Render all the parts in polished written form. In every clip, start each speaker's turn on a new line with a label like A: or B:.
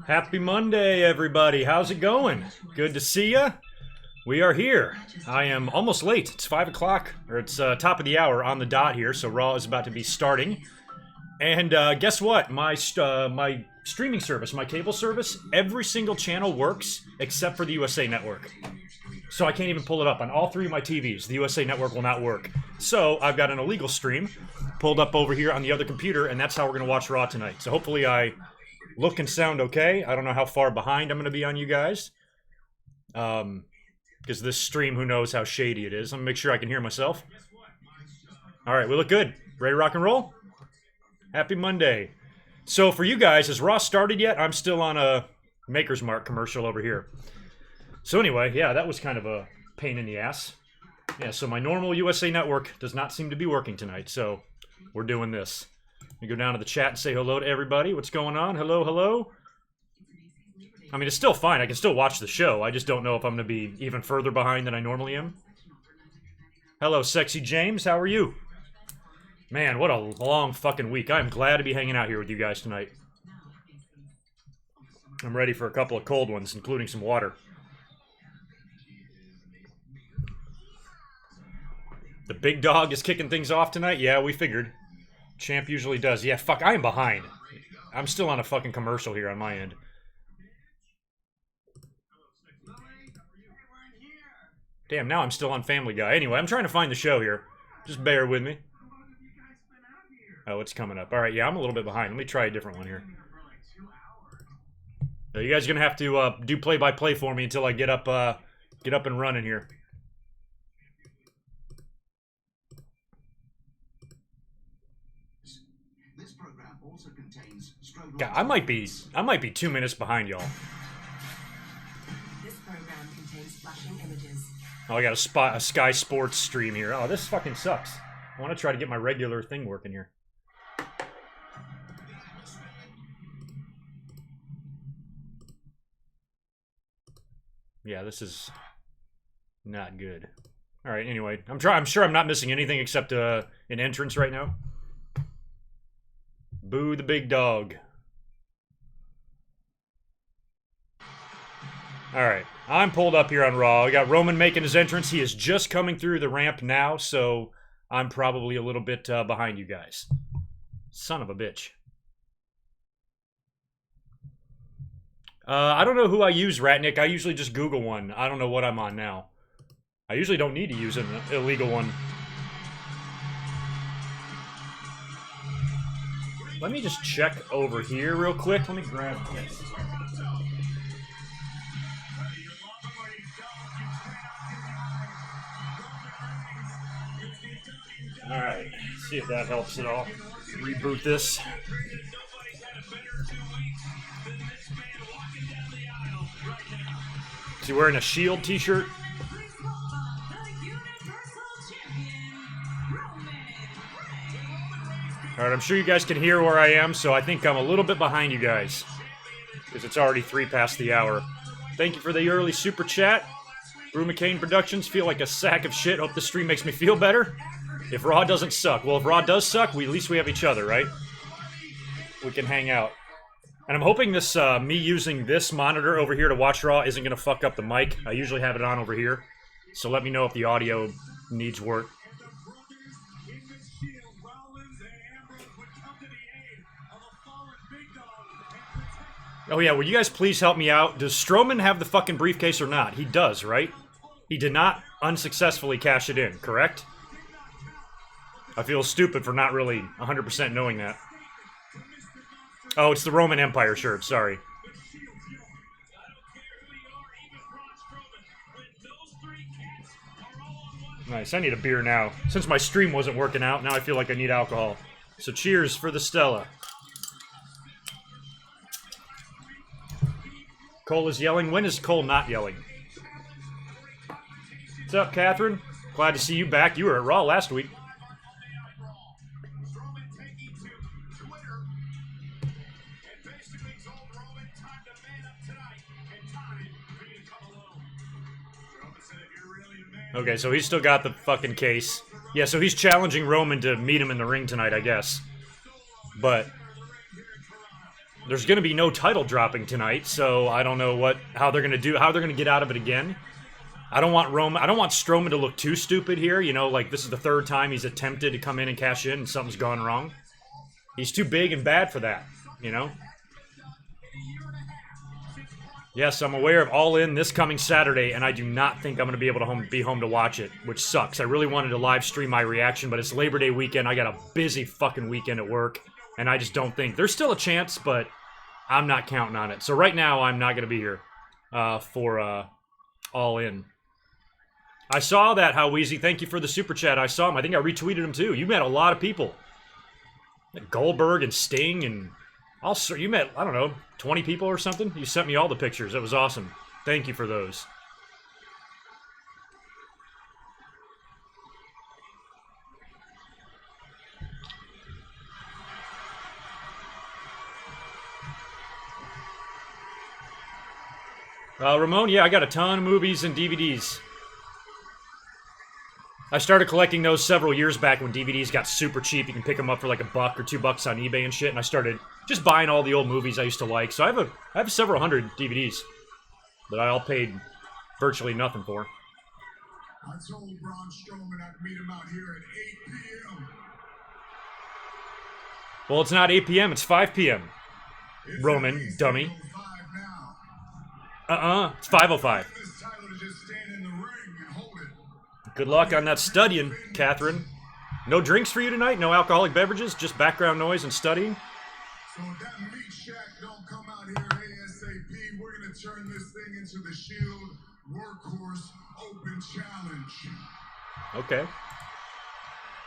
A: Happy Monday, everybody. How's it going? Good to see ya. We are here. I am almost late. It's 5 o'clock, or it's top of the hour on the dot here, so Raw is about to be starting. And guess what? My streaming service, my cable service, every single channel works except for the USA Network. So I can't even pull it up on all three of my TVs. The USA Network will not work. So I've got an illegal stream pulled up over here on the other computer, and that's how we're going to watch Raw tonight. So hopefully I look and sound okay. I don't know how far behind I'm going to be on you guys. Because this stream, who knows how shady it is. I'm going to make sure I can hear myself. All right, we look good. Ready to rock and roll? Happy Monday. So for you guys, has Raw started yet? I'm still on a Maker's Mark commercial over here. So anyway, yeah, that was kind of a pain in the ass. Yeah, so my normal USA Network does not seem to be working tonight, so we're doing this. Let me go down to the chat and say hello to everybody. What's going on? Hello, hello. I mean, it's still fine. I can still watch the show. I just don't know if I'm going to be even further behind than I normally am. Hello, Sexy James. How are you? Man, what a long fucking week. I'm glad to be hanging out here with you guys tonight. I'm ready for a couple of cold ones, including some water. The big dog is kicking things off tonight? Yeah, we figured. Champ usually does. Yeah, fuck, I am behind. I'm still on a fucking commercial here on my end. Damn, now I'm still on Family Guy. Anyway, I'm trying to find the show here. Just bear with me. Oh, it's coming up. Alright, yeah, I'm a little bit behind. Let me try a different one here. So you guys are going to have to do play-by-play for me until I get up and running here. God, I might be 2 minutes behind y'all.
B: This program contains flashing images.
A: Oh, I got a Sky Sports stream here. Oh, this fucking sucks. I want to try to get my regular thing working here. Yeah, this is not good. All right, anyway, I'm sure I'm not missing anything except an entrance right now. Boo the big dog. Alright, I'm pulled up here on Raw. We got Roman making his entrance. He is just coming through the ramp now, so I'm probably a little bit behind you guys. Son of a bitch. I don't know who I use, Ratnick. I usually just Google one. I don't know what I'm on now. I usually don't need to use an illegal one. Let me just check over here real quick. Let me grab this. Alright, see if that helps at all. Reboot this. Is he wearing a Shield t-shirt? Alright, I'm sure you guys can hear where I am, so I think I'm a little bit behind you guys. Because it's already 3 past the hour. Thank you for the early super chat. Brew McCain Productions, feel like a sack of shit. Hope the stream makes me feel better. If Raw doesn't suck. Well, if Raw does suck, at least we have each other, right? We can hang out. And I'm hoping this, me using this monitor over here to watch Raw isn't going to fuck up the mic. I usually have it on over here. So let me know if the audio needs work. Oh yeah, will you guys please help me out? Does Strowman have the fucking briefcase or not? He does, right? He did not unsuccessfully cash it in, correct? I feel stupid for not really 100% knowing that. Oh, it's the Roman Empire shirt, sorry. Nice, I need a beer now. Since my stream wasn't working out, now I feel like I need alcohol. So cheers for the Stella. Cole is yelling. When is Cole not yelling? What's up, Catherine? Glad to see you back. You were at Raw last week. Okay, so he's still got the fucking case. Yeah, so he's challenging Roman to meet him in the ring tonight, I guess. But there's going to be no title dropping tonight, so I don't know how they're going to get out of it again. I don't want Strowman to look too stupid here, you know, like this is the third time he's attempted to come in and cash in and something's gone wrong. He's too big and bad for that, you know? Yes, I'm aware of All In this coming Saturday, and I do not think I'm going to be able to be home to watch it, which sucks. I really wanted to live stream my reaction, but it's Labor Day weekend. I got a busy fucking weekend at work, and I just don't think... There's still a chance, but I'm not counting on it. So right now, I'm not going to be here for All In. I saw that, How Weezy. Thank you for the super chat. I saw him. I think I retweeted him, too. You met a lot of people. Goldberg and Sting and... Also, you met, I don't know, 20 people or something? You sent me all the pictures. It was awesome. Thank you for those. Ramon, yeah, I got a ton of movies and DVDs. I started collecting those several years back when DVDs got super cheap. You can pick them up for like $1 or $2 on eBay and shit. And I started just buying all the old movies I used to like. So I have several hundred DVDs that I all paid virtually nothing for.
C: I told Braun Strowman I'd meet him out here at 8 p.m.
A: Well, it's not 8 p.m. It's 5 p.m. Roman, dummy. It's 5:05. Good luck on that studying, Catherine. No drinks for you tonight? No alcoholic beverages? Just background noise and studying?
C: So if that meat shack don't come out here ASAP, we're going to turn this thing into the Shield Workhorse Open Challenge.
A: Okay.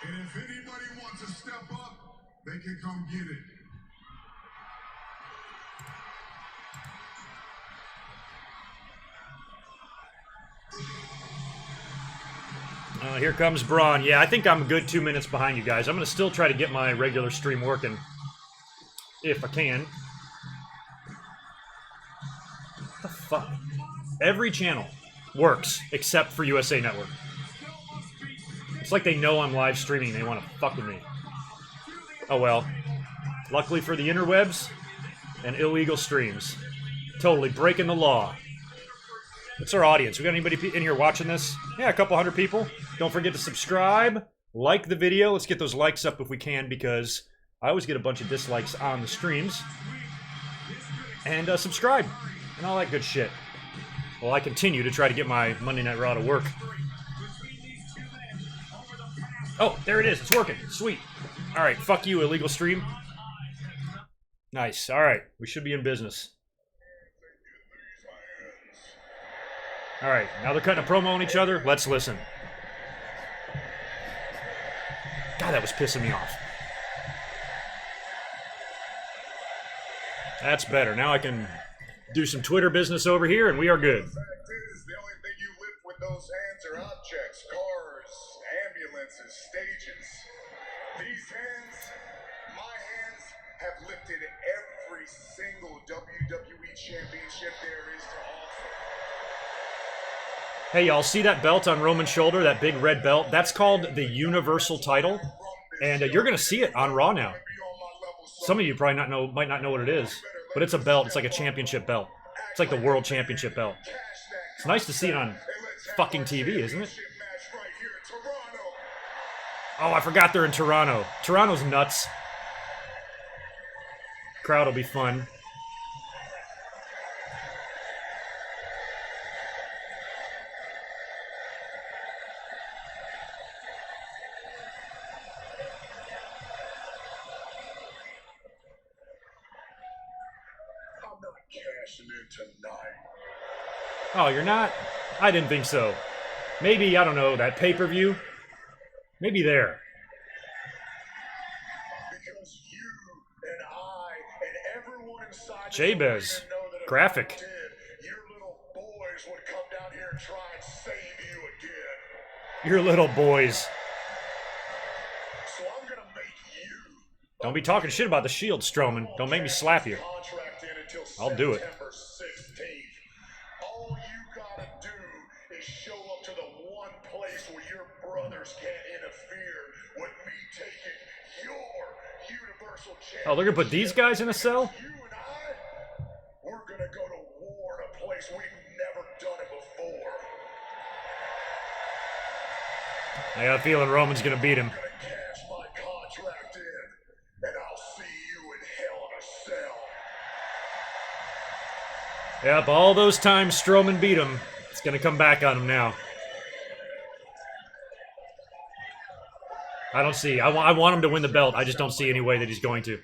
C: And if anybody wants to step up, they can come get it.
A: Here comes Braun. Yeah, I think I'm a good 2 minutes behind you guys. I'm going to still try to get my regular stream working. If I can. What the fuck? Every channel works except for USA Network. It's like they know I'm live streaming and they want to fuck with me. Oh well. Luckily for the interwebs and illegal streams. Totally breaking the law. What's our audience? We got anybody in here watching this? Yeah, a couple hundred people. Don't forget to subscribe, like the video. Let's get those likes up if we can, because I always get a bunch of dislikes on the streams. And subscribe and all that good shit. Well, I continue to try to get my Monday Night Raw to work. Oh, there it is. It's working. Sweet. All right, fuck you, illegal stream. Nice. All right, we should be in business. All right, now they're cutting a promo on each other. Let's listen. God, that was pissing me off. That's better. Now I can do some Twitter business over here, and we are good.
C: The fact is, the only thing you lift with those hands are objects, cars, ambulances, stages. These hands, my hands, have lifted every single WWE championship there is to offer.
A: Hey, y'all, see that belt on Roman's shoulder, that big red belt? That's called the Universal title, and you're going to see it on Raw now. Some of you probably might not know what it is, but it's a belt. It's like a championship belt. It's like the World Championship belt. It's nice to see it on fucking TV, isn't it? Oh, I forgot they're in Toronto. Toronto's nuts. Crowd will be fun. Oh, you're not? I didn't think so. Maybe, I don't know, that pay-per-view? Maybe there.
C: Because you and I and everyone inside
A: Jabez. Graphic.
C: your little boys would come down here and try and save you again.
A: Your little boys.
C: So I'm gonna make you.
A: Don't be talking shit about the Shield, Strowman. Don't make me slap you.
C: Contract in until
A: I'll do it.
C: September 16th. All you gotta do is show up to the one place where your brothers can't interfere with me taking your Universal Championship.
A: Oh, they're gonna put these guys in a cell?
C: You and place we've never done it before.
A: I got a feeling Roman's gonna beat him.
C: I'm gonna cash my contract in, and I'll see you in Hell in a Cell.
A: Yep, all those times Strowman beat him, it's gonna come back on him now. I don't see. I want him to win the belt. I just don't see any way that he's going to.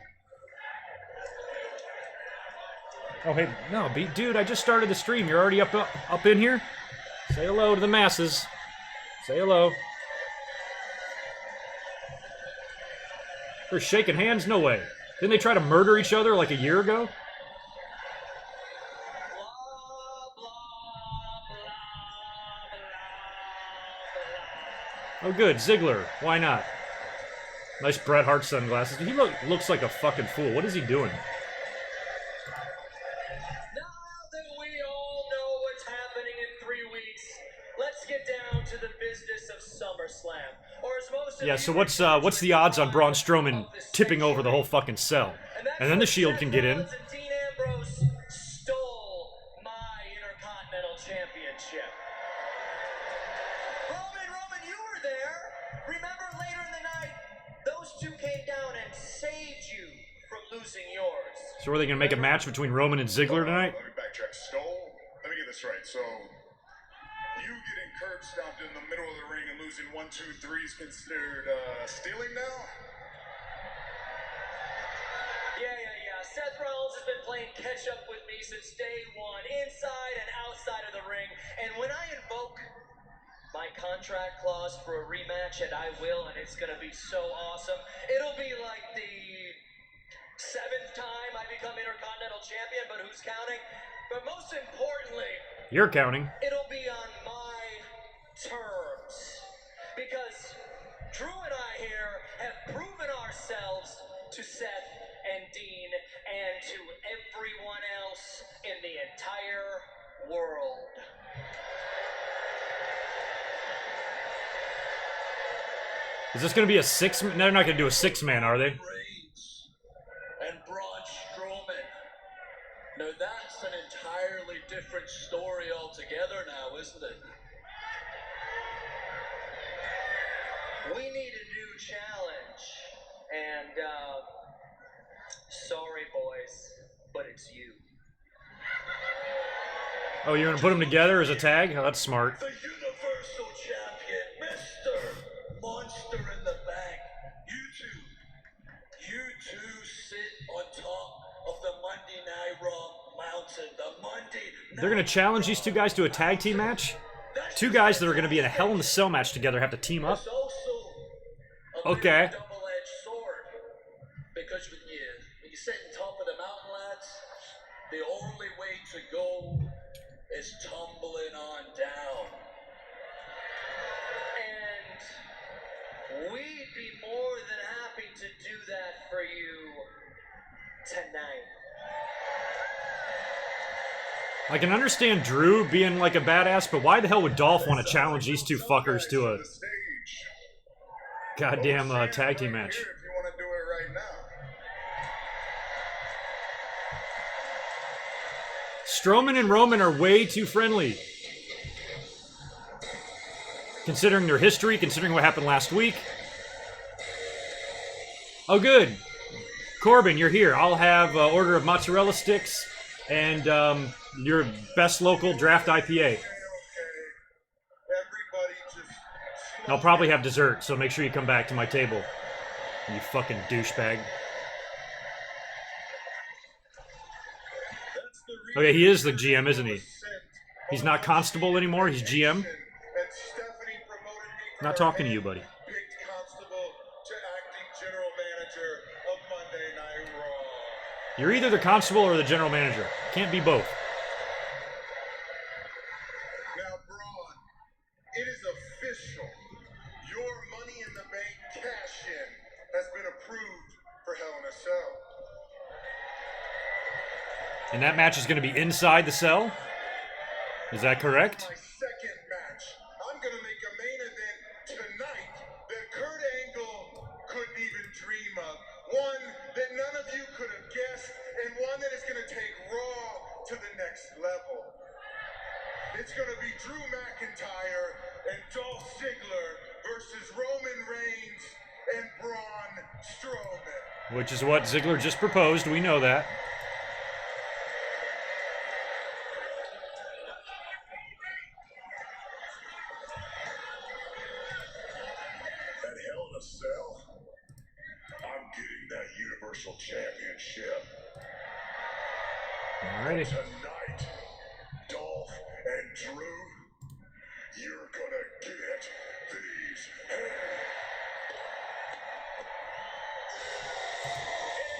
A: Oh, hey, no, dude, I just started the stream. You're already up in here? Say hello to the masses. Say hello. They're shaking hands? No way. Didn't they try to murder each other like a year ago? Oh, good. Ziggler. Why not? Nice Bret Hart sunglasses. He looks like a fucking fool. What is he doing?
D: Now that we all know what's happening in 3 weeks, let's get down to the business of SummerSlam. Or as most of
A: Yeah,
D: you
A: so what's the odds on Braun Strowman tipping over the whole fucking cell? And then the Shield can get in.
D: And Dean Ambrose stole my Intercontinental Championship. Roman, you were there. Remember later in the night, those two came down and saved you from losing yours.
A: So are they going to make a match between Roman and Ziggler tonight?
C: Let me backtrack. Stole? Let me get this right. So, you getting curb stomped in the middle of the ring and losing 1, 2, 3 is considered stealing now?
D: Yeah. Seth Rollins has been playing catch up with me since day one, inside and outside of the ring. And when I invoke my contract clause for a rematch, and I will, and it's gonna be so awesome, it'll be like the 7th time I become Intercontinental Champion, but who's counting? But most importantly,
A: You're counting.
D: it'll be on my terms. Because Drew and I here have proven ourselves to Seth and Dean and to everyone else in the entire world.
A: Is this going to be a 6? They're not going to do a 6-man, are they?
E: Reigns and Braun Strowman. Now that's an entirely different story altogether now, isn't it?
D: We need a new challenge. And, sorry boys, but it's you.
A: Oh, you're going to put them together as a tag? Oh, that's smart.
E: The Universal Champion, Mr. Monster in the Bank. You two sit on top of the Monday Night Raw mountain. The Monday
A: They're going to challenge these two guys to a tag team match? Two guys that are going to be in a Hell in a Cell match together have to team up?
E: It's also a
A: Okay.
E: double-edged sword. Because when you sit on top of the mountain, lads, the only way to go is tumbling on down.
D: And we'd be more than happy to do that for you tonight.
A: I can understand Drew being like a badass, but why the hell would Dolph want to challenge these two fuckers to a
C: The stage.
A: goddamn tag team match?
C: Here if you want to do it right now.
A: Strowman and Roman are way too friendly. Considering their history, considering what happened last week. Oh, good. Corbin, you're here. I'll have an order of mozzarella sticks and your best local draft IPA.
C: Okay. Everybody just...
A: I'll probably have dessert, so make sure you come back to my table. You fucking douchebag. Okay, he is the GM, isn't he? He's not Constable anymore, he's GM. Not talking to you, buddy.
C: Picked Constable to acting general manager of Monday Night Raw.
A: You're either the Constable or the General Manager. Can't be both.
C: Now, Braun, it is official. Your Money in the Bank cash-in has been approved for Hell in a Cell.
A: And that match is going to be inside the cell? Is that correct?
C: My second match. I'm going to make a main event tonight that Kurt Angle couldn't even dream of. One that none of you could have guessed, and one that is going to take Raw to the next level. It's going to be Drew McIntyre and Dolph Ziggler versus Roman Reigns and Braun Strowman.
A: Which is what Ziggler just proposed. We know that.
C: At Hell in a Cell, I'm getting that Universal Championship.
A: Alrighty.
C: Tonight, Dolph and Drew, you're gonna get these hands.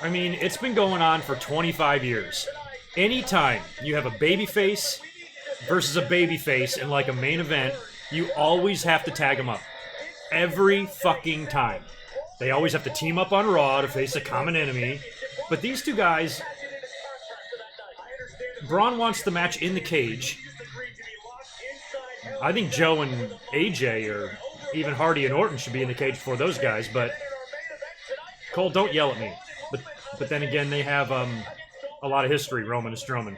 A: I mean, it's been going on for 25 years. Anytime you have a babyface versus a babyface in like a main event, you always have to tag them up. Every fucking time. They always have to team up on Raw to face a common enemy. But these two guys, Braun wants the match in the cage. I think Joe and AJ or even Hardy and Orton should be in the cage before those guys, but Cole, don't yell at me. But then again, they have a lot of history, Roman and Strowman.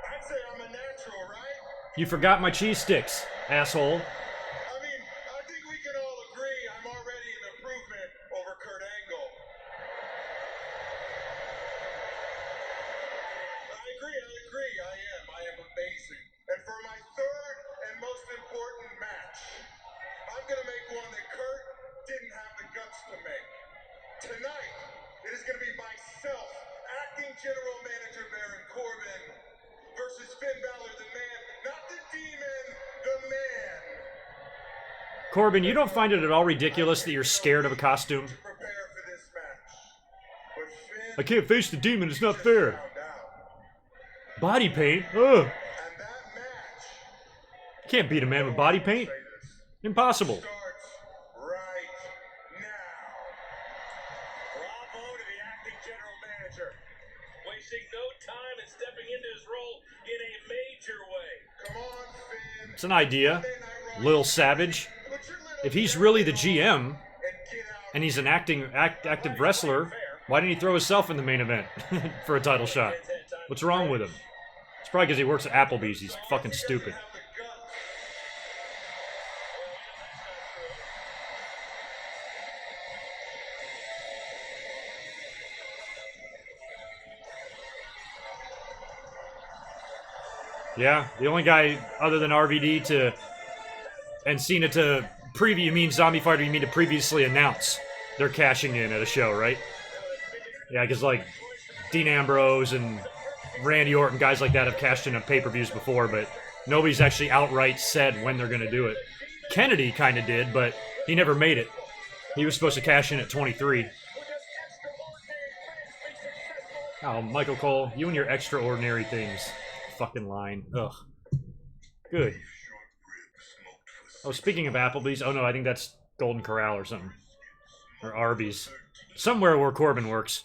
C: I'd say I'm a natural, right?
A: You forgot my cheese sticks, asshole.
C: I mean, I think we can all agree I'm already an improvement over Kurt Angle. I agree, I am amazing. And for my third and most important match, I'm gonna make one that Kurt didn't have the guts to make. Tonight, it is gonna be myself, acting general manager Baron Corbin, versus Finn Balor, the man, not the demon, the man.
A: Corbin, you don't find it at all ridiculous that you're scared of a costume?
C: Prepare for this match. But Finn
A: I can't face the demon, it's not fair.
C: found out.
A: Body paint? Ugh.
C: And that match
A: Can't beat a man with body paint. Impossible.
C: starts right now.
E: Bravo to the acting general manager. Wasting no time and stepping into his role in a major way.
C: Come on, Finn.
A: It's an idea. Lil Savage.
C: Put your little
A: If he's really the GM
C: and get out.
A: and he's an active wrestler, why didn't he throw himself in the main event for a title shot? What's wrong with him? It's probably because he works at Applebee's. He's fucking stupid.
C: Have the guts.
A: Yeah, the only guy other than RVD to and Cena to preview, you mean Zombie Fighter, you mean to previously announce they're cashing in at a show, right? Yeah, because like Dean Ambrose and Randy Orton, guys like that have cashed in on pay-per-views before, but nobody's actually outright said when they're going to do it. Kennedy kind of did, but he never made it. He was supposed to cash in at 23. Oh, Michael Cole, you and your extraordinary things. Fucking line. Ugh. Good. Oh, speaking of Applebee's, oh no, I think that's Golden Corral or something. Or Arby's. Somewhere where Corbin works.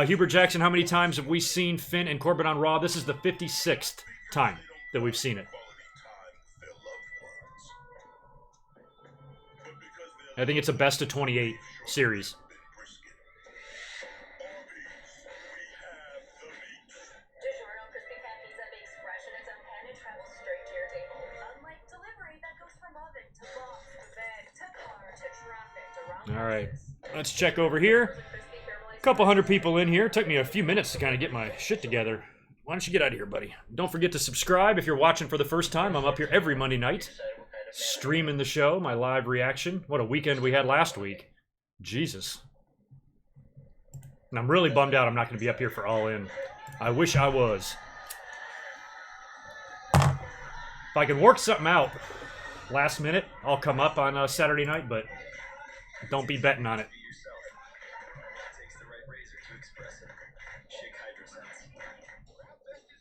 A: Hubert Jackson, how many times have we seen Finn and Corbin on Raw? This is the 56th time that we've seen it. I think it's a best of 28 series.
B: DiGiorno crispy pan pizza bakes fresh in its own pan and travels straight to your table. Unlike delivery that goes from oven to box to bag to car to traffic to round
A: All right, let's check over here. Couple hundred people in here. Took me a few minutes to kind of get my shit together. Why don't you get out of here, buddy? Don't forget to subscribe if you're watching for the first time. I'm up here every Monday night, streaming the show, my live reaction. What a weekend we had last week. Jesus. And I'm really bummed out I'm not going to be up here for All In. I wish I was. If I can work something out last minute, I'll come up on Saturday night, but don't be betting on it.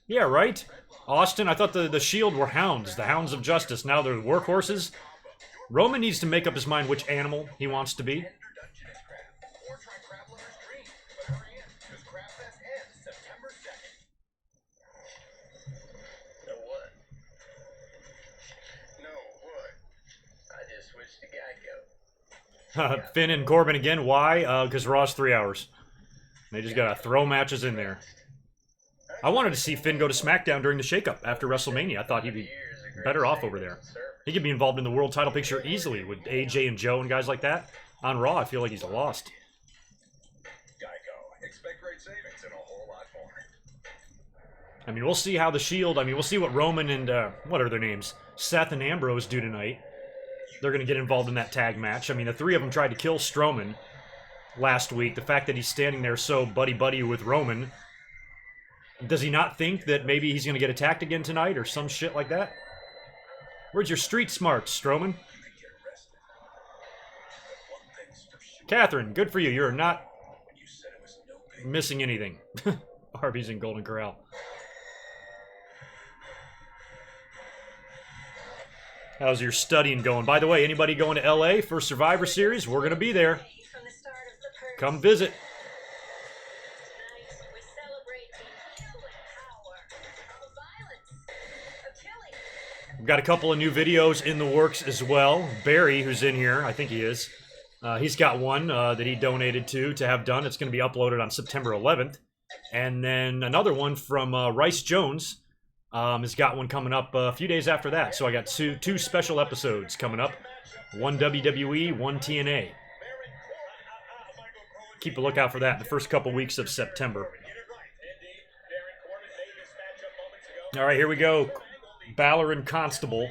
A: Yeah, right? Austin, I thought the Shield were hounds, the hounds of justice. Now they're workhorses. Roman needs to make up his mind which animal he wants to be.
C: No, what?
A: Finn and Corbin again. Why? Because Raw's 3 hours. They just gotta throw matches in there. I wanted to see Finn go to SmackDown during the shakeup after WrestleMania. I thought he'd be better off over there. He could be involved in the world title picture easily with AJ and Joe and guys like that. On Raw, I feel like he's lost.
C: Geico. Expect great savings and a whole lot more.
A: I mean, we'll see how the Shield... I mean, we'll see what Roman and, what are their names? Seth and Ambrose do tonight. They're going to get involved in that tag match. I mean, the three of them tried to kill Strowman last week. The fact that he's standing there so buddy-buddy with Roman... Does he not think that maybe he's going to get attacked again tonight or some shit like that? Where's your street smarts, Strowman? Catherine, good for you. You're not missing anything. Arby's in Golden Corral. How's your studying going? By the way, anybody going to LA for Survivor Series? We're going to be there. Come visit. We've got a couple of new videos in the works as well. Barry, who's in here, I think he is. He's got one that he donated to have done. It's going to be uploaded on September 11th. And then another one from Rice Jones has got one coming up a few days after that. So I got two special episodes coming up. One WWE, one TNA. Keep a lookout for that in the first couple weeks of September. All right, here we go. Balor and Constable.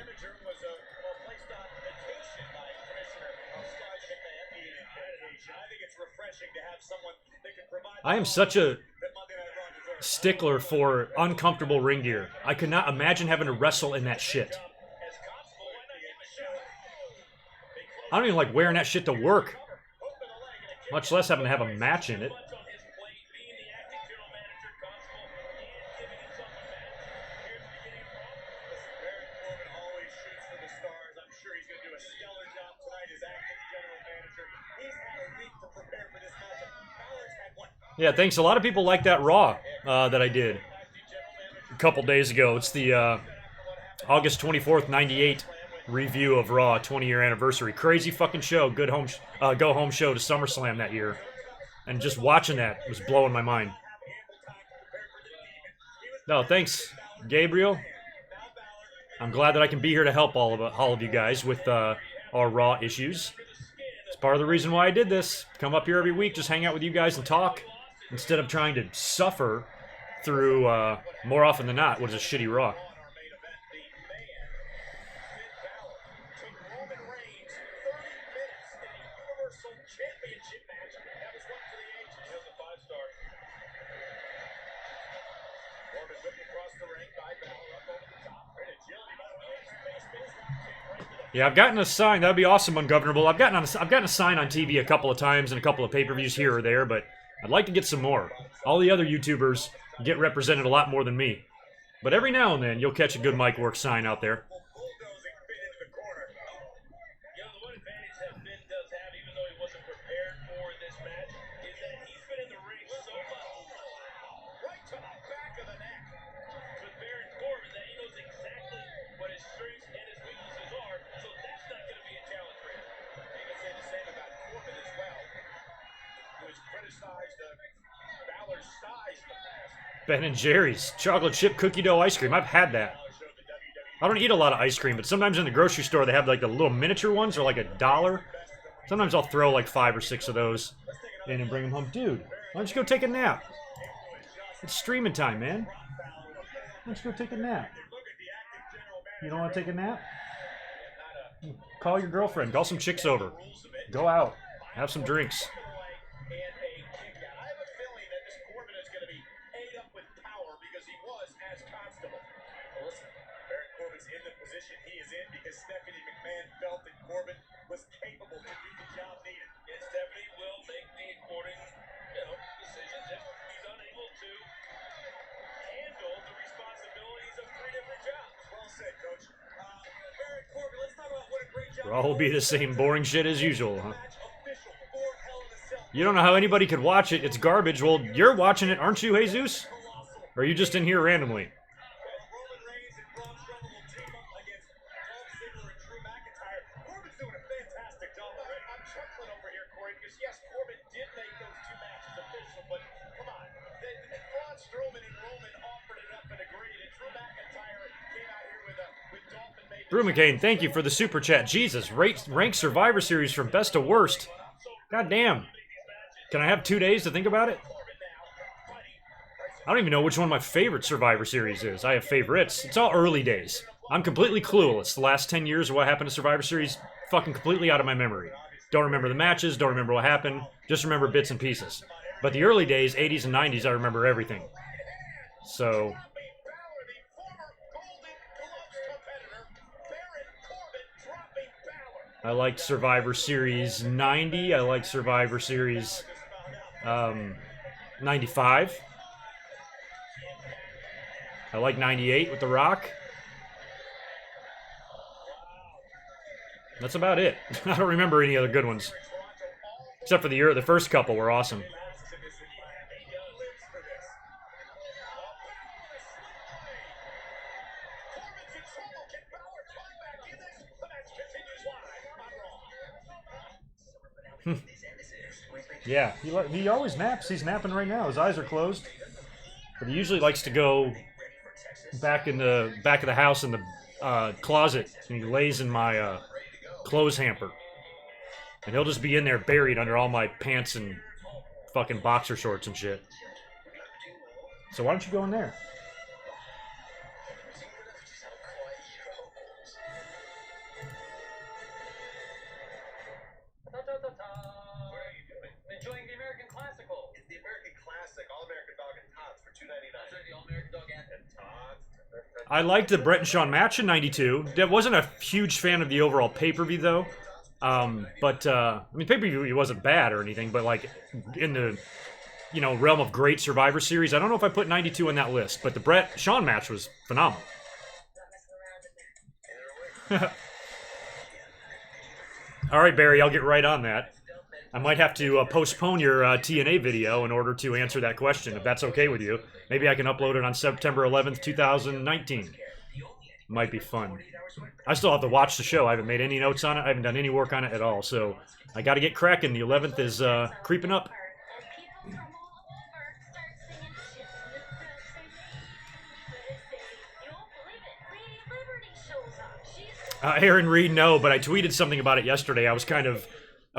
A: I am such a stickler for uncomfortable ring gear. I could not imagine having to wrestle in that shit. I don't even like wearing that shit to work, much less having to have a match in it. Yeah, thanks. A lot of people like that Raw that I did a couple days ago. It's the August 24th, 98 review of Raw, 20-year anniversary. Crazy fucking show. Good home, go home show to SummerSlam that year. And just watching that was blowing my mind. No, thanks, Gabriel. I'm glad that I can be here to help all of you guys with our Raw issues. It's part of the reason why I did this. Come up here every week, just hang out with you guys and talk, instead of trying to suffer through, more often than not, what is a shitty Raw. Yeah, I've gotten a sign. That would be awesome, Ungovernable. I've gotten a sign on TV a couple of times and a couple of pay-per-views here or there, but I'd like to get some more. All the other YouTubers get represented a lot more than me. But every now and then, you'll catch a GoodMicWork sign out there. Ben and Jerry's chocolate chip cookie dough ice cream. I've had that. I don't eat a lot of ice cream, but sometimes in the grocery store they have like the little miniature ones, or like $1. Sometimes I'll throw like 5 or 6 of those in and bring them home. Dude, why don't you go take a nap? It's streaming time, man. Why don't you go take a nap? You don't want to take a nap? Call your girlfriend. Call some chicks over. Go out. Have some drinks. Raw will be the same boring shit as usual, huh? You don't know how anybody could watch it. It's garbage. Well, you're watching it, aren't you, Jesus? Or are you just in here randomly? Brew McCain, thank you for the super chat. Jesus, rank Survivor Series from best to worst. God damn. Can I have 2 days to think about it? I don't even know which one my favorite Survivor Series is. I have favorites. It's all early days. I'm completely clueless. The last 10 years of what happened to Survivor Series, fucking completely out of my memory. Don't remember the matches, don't remember what happened, just remember bits and pieces. But the early days, 80s and 90s, I remember everything. So... I liked Survivor Series 90. I liked Survivor Series 95. I like 98 with The Rock. That's about it. I don't remember any other good ones. Except for the first couple were awesome. Yeah, he always naps. He's napping right now. His eyes are closed. But he usually likes to go back of the house in the closet, and he lays in my clothes hamper. And he'll just be in there buried under all my pants and fucking boxer shorts and shit. So why don't you go in there?
D: Enjoying the American Classical.
C: It's the American Classic All-American Dog and Tots for $2.99.
D: So the All-American Dog and
C: Tots.
A: I liked the Brett and Shawn match in '92. I wasn't a huge fan of the overall pay-per-view though. I mean, pay-per-view wasn't bad or anything, but like in the realm of great Survivor Series, I don't know if I put '92 on that list. But the Brett Shawn match was phenomenal. All right, Barry, I'll get right on that. I might have to postpone your TNA video in order to answer that question, if that's okay with you. Maybe I can upload it on September 11th, 2019. Might be fun. I still have to watch the show. I haven't made any notes on it. I haven't done any work on it at all. So I got to get cracking. The 11th is creeping up. Aaron Reed, no, but I tweeted something about it yesterday. I was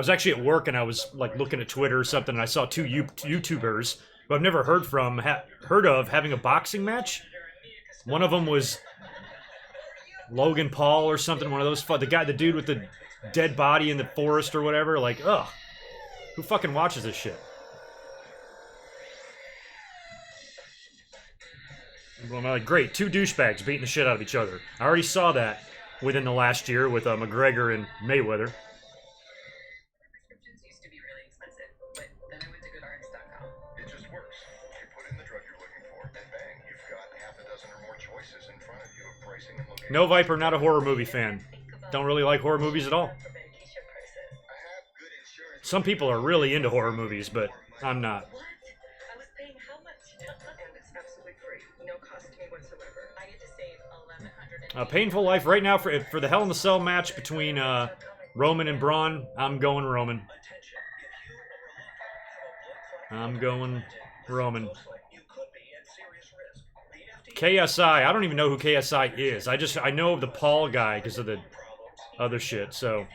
A: actually at work and I was like looking at Twitter or something, and I saw two YouTubers who I've never heard of having a boxing match. One of them was Logan Paul or something. One of those, the dude with the dead body in the forest or whatever. Like, ugh, who fucking watches this shit? I'm like, great, two douchebags beating the shit out of each other. I already saw that within the last year with McGregor and Mayweather.
B: Prescriptions used to be really expensive, but then I went to GoodRx.com.
C: It just works. You put in the drug you're looking for, and bang, you've got half a dozen or more choices in front of you of pricing and location.
A: No, Viper, not a horror movie fan. Don't really like horror movies at all.
C: I have good insurance.
A: Some people are really into horror movies, but I'm not.
B: What? I was paying how much? And it's absolutely free. No cost to me whatsoever. I get to save $1,100.
A: Painful Life right now for the Hell in the Cell match between Roman and Braun. I'm going Roman. I'm going Roman. KSI. I don't even know who KSI is. I know of the Paul guy because of the other shit. So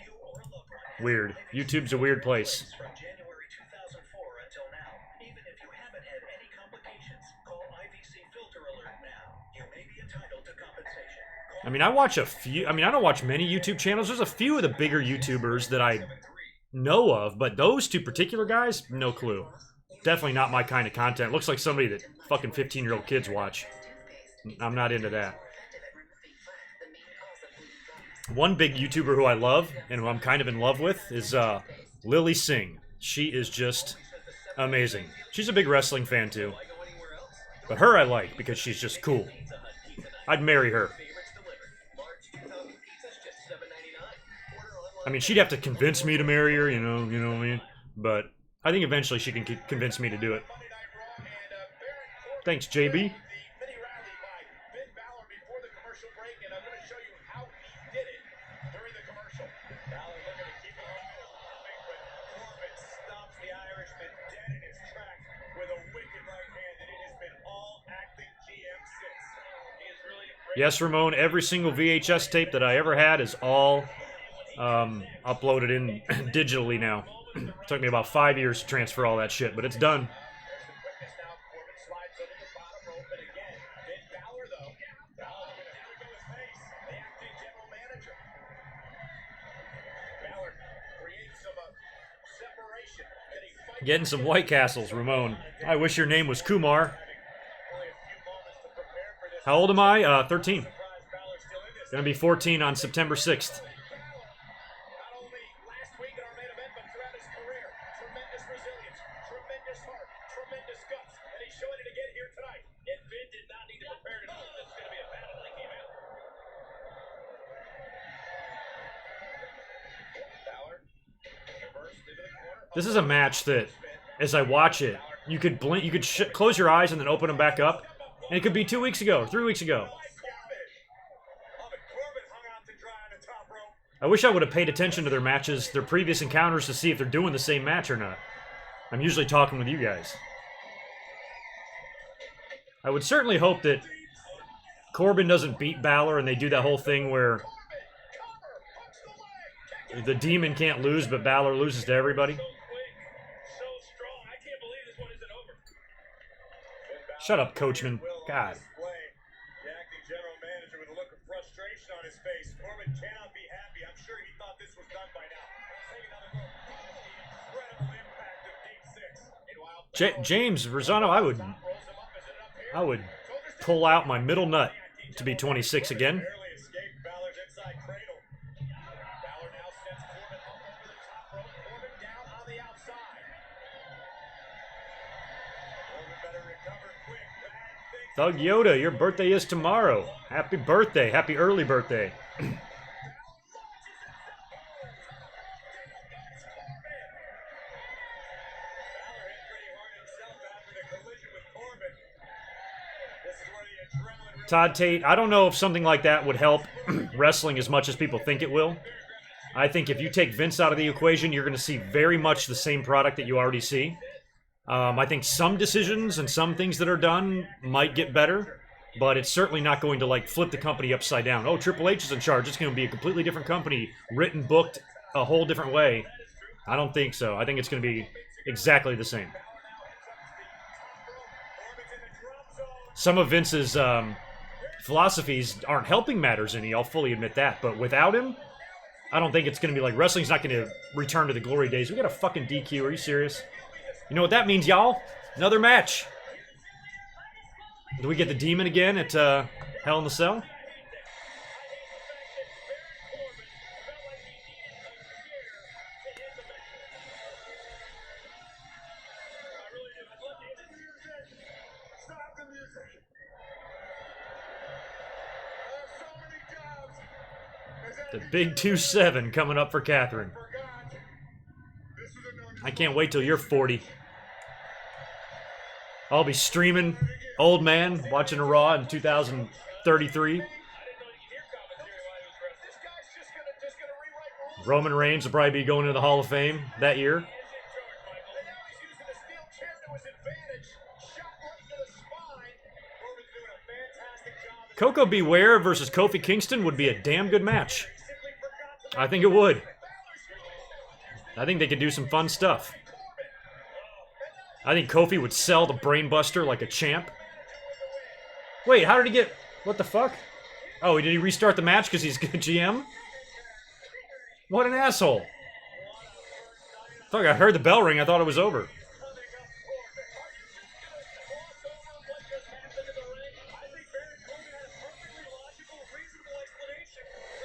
A: weird. YouTube's a weird place.
D: From January 2004 until now, even if you haven't had any complications, call IVC Filter Alert now. You may be entitled to compensation.
A: I mean, I watch a few. I mean, I don't watch many YouTube channels. There's a few of the bigger YouTubers that I know of, but those two particular guys, no clue. Definitely not my kind of content. Looks like somebody that fucking 15-year-old kids watch. I'm not into that. One big YouTuber who I love and who I'm kind of in love with is Lily Singh. She is just amazing. She's a big wrestling fan too. But her I like because she's just cool. I'd marry her. I mean, she'd have to convince me to marry her, you know what I mean? But I think eventually she can convince me to do it. Thanks, JB. Yes, Ramon, every single VHS tape that I ever had is all uploaded in digitally now. It took me about 5 years to transfer all that shit, but it's done. Getting some White Castles, Ramon. I wish your name was Kumar. How old am I? 13. Gonna be 14 on September 6th. This is a match that, as I watch it, you could blink, you could close your eyes and then open them back up, and it could be 2 weeks ago, 3 weeks ago. I wish I would have paid attention to their matches, their previous encounters, to see if they're doing the same match or not. I'm usually talking with you guys. I would certainly hope that Corbin doesn't beat Balor and they do that whole thing where the Demon can't lose, but Balor loses to everybody. Shut up, Coachman. God.
C: The acting general manager with a look of frustration on his face. Corbin cannot be happy. I'm sure he thought this was done by now. Take another look at the incredible impact of Deep Six. Meanwhile,
A: James Rosano, I would pull out my middle nut to be 26 again.
C: barely escaped Balor's inside cradle. Balor now sends Corbin up over the top rope. Corbin down on the outside. Corbin better recover quick. Bad things.
A: Thug Yoda, your birthday is tomorrow. Happy birthday. Happy early birthday. Todd Tate, I don't know if something like that would help wrestling as much as people think it will. I think if you take Vince out of the equation, you're going to see very much the same product that you already see. I think some decisions and some things that are done might get better, but it's certainly not going to like flip the company upside down. Oh, Triple H is in charge. It's going to be a completely different company, written, booked a whole different way. I don't think so. I think it's going to be exactly the same. Some of Vince's philosophies aren't helping matters any, I'll fully admit that. But without him, I don't think it's going to be like, wrestling's not going to return to the glory days. We got a fucking DQ. Are you serious? You know what that means, y'all? Another match. Do we get the Demon again at Hell in the Cell?
C: Stop the music. So many jobs.
A: The big 2-7 coming up for Catherine.
C: This was a no.
A: I can't wait till you're 40. I'll be streaming Old Man, watching a Raw in 2033. Roman Reigns will probably be going to the Hall of Fame that year. Coco Beware versus Kofi Kingston would be a damn good match. I think it would. I think they could do some fun stuff. I think Kofi would sell the Brainbuster like a champ. Wait, how did he get... What the fuck? Oh, did he restart the match because he's GM? What an asshole. Fuck, I heard the bell ring. I thought it was over.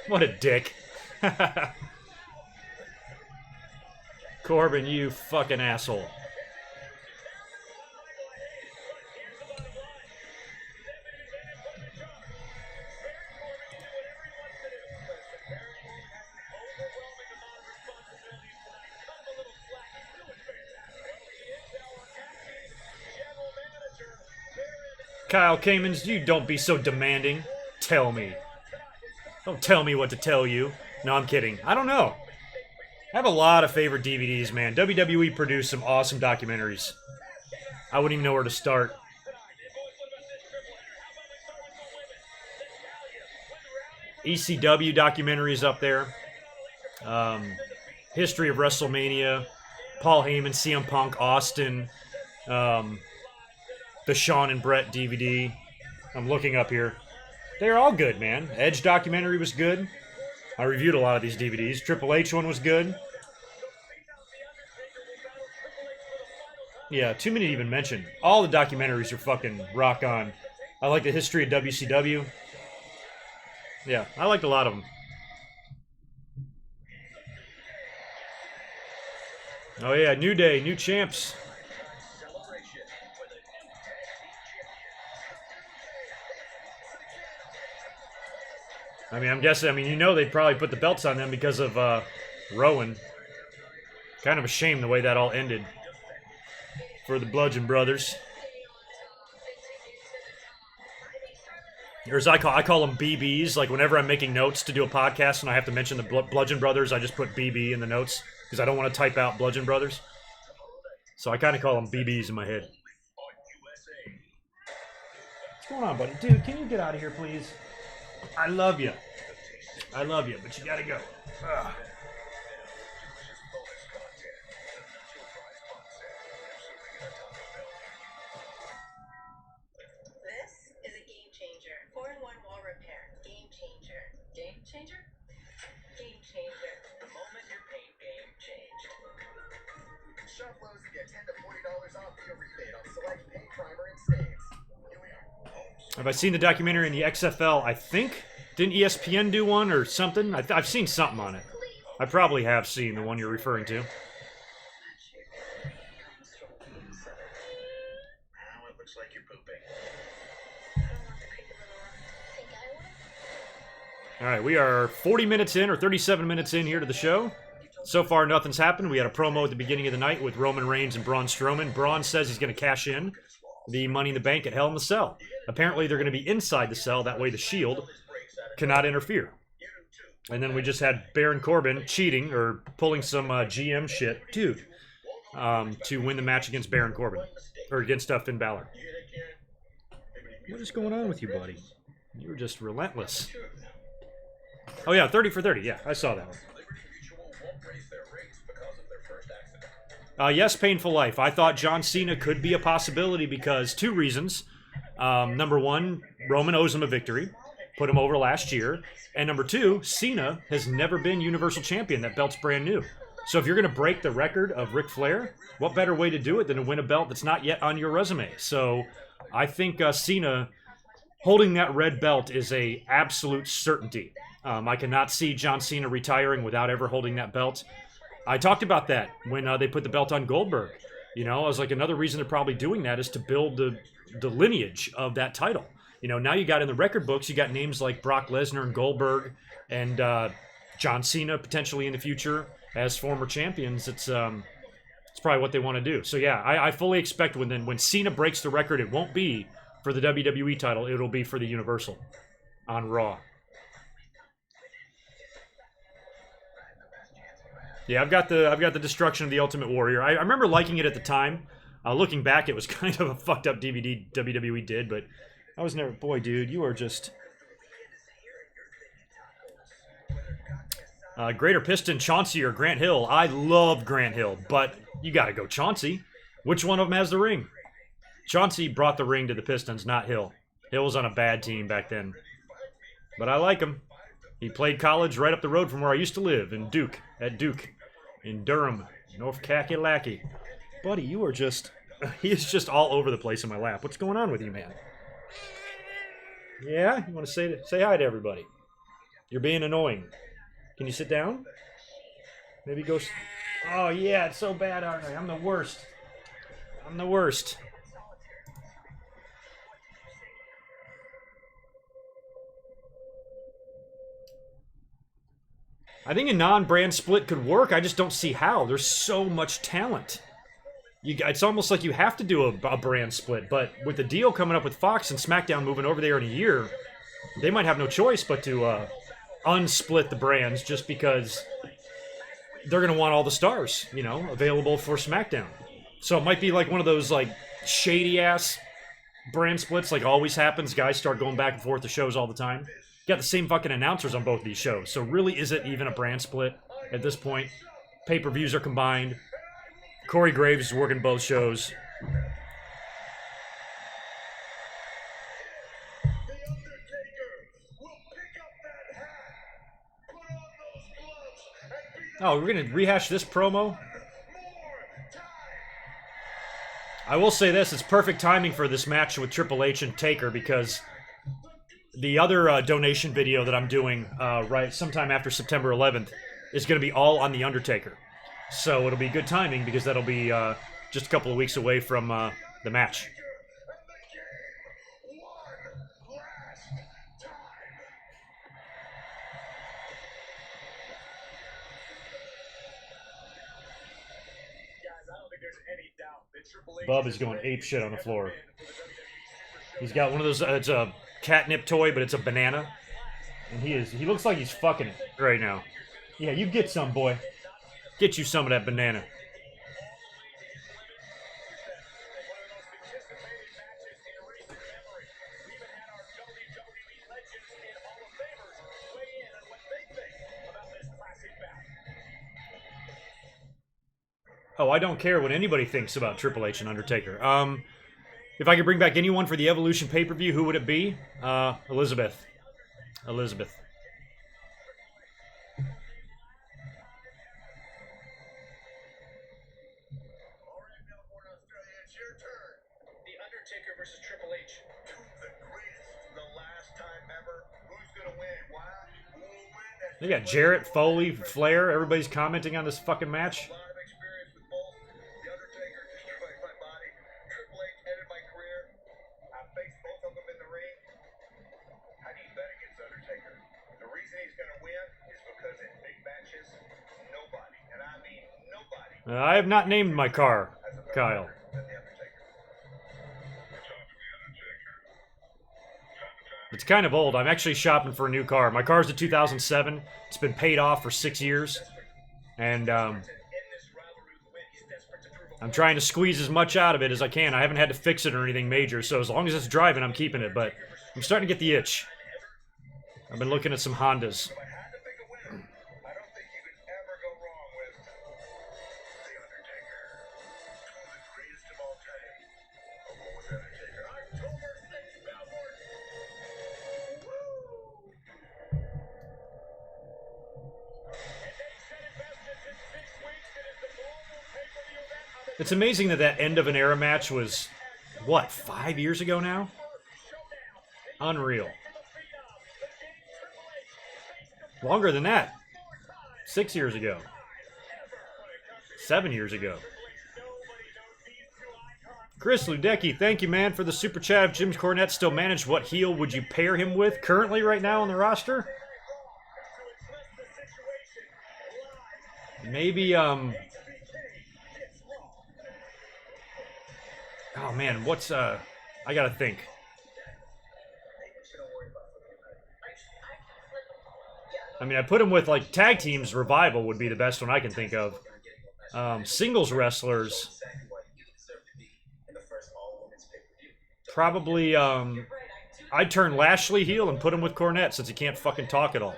A: What a dick. Corbin, you fucking asshole. Kyle Kamens, you don't be so demanding. Tell me. Don't tell me what to tell you. No, I'm kidding. I don't know. I have a lot of favorite DVDs, man. WWE produced some awesome documentaries. I wouldn't even know where to start. ECW documentaries up there. History of WrestleMania. Paul Heyman, CM Punk, Austin. The Shawn and Brett DVD. I'm looking up here. They're all good, man. Edge documentary was good. I reviewed a lot of these DVDs. Triple H one was good. Yeah, too many to even mention. All the documentaries are fucking rock on. I like the history of WCW. Yeah, I liked a lot of them. Oh yeah, New Day, new champs. I mean, I'm guessing, you know they'd probably put the belts on them because of Rowan. Kind of a shame the way that all ended for the Bludgeon Brothers. Or as I call them BBs. Like whenever I'm making notes to do a podcast and I have to mention the Bludgeon Brothers, I just put BB in the notes because I don't want to type out Bludgeon Brothers. So I kind of call them BBs in my head. What's going on, buddy? Dude, can you get out of here, please? I love you. I love you, but you gotta go. Ugh.
B: This is a game changer. 4-in-1 wall repair. Game changer. Game changer? Game changer.
D: The moment your paint game changed.
C: Shop Lowe's and get $10 to $40 off via rebate on select paint, primer, and stains. Here we are.
A: Have I seen the documentary in the XFL? I think. Didn't ESPN do one or something? I've seen something on it. I probably have seen the one you're referring to.
C: Now it looks like you're pooping.
A: All right, we are 40 minutes in or 37 minutes in here to the show. So far, nothing's happened. We had a promo at the beginning of the night with Roman Reigns and Braun Strowman. Braun says he's going to cash in the Money in the Bank at Hell in the Cell. Apparently, they're going to be inside the cell. That way, the Shield cannot interfere. And then we just had Baron Corbin cheating or pulling some GM shit, dude, to win the match against Baron Corbin or against Finn Balor. What is going on with you, buddy? You're just relentless. Oh yeah, 30 for 30. Yeah, I saw that one. Yes, Painful Life. I thought John Cena could be a possibility because two reasons. Number one, Roman owes him a victory. Put him over last year. And number two, Cena has never been Universal Champion. That belt's brand new. So if you're going to break the record of Ric Flair, what better way to do it than to win a belt that's not yet on your resume? So I think Cena holding that red belt is a absolute certainty. I cannot see John Cena retiring without ever holding that belt. I talked about that when they put the belt on Goldberg. You know, I was like, another reason they're probably doing that is to build the lineage of that title. You know, now you got in the record books, you got names like Brock Lesnar and Goldberg and John Cena potentially in the future as former champions. It's probably what they want to do. So yeah, I fully expect when Cena breaks the record, it won't be for the WWE title, it'll be for the Universal on Raw. Yeah, I've got the Destruction of the Ultimate Warrior. I remember liking it at the time. Looking back, it was kind of a fucked up DVD WWE did, but I was never... Boy, dude, you are just... Greater Piston, Chauncey, or Grant Hill. I love Grant Hill, but you gotta go Chauncey. Which one of them has the ring? Chauncey brought the ring to the Pistons, not Hill. Hill was on a bad team back then. But I like him. He played college right up the road from where I used to live, at Duke, in Durham, North Kakalaki. Buddy, you are just... He is just all over the place in my lap. What's going on with you, man? Yeah? You want to say hi to everybody? You're being annoying. Can you sit down? Maybe go... Oh, yeah, it's so bad, aren't I? I'm the worst. I'm the worst. I think a non-brand split could work. I just don't see how. There's so much talent. It's almost like you have to do a brand split. But with the deal coming up with Fox and SmackDown moving over there in a year, they might have no choice but to unsplit the brands just because they're going to want all the stars, you know, available for SmackDown. So it might be like one of those like shady-ass brand splits like always happens. Guys start going back and forth to shows all the time. got the same fucking announcers on both of these shows. So really, is it even a brand split at this point? Pay-per-views are combined. Corey Graves is working both shows.
C: The Undertaker will pick up that hat, put on those gloves, and be
A: Oh, we're gonna rehash this promo.
C: more time.
A: I will say this, it's perfect timing for this match with Triple H and Taker because the other donation video that I'm doing right sometime after September 11th is going to be all on The Undertaker. So it'll be good timing because that'll be just a couple of weeks away from the match.
C: And the game one last time.
E: Guys, I don't think there's any doubt that Triple H
A: Bub is
E: as
A: going
E: ready
A: ape shit
E: as
A: on the
E: ever
A: floor.
E: been for the WWE Super
A: He's got one of those, it's a catnip toy, but it's a banana. And he looks like he's fucking it right now. Yeah, you get some, boy. Get you some of that banana.
E: One of the most anticipated matches in recent memory. We even had our WWE legends and Hall of Famers weigh in on what they think about this classic bout.
A: Oh, I don't care what anybody thinks about Triple H and Undertaker. If I could bring back anyone for the Evolution pay-per-view, who would it be? Elizabeth. Elizabeth.
C: All right, Melbourne, Australia, it's your turn.
D: The Undertaker versus Triple H.
C: To the greatest, the last time ever. Who's gonna win? Why? Who will win? That's
A: They got Jarrett, Foley, Flair. Everybody's commenting on this fucking match.
C: a lot of experience with both. The Undertaker destroyed my body. Triple H ended my career. I faced both of them in the ring. How do you bet against Undertaker? The reason he's gonna win is because in big matches, nobody, and I mean nobody,
A: I have not named my car,
C: has a better
A: Kyle.
C: record than the Undertaker.
A: It's kind of old. I'm actually shopping for a new car. My car's a 2007. It's been paid off for 6 years. And
D: In this rivalry with win, he's desperate to prove a
A: I'm trying to squeeze as much out of it as I can. I haven't had to fix it or anything major, so as long as it's driving, I'm keeping it. But I'm starting to get the itch. I've been looking at some Hondas.
C: If I had to pick a winner, I don't think you could ever go wrong with The Undertaker. Two of the greatest of all time. I'll go with The Undertaker. October 6th, Melbourne. Woo!
E: And they said it best, it's in 6 weeks. It is the global pay-per-view event on the
A: It's amazing that that end of an era match was, what, 5 years ago now?
E: showdown.
A: Unreal.
E: For the phenom, the game Triple H face to
A: Longer than that.
E: more time
A: 6 years ago.
E: ever. When it comes to
A: 7 years ago.
E: Triple H, nobody knows these two icons.
A: Chris Ludecki, thank you, man, for the super chat. If Jim Cornette still managed, what heel would you pair him with currently right now on the roster?
E: To address the situation, live
A: Maybe,
E: HBK gets raw.
A: oh man, what's, I gotta think. I mean, I put him with, like, tag teams. Revival would be the best one I can think of. Singles wrestlers, probably, I'd turn Lashley heel and put him with Cornette since he can't fucking talk at all.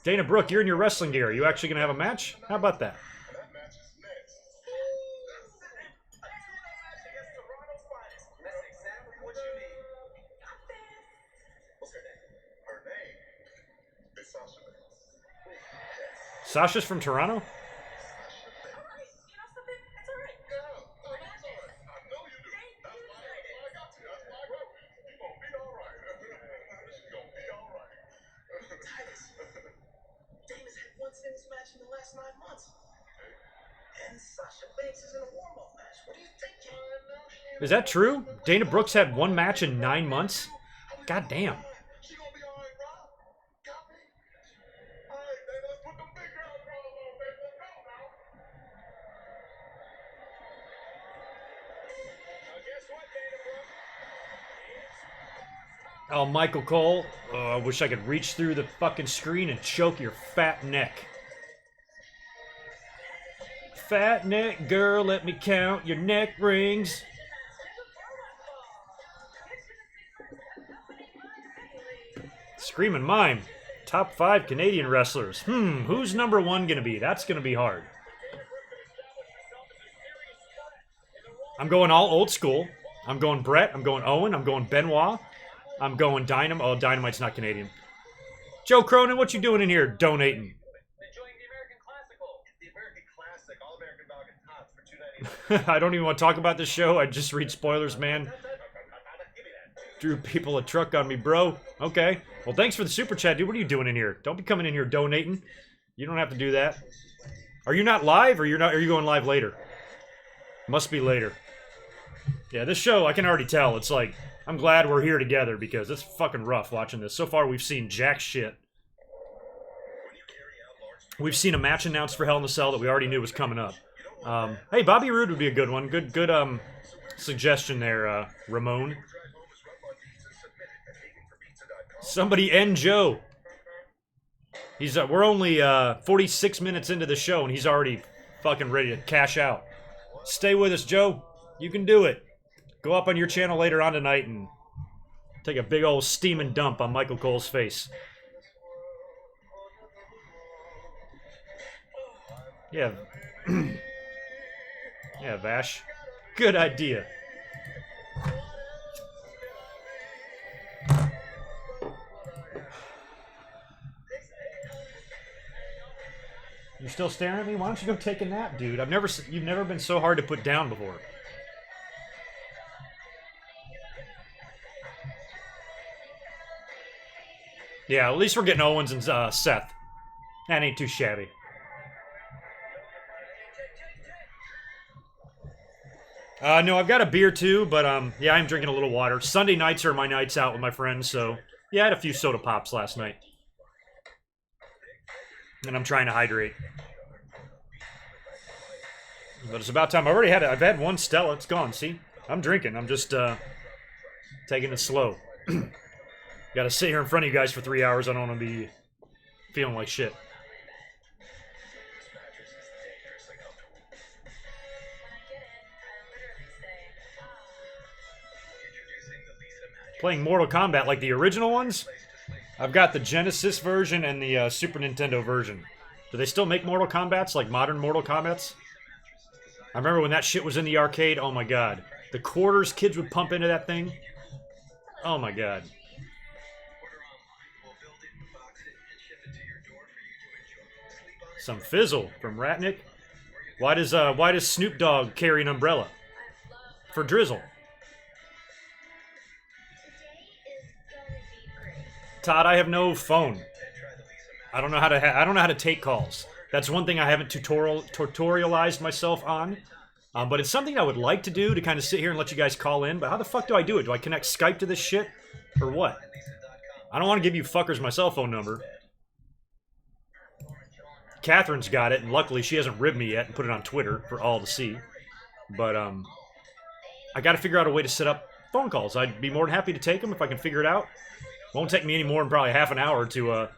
A: Dana Brooke, you're in your wrestling gear. Are you actually gonna have a match? How about that?
C: That match is next.
D: against Toronto's finest. That's exactly what you need.
C: What's her name? Her name is Sasha Banks.
A: Sasha's from Toronto?
C: Sasha Banks.
B: You know something? It's alright.
C: Girl, I know you do. That's why I got you. That's why I got you. You gonna be all right. She gonna be all right.
D: Titus, Damon's had one singles match in the last 9 months. And Sasha Banks is in a warm-up match. What are you thinking?
A: Is that true? Dana Brooks had one match in 9 months? God damn.
C: She gonna be all right, Rob. Got me? All right, then let's put them big girl draws on, baby. Let's go now.
E: Now guess what, Dana Brooke? It's
A: Oh, Michael Cole. Oh, I wish I could reach through the fucking screen and choke your fat neck. Fat neck girl, let me count your neck rings. Screaming Mime. Top 5 Canadian wrestlers. Who's number 1 gonna be? That's gonna be hard. I'm going all old school. I'm going Brett. I'm going Owen. I'm going Benoit. I'm going Dynamite. Oh, Dynamite's not Canadian. Joe Cronin, what you doing in here? Donating.
D: Enjoying the American Classical. The American Classic, All American Dog and Tots for $2.99.
A: I don't even want to talk about this show. I just read spoilers, man. Drew people a truck on me, bro. Okay. Well, thanks for the super chat, dude. What are you doing in here? Don't be coming in here donating. You don't have to do that. Are you not live, or are you going live later? Must be later. Yeah, this show, I can already tell. It's like, I'm glad we're here together because it's fucking rough watching this. So far, we've seen jack shit. We've seen a match announced for Hell in a Cell that we already knew was coming up. Hey, Bobby Roode would be a good one. Good suggestion there, Ramon. Somebody end Joe. He's we're only 46 minutes into the show and he's already fucking ready to cash out. Stay with us, Joe. You can do it. Go up on your channel later on tonight and take a big old steaming dump on Michael Cole's face. Yeah. Yeah, Vash. Good idea. You still staring at me? Why don't you go take a nap, dude? You've never been so hard to put down before. Yeah, at least we're getting Owens and Seth. That ain't too shabby. No, I've got a beer too, but yeah, I'm drinking a little water. Sunday nights are my nights out with my friends, so yeah, I had a few soda pops last night. And I'm trying to hydrate. But it's about time. I've had one Stella. It's gone, see? I'm drinking. I'm just taking it slow. Gotta sit here in front of you guys for 3 hours. I don't want to be feeling like shit. Playing Mortal Kombat like the original ones? I've got the Genesis version and the Super Nintendo version. Do they still make Mortal Kombats, like modern Mortal Kombats? I remember when that shit was in the arcade. Oh my god. The quarters kids would pump into that thing. Oh my god. Some fizzle from Ratnick. Why does Snoop Dogg carry an umbrella? For drizzle. Todd, I have no phone. I don't know how to take calls. That's one thing I haven't tutorialized myself on. But it's something I would like to do, to kind of sit here and let you guys call in. But how the fuck do I do it? Do I connect Skype to this shit? Or what? I don't want to give you fuckers my cell phone number. Catherine's got it, and luckily she hasn't ribbed me yet and put it on Twitter for all to see. But I got to figure out a way to set up phone calls. I'd be more than happy to take them if I can figure it out. Won't take me any more than probably half an hour to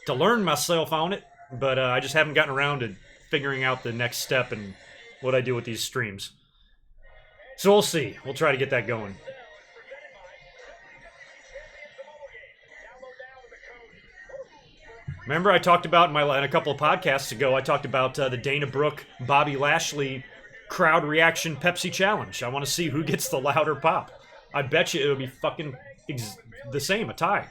A: learn myself on it, but I just haven't gotten around to figuring out the next step and what I do with these streams. So we'll see. We'll try to get that going. Remember I talked about in a couple of podcasts ago, I talked about the Dana Brooke, Bobby Lashley crowd reaction Pepsi challenge. I want to see who gets the louder pop. I bet you it'll be fucking the same, a tie.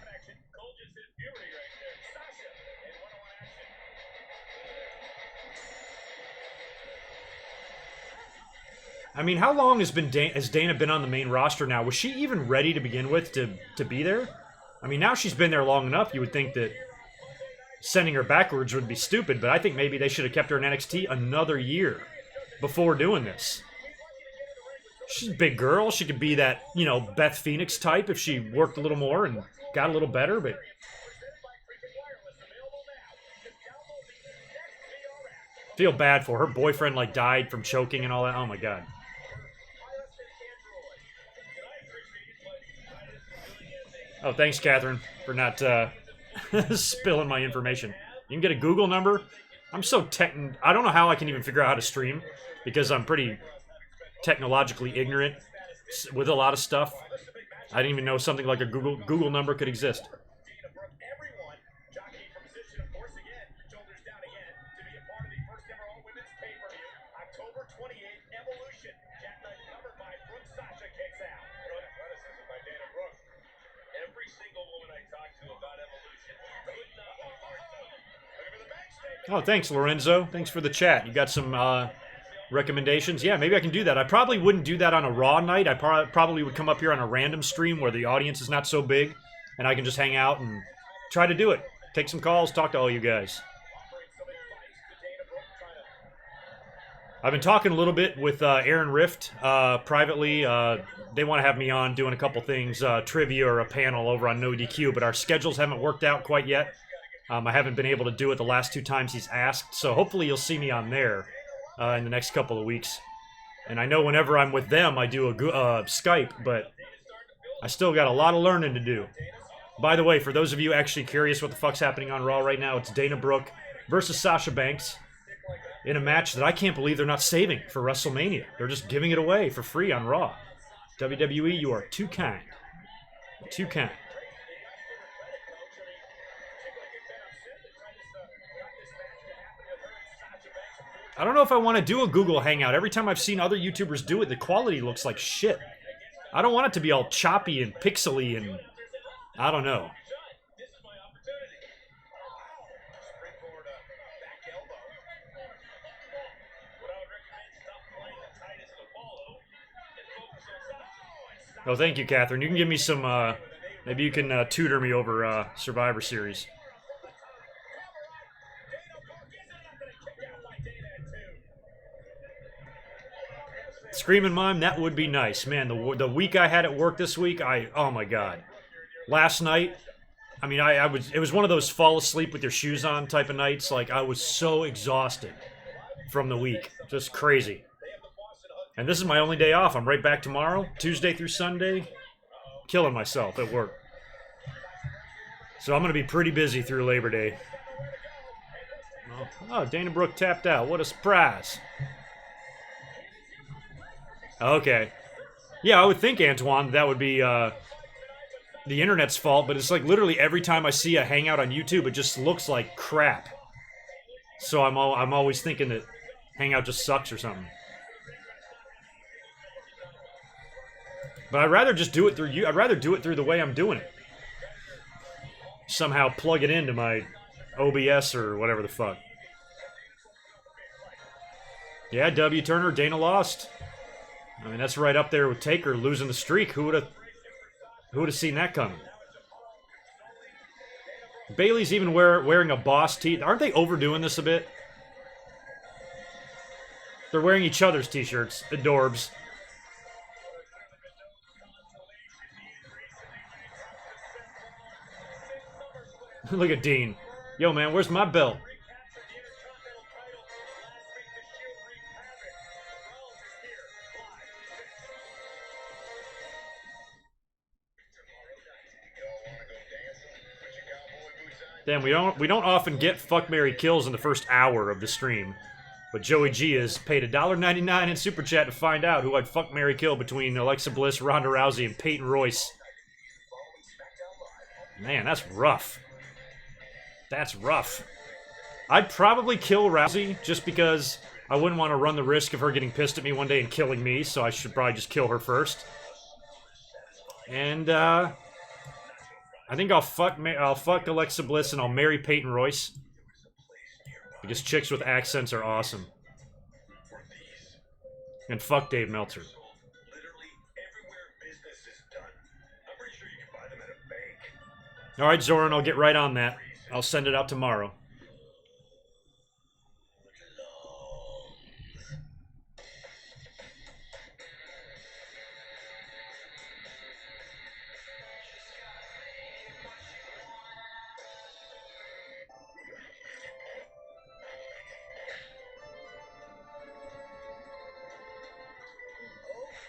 A: I mean, how long has Dana been on the main roster now? Was she even ready to begin with to be there? I mean, now she's been there long enough, you would think that sending her backwards would be stupid, but I think maybe they should have kept her in NXT another year before doing this. She's a big girl. She could be that, you know, Beth Phoenix type if she worked a little more and got a little better, but feel bad for her. Boyfriend, like, died from choking and all that. Oh, my God. Oh, thanks, Catherine, for not spilling my information. You can get a Google number. I'm so I don't know how I can even figure out how to stream because I'm pretty technologically ignorant with a lot of stuff. I didn't even know something like a Google number could exist. Oh, thanks, Lorenzo. Thanks for the chat. You got some recommendations? Yeah, maybe I can do that. I probably wouldn't do that on a Raw night. I probably would come up here on a random stream where the audience is not so big, and I can just hang out and try to do it. Take some calls, talk to all you guys. I've been talking a little bit with Aaron Rift privately. They want to have me on doing a couple things, trivia or a panel over on No DQ, but our schedules haven't worked out quite yet. I haven't been able to do it the last 2 times he's asked, so hopefully you'll see me on there in the next couple of weeks. And I know whenever I'm with them, I do a Skype, but I still got a lot of learning to do. By the way, for those of you actually curious what the fuck's happening on Raw right now, it's Dana Brooke versus Sasha Banks in a match that I can't believe they're not saving for WrestleMania. They're just giving it away for free on Raw. WWE, you are too kind. Too kind. I don't know if I want to do a Google Hangout. Every time I've seen other YouTubers do it, the quality looks like shit. I don't want it to be all choppy and pixely and... I don't know. Oh, thank you, Catherine. You can give me some, maybe you can tutor me over Survivor Series. Screaming Mime, that would be nice. Man, the week I had at work this week, oh my god. Last night, I mean, it was one of those fall asleep with your shoes on type of nights. Like, I was so exhausted from the week. Just crazy. And this is my only day off. I'm right back tomorrow, Tuesday through Sunday. Killing myself at work. So I'm going to be pretty busy through Labor Day. Oh, Dana Brooke tapped out. What a surprise. Okay. Yeah, I would think, Antoine, that would be the internet's fault, but it's like literally every time I see a Hangout on YouTube, it just looks like crap. So I'm always thinking that Hangout just sucks or something. But I'd rather just do it through you. I'd rather do it through the way I'm doing it. Somehow plug it into my OBS or whatever the fuck. Yeah, W. Turner, Dana lost. I mean, that's right up there with Taker losing the streak. Who would have seen that coming? Bailey's even wearing a Boss tee. Aren't they overdoing this a bit? They're wearing each other's t-shirts. Adorbs. Look at Dean. Yo, man, where's my belt? Damn, we don't often get fuck, marry, kills in the first hour of the stream. But Joey G has paid $1.99 in Super Chat to find out who I'd fuck, marry, kill between Alexa Bliss, Ronda Rousey, and Peyton Royce. Man, that's rough. That's rough. I'd probably kill Rousey just because I wouldn't want to run the risk of her getting pissed at me one day and killing me, so I should probably just kill her first. And, I think I'll fuck Alexa Bliss and I'll marry Peyton Royce. Because chicks with accents are awesome. And fuck Dave Meltzer. Alright, Zoran, I'll get right on that. I'll send it out tomorrow.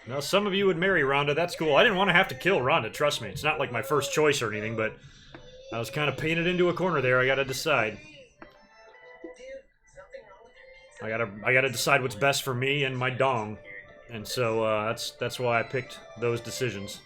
A: Now, some of you would marry Ronda. That's cool. I didn't want to have to kill Ronda, trust me. It's not like my first choice or anything, but I was kind of painted into a corner there. I gotta decide. I gotta decide what's best for me and my dong. And so that's why I picked those decisions.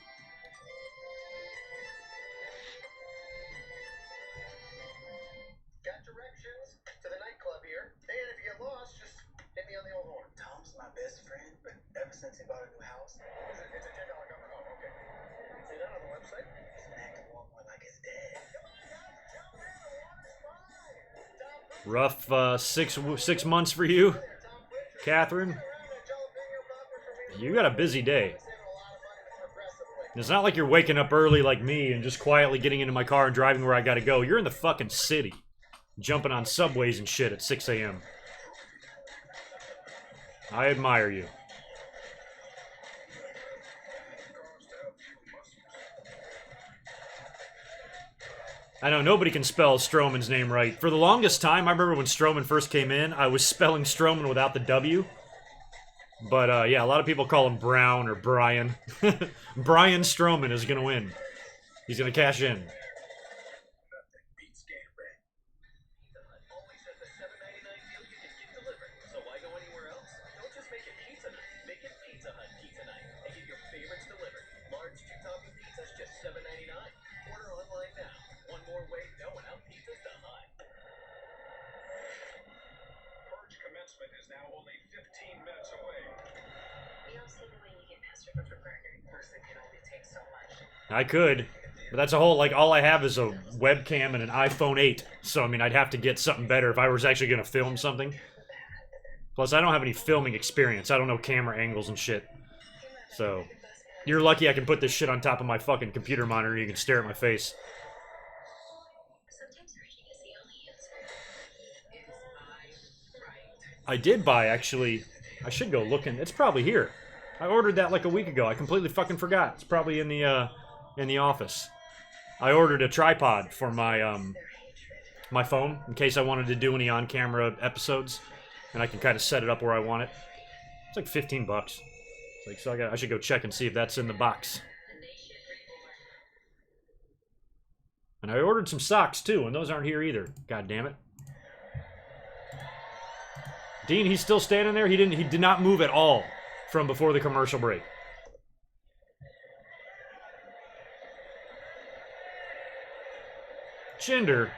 D: Got directions to the nightclub here. And if you get lost, just hit me on the old horn. Tom's my best friend, but ever since he bought a new house, it's a $10 cover. Oh, okay. See that on the website? He's been acting more like his dad.
A: Rough 6 months for you, Catherine. You got a busy day. It's not like you're waking up early like me and just quietly getting into my car and driving where I gotta go. You're in the fucking city, jumping on subways and shit at 6 a.m. I admire you. I know nobody can spell Strowman's name right. For the longest time, I remember when Strowman first came in, I was spelling Strowman without the W. But yeah, a lot of people call him Brown or Brian. Brian Strowman is gonna win. He's gonna cash in.
F: Is now only 15 minutes away.
B: You don't see the way you get past your burger. Person can only take so much.
A: I could, but that's a whole, like, all I have is a webcam and an iPhone 8. So, I mean, I'd have to get something better if I was actually going to film something. Plus, I don't have any filming experience. I don't know camera angles and shit. So, you're lucky I can put this shit on top of my fucking computer monitor and you can stare at my face.
B: Sometimes searching is the only answer.
A: I did buy, actually. I should go looking. It's probably here. I ordered that like a week ago. I completely fucking forgot. It's probably in the office. I ordered a tripod for my my phone in case I wanted to do any on-camera episodes, and I can kind of set it up where I want it. It's like 15 bucks. It's like, so I should go check and see if that's in the box. And I ordered some socks too, and those aren't here either. God damn it. Dean, he's still standing there. He did not move at all from before the commercial break. Jinder,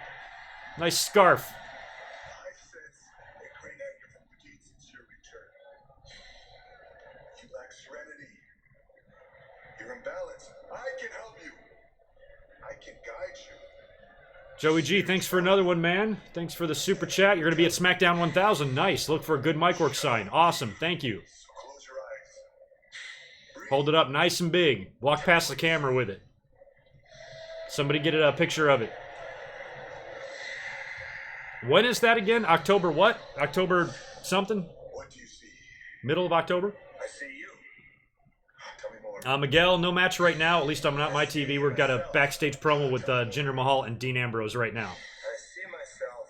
A: nice scarf.
C: I sense a great anger from the deed since your return. You lack serenity. You're imbalanced. I can help you. I can guide you.
A: Joey G, thanks for another one, man. Thanks for the super chat. You're going to be at SmackDown 1000. Nice. Look for a GoodMicWork sign. Awesome. Thank you.
C: So close your eyes.
A: Hold it up nice and big. Walk past the camera with it. Somebody get a picture of it. When is that again? October what? October something?
C: What do you see?
A: Middle of October?
C: I see you. Tell me more.
A: Miguel, no match right now. At least I'm not my TV. We've got a backstage promo with Jinder Mahal and Dean Ambrose right now.
C: I see myself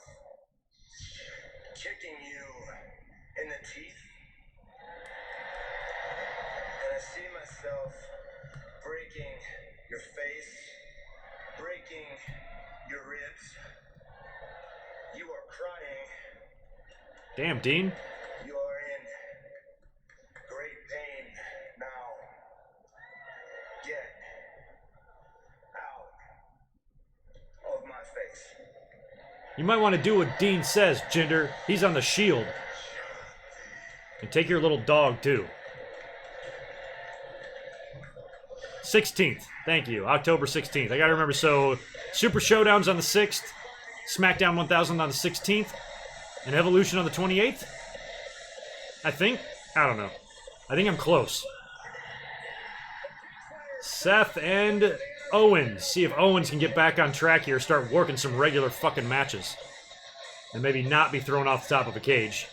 C: kicking you in the teeth. And I see myself breaking your face, breaking your ribs. You are crying.
A: Damn, Dean.
C: You are in great pain now. Get out of my face.
A: You might want to do what Dean says, Jinder. He's on the Shield. And take your little dog, too. 16th. Thank you. October 16th. I gotta remember, so Super Showdown's on the 6th. SmackDown 1000 on the 16th. And Evolution on the 28th? I think? I don't know. I think I'm close. Seth and Owens. See if Owens can get back on track here, start working some regular fucking matches. And maybe not be thrown off the top of a cage.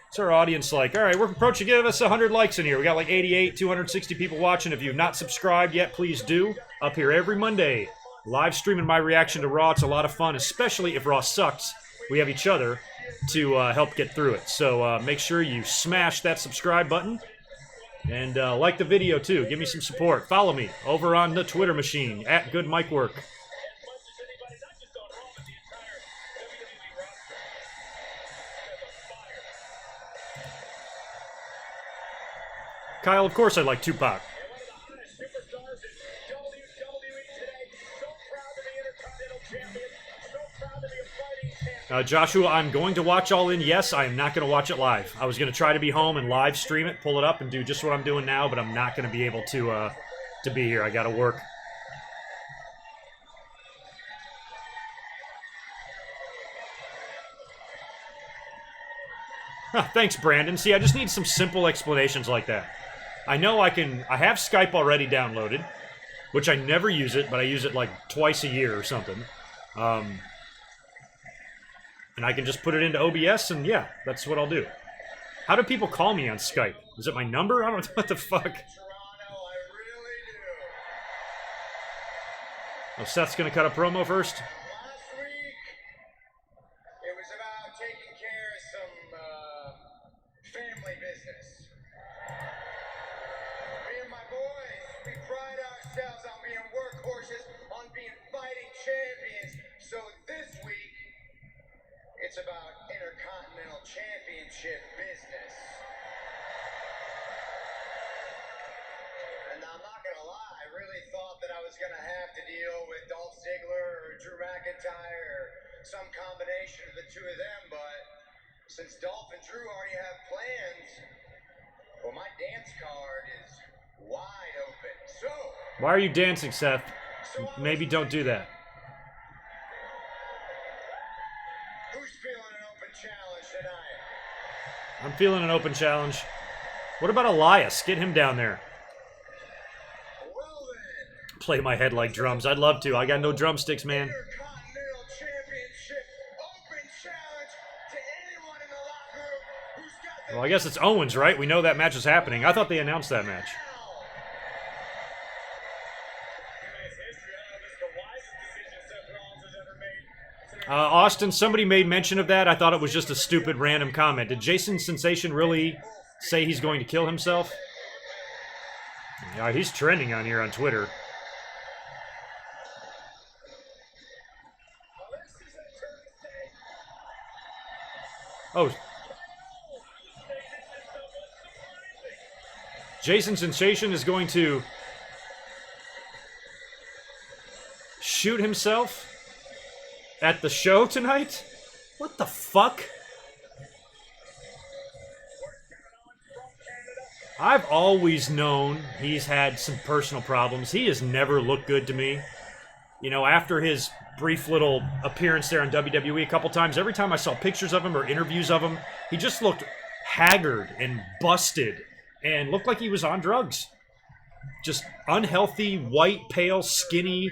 A: What's our audience like? Alright, we're approaching, give us 100 likes in here. We got like 88, 260 people watching. If you've not subscribed yet, please do. Up here every Monday. Live streaming my reaction to Raw. It's a lot of fun, especially if Raw sucks. We have each other to help get through it. So make sure you smash that subscribe button. And like the video too. Give me some support. Follow me over on the Twitter machine at GoodMicWork. Kyle, of course I like Tupac. Joshua, I'm going to watch All In. Yes, I am not going to watch it live. I was going to try to be home and live stream it, pull it up, and do just what I'm doing now, but I'm not going to be able to be here. I got to work. Thanks, Brandon. See, I just need some simple explanations like that. I know I have Skype already downloaded, which I never use it, but I use it like twice a year or something. And I can just put it into OBS, and yeah, that's what I'll do. How do people call me on Skype? Is it my number? I don't know what the fuck.
C: Toronto, I really do.
A: Oh, Seth's gonna cut a promo first?
C: Last week, it was about taking care of some family business. Me and my boys, we pride ourselves on being workhorses, on being fighting champions. So this week, it's about Intercontinental Championship business. And I'm not gonna lie, I really thought that I was gonna have to deal with Dolph Ziggler or Drew McIntyre or some combination of the two of them, but since Dolph and Drew already have plans, well, my dance card is wide open. So,
A: Why are you dancing, Seth? Maybe don't do that.
C: who's feeling an open challenge tonight?
A: I'm feeling an open challenge. What about Elias? Get him down there.
C: Well then,
A: Play my head like drums. I'd love to. I got no drumsticks, man.
C: Intercontinental Championship open challenge to anyone in the locker room who's got the
A: Well, I guess it's Owens, right? We know that match is happening. I thought they announced that match. Austin, somebody made mention of that. I thought it was just a stupid random comment. Did Jason Sensation really say he's going to kill himself? Yeah, he's trending on here on Twitter. Oh. Jason Sensation is going to shoot himself at the show tonight? What the fuck? I've always known he's had some personal problems. He has never looked good to me. You know, after his brief little appearance there on WWE a couple times, every time I saw pictures of him or interviews of him, he just looked haggard and busted and looked like he was on drugs. Just unhealthy, white, pale, skinny,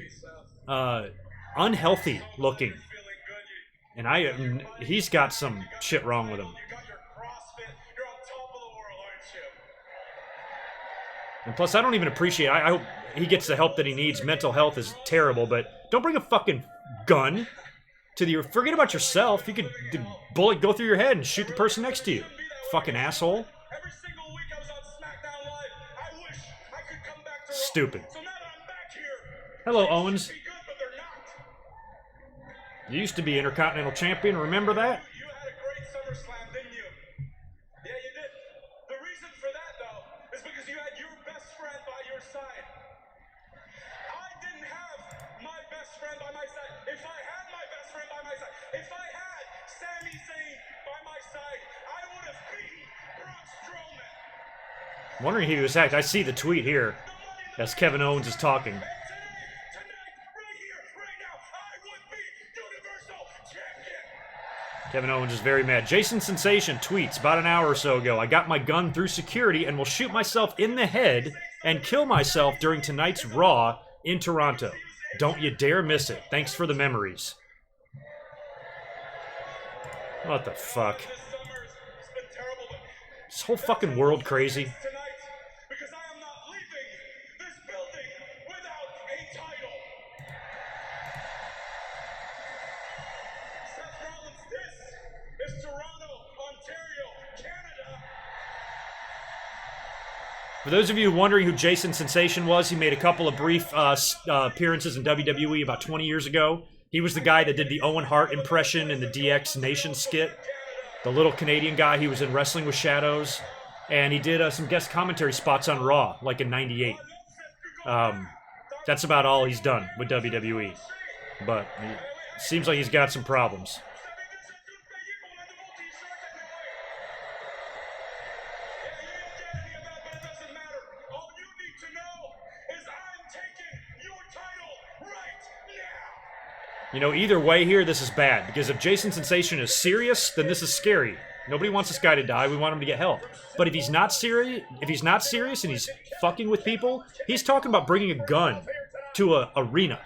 A: unhealthy looking. And he's got some shit wrong with him. And plus, I don't even appreciate. I hope he gets the help that he needs. Mental health is terrible, but don't bring a fucking gun to the. Forget about yourself. You could the bullet go through your head and shoot the person next to you. Fucking asshole.
F: Every single week I was on SmackDown Live. I wish I could come back to Raw.
A: Stupid.
F: So now that I'm back here,
A: Hello, Owens.
F: be good, but they're not.
A: You used to be Intercontinental Champion. Remember that?
F: You had a great SummerSlam, didn't you? Yeah, you did. The reason for that, though, is because you had your best friend by your side. I didn't have my best friend by my side. If I had my best friend by my side, if I had Sami Zayn by my side, I would have beaten Braun Strowman.
A: I'm wondering if he was hacked. I see the tweet here as Kevin Owens is talking.
F: And tonight, right here, right now, I would be Universal Champion.
A: Kevin Owens is very mad. Jason Sensation tweets about an hour or so ago, I got my gun through security and will shoot myself in the head and kill myself during tonight's Raw in Toronto. Don't you dare miss it. Thanks for the memories. What the fuck?
F: This summer's been terrible, but
A: This whole fucking world crazy.
F: tonight, because I am not leaving this building without a title. Seth Rollins, this is Toronto, Ontario, Canada.
A: For those of you wondering who Jason Sensation was, he made a couple of brief appearances in WWE about 20 years ago. He was the guy that did the Owen Hart impression in the DX Nation skit. The little Canadian guy, he was in Wrestling with Shadows. And he did some guest commentary spots on Raw, like in '98. That's about all he's done with WWE. But it seems like he's got some problems. You know, either way here, this is bad. Because if Jason Sensation is serious, then this is scary. Nobody wants this guy to die. We want him to get help. But if he's not serious, and he's fucking with people, he's talking about bringing a gun to a arena.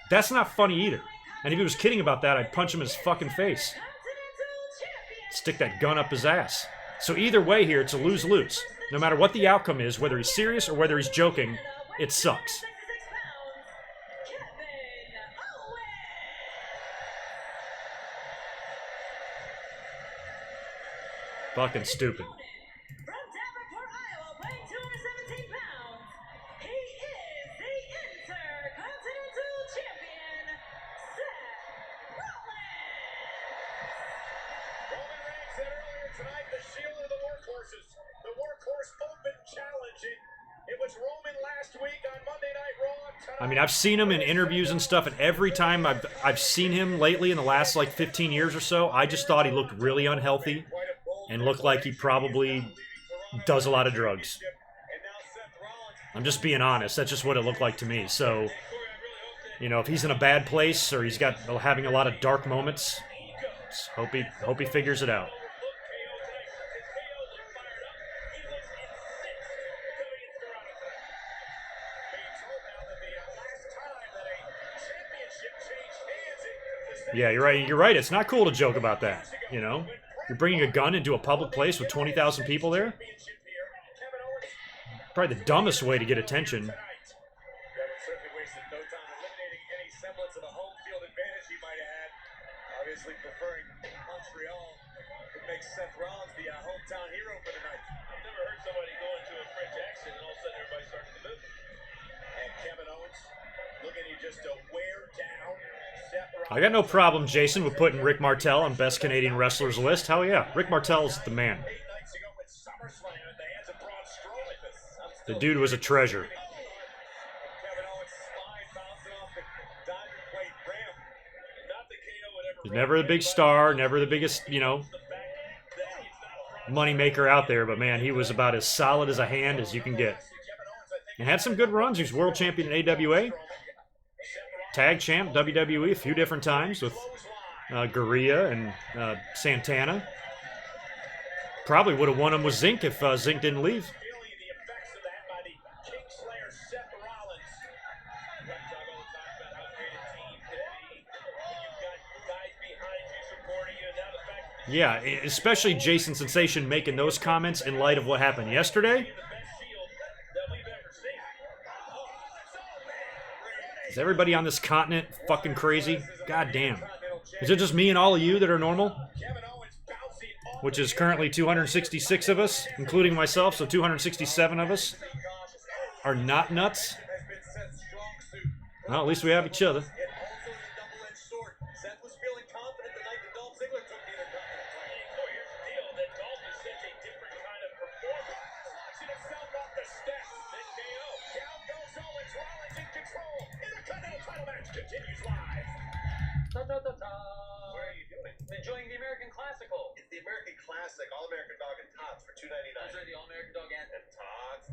A: That's not funny either. And if he was kidding about that, I'd punch him in his fucking face. Stick that gun up his ass. So either way here, it's a lose-lose. No matter what the outcome is, whether he's serious or whether he's joking, it sucks. Fucking stupid.
B: From Davenport, Iowa, weighing 217 pounds, he is the Intercontinental Champion, Seth Rollins.
E: Roman Reigns said earlier tonight, the Shield of the Workhorses. The Workhorse Open Challenge. It was Roman last week on Monday Night Raw.
A: I mean, I've seen him in interviews and stuff, and every time I've seen him lately in the last like 15 years or so, I just thought he looked really unhealthy and looked like he probably does a lot of drugs. I'm just being honest. That's just what it looked like to me. So, you know, if he's in a bad place or he's having a lot of dark moments, just hope he figures it out. Yeah, you're right. You're right. It's not cool to joke about that. You know, you're bringing a gun into a public place with 20,000 people there. Probably the dumbest way to get attention.
E: Certainly wasted no time eliminating any semblance of a home field advantage he might have had. Obviously preferring Montreal could make Seth Rollins the hometown hero for tonight. I've never heard somebody go into a French accent and all of a sudden everybody starts to move. And Kevin Owens looking to just wear down Seth Rollins.
A: I got no problem, Jason, with putting Rick Martel on Best Canadian Wrestlers list. Hell yeah, Rick Martel's the man.
E: 8 nights ago at SummerSlam at the hands of Braun Strowman.
A: The dude was a treasure.
E: Kevin Owens' spine bouncing off the diamond plate rim. Not the KO would ever.
A: He's never the big star, never the biggest, you know, money maker out there, but man, he was about as solid as a hand as you can get. And had some good runs. He was world champion in AWA, tag champ WWE a few different times with Gurria and Santana. Probably would have won him with Zink if Zink didn't leave.
E: Feeling the effects of that by the Kingslayer Seth Rollins. I talk all the time about how great a team can be when you've got guys behind you supporting you. And now the fact that
A: Yeah, especially Jason Sensation making those comments in light of what happened yesterday.
E: the best shield that we've ever seen. Oh, it's all man.
A: Is everybody on this continent fucking crazy? God damn. Is it just me and all of you that are normal?
E: Kevin Owens bouncing off
A: Which is currently 266 of us, including myself, so 267 of us are not nuts.
E: has been Seth's strong suit.
A: Well, at least we have each other.
E: It also is a double-edged sword. Seth was feeling confident the night that Dolph Ziggler took the Intercontinental title. So here's the deal, that Dolph is such a different kind of performer. Launching himself off the steps. Then KO. Down goes Owens. Rollins in control. Intercontinental title match continues live.
D: Ta ta ta ta.
E: What are you doing?
D: Enjoying the American Classical.
E: It's the American Classic All-American Dog and Tots for $2.99.
D: Those are the All-American Dog and
E: Tots.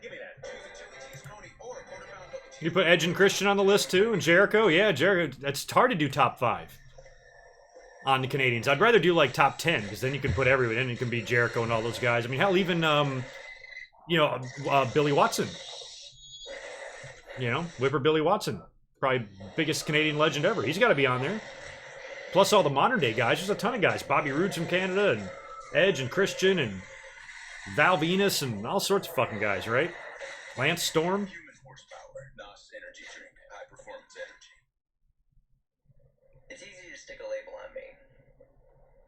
E: Give me that. Choose a chili cheese coney or a quarter-pound double cheese.
A: You put Edge and Christian on the list too, and Jericho. Yeah, Jericho. It's hard to do top 5 on the Canadians. I'd rather do like top 10 because then you can put everyone in. It can be Jericho and all those guys. I mean, hell, even Billy Watson. You know, Whipper Billy Watson, probably biggest Canadian legend ever. He's got to be on there. Plus all the modern day guys. There's a ton of guys. Bobby Roode's from Canada, and Edge and Christian and Val Venus and all sorts of fucking guys, right? Lance Storm.
E: Human horsepower. NOS energy drink. High performance energy.
D: it's easy to stick a label on me,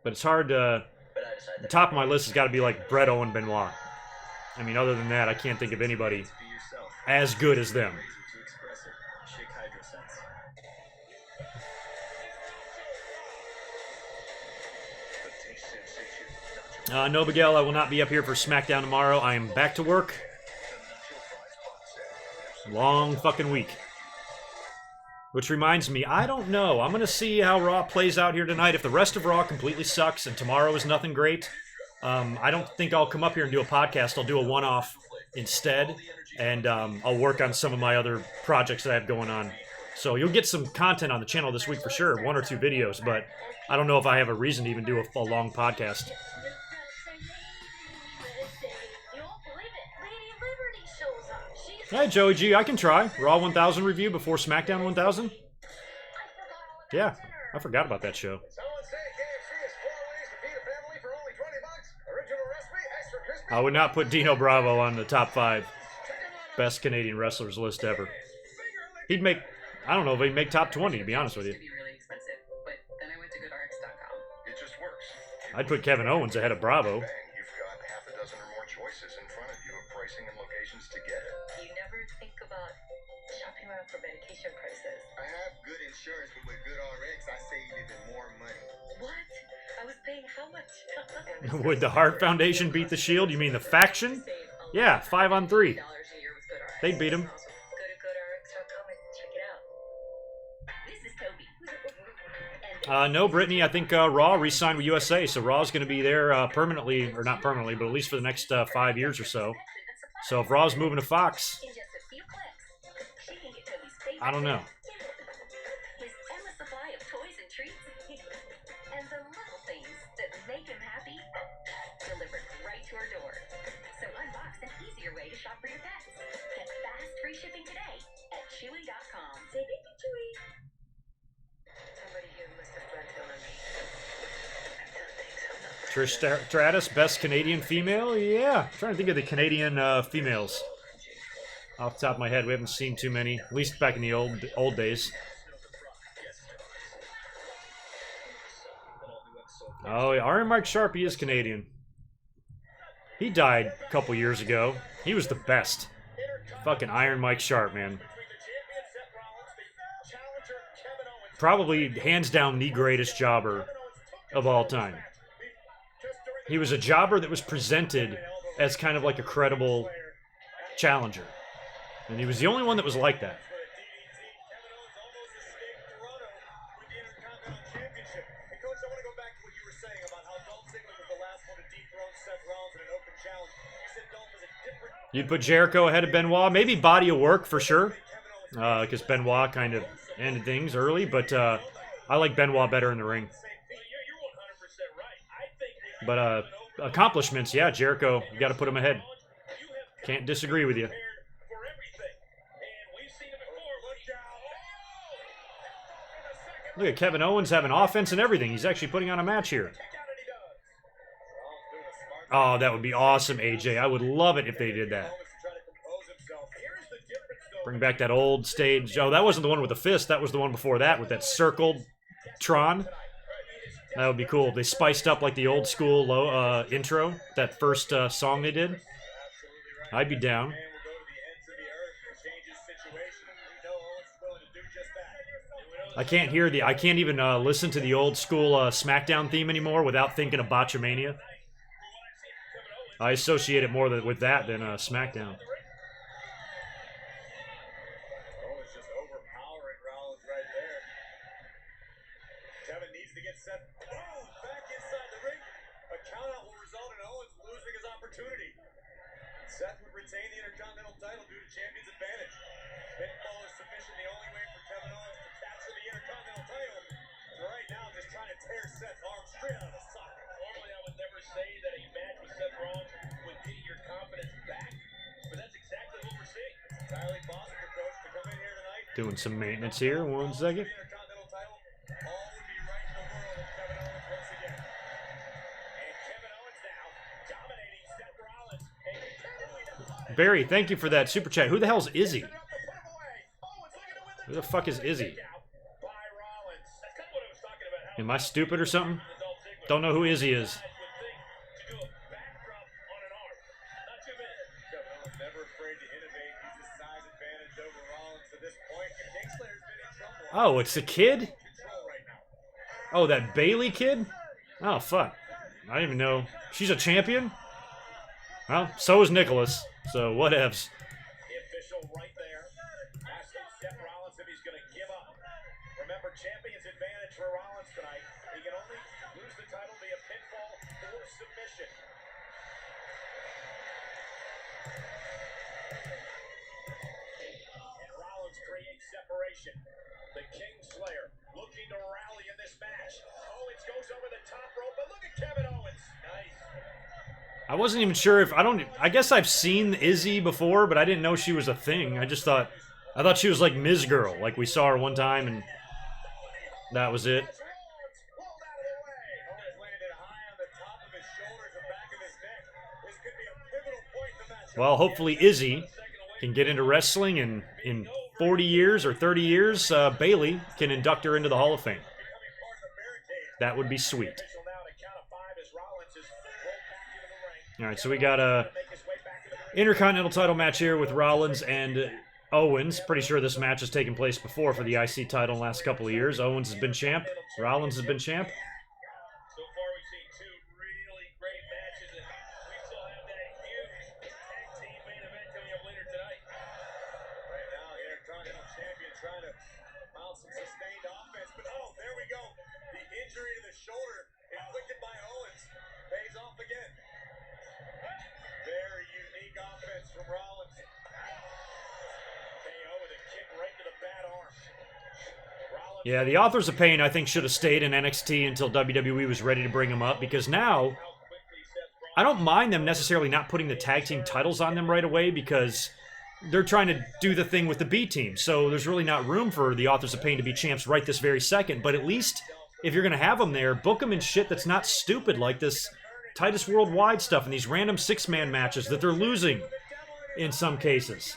A: But it's hard to...
D: but I decided
A: The top of my list has got to be like Bret Owen Benoit. I mean, other than that, I can't think of anybody
E: Be yourself.
A: as good as them.
E: Razor to express it. Chic HydroSense. The taste sensation.
A: No, Miguel, I will not be up here for SmackDown tomorrow. I am back to work. Long fucking week. Which reminds me, I don't know. I'm going to see how Raw plays out here tonight. If the rest of Raw completely sucks and tomorrow is nothing great, I don't think I'll come up here and do a podcast. I'll do a one-off instead, and I'll work on some of my other projects that I have going on So you'll get some content on the channel this week for sure, 1 or 2 videos, but I don't know if I have a reason to even do a long podcast.
B: You won't believe it. Lady Liberty shows up. She's
A: Hey, Joey G, I can try. Raw 1000 review before SmackDown 1000? Yeah, I forgot about that show.
E: Someone say KFC is 4 ways to feed a family for only $20. Original recipe, extra crispy.
A: I would not put Dino Bravo on the top 5 best Canadian wrestlers list ever. He'd make, I don't know if he'd make top 20, to be honest with you.
G: To be really expensive, but then I went to GoodRx.com.
C: It just works.
A: I'd put Kevin Owens ahead of Bravo.
C: Bang, you've got half a dozen or more choices in front of you of pricing and locations to get it.
B: You never think about shopping around for medication prices.
H: I have good insurance, but with GoodRx, I save even more money.
B: What? I was paying how much?
A: Would the Hart Foundation beat the Shield? You mean the faction? Yeah, 5 on 3.
B: $1 a year with GoodRx.
A: They'd beat him.
B: Go to GoodRx.com and check it out. This is Toby. And
A: No, Brittany, I think Raw re-signed with USA, so Raw's going to be there permanently, or not permanently, but at least for the next 5 years or so. So if Raw's moving to Fox,
B: in just a few clicks, she can get Toby's favorite.
A: I don't know.
B: His endless supply of toys and treats, and the little things that make him happy, delivered right to her door. So unbox an easier way to shop for your pets. Get fast free shipping today at Chewy.com. Say thank you, Chewy. Somebody here must have brought down on me. I don't think so.
A: Trish Stratus, best Canadian female? Yeah, I'm trying to think of the Canadian females. Off the top of my head, we haven't seen too many, at least back in the old days. Oh, Iron Mike Sharp, he is Canadian. He died a couple years ago. He was the best. Fucking Iron Mike Sharp, man. Probably, hands down, the greatest jobber of all time. He was a jobber that was presented as kind of like a credible challenger. And he was the only one that was like that. You'd put Jericho ahead of Benoit. Maybe body of work for sure. Because Benoit kind of ended things early. But I like Benoit better in the ring. But accomplishments, yeah, Jericho, you got to put him ahead. Can't disagree with you. Look at Kevin Owens having offense and everything. He's actually putting on a match here. Oh, that would be awesome, AJ. I would love it if they did that. Bring back that old stage. Oh, that wasn't the one with the fist. That was the one before that with that circled Tron. That would be cool. They spiced up like the old school intro, that first song they did. I'd be down. I can't hear I can't even listen to the old school SmackDown theme anymore without thinking of Botchamania. I associate it more with that than SmackDown.
E: Owens just overpowering Rollins right there. Kevin needs to get set. Oh, back inside the ring. A countout will result in Owens losing his opportunity. Seth would retain the Intercontinental title due to champion's advantage. Pinfall or submission, the only way for Kevin Owens to capture the Intercontinental title. And right now, just trying to tear Seth's arm straight out of the socket.
D: Normally, I would never say that a match with Seth Rollins would get your confidence back, but that's exactly what we're seeing.
E: Entirely positive approach to come in here tonight.
A: Doing some maintenance here. 1 second.
E: The Intercontinental title, all would be right in the world of Kevin Owens once again. And Kevin Owens now dominating Seth Rollins.
A: Barry, thank you for that super chat. Who the hell's Izzy? Who the fuck is Izzy? Am I stupid or something? Don't know who Izzy is. Oh, it's the kid? Oh, that Bailey kid? Oh, fuck. I didn't even know. She's a champion? Well, so is Nicholas. So, whatevs.
E: The official right there asking Seth Rollins if he's going to give up. Remember, champion's advantage for Rollins tonight. He can only lose the title via pinfall or submission. And Rollins creates separation. The King Slayer looking to rally in this match. Owens goes over the top rope, but look at Kevin Owens. Nice.
A: I wasn't even sure if I guess I've seen Izzy before, but I didn't know she was a thing. I thought she was like Ms. Girl, like we saw her one time and that was it. Well, hopefully Izzy can get into wrestling, and in 40 years or 30 years, Bayley can induct her into the Hall of Fame. That would be sweet. All right, so we got a Intercontinental title match here with Rollins and Owens. Pretty sure this match has taken place before for the IC title in the last couple of years. Owens has been champ. Rollins has been champ.
E: So far, we've seen two really great matches, and we still have that huge tag team main event coming up later tonight. Right now, Intercontinental Champion trying to mount some sustained offense, but oh, there we go. The injury to the shoulder inflicted by Owens pays off again. Very unique offense from Rollins. KO with a kick right to the bad arm. Rollins.
A: Yeah, the Authors of Pain, I think, should have stayed in NXT until WWE was ready to bring them up, because now I don't mind them necessarily not putting the tag team titles on them right away, because they're trying to do the thing with the B team. So there's really not room for the Authors of Pain to be champs right this very second. But at least if you're going to have them there, book them in shit that's not stupid like this Titus Worldwide stuff and these random six-man matches that they're losing in some cases.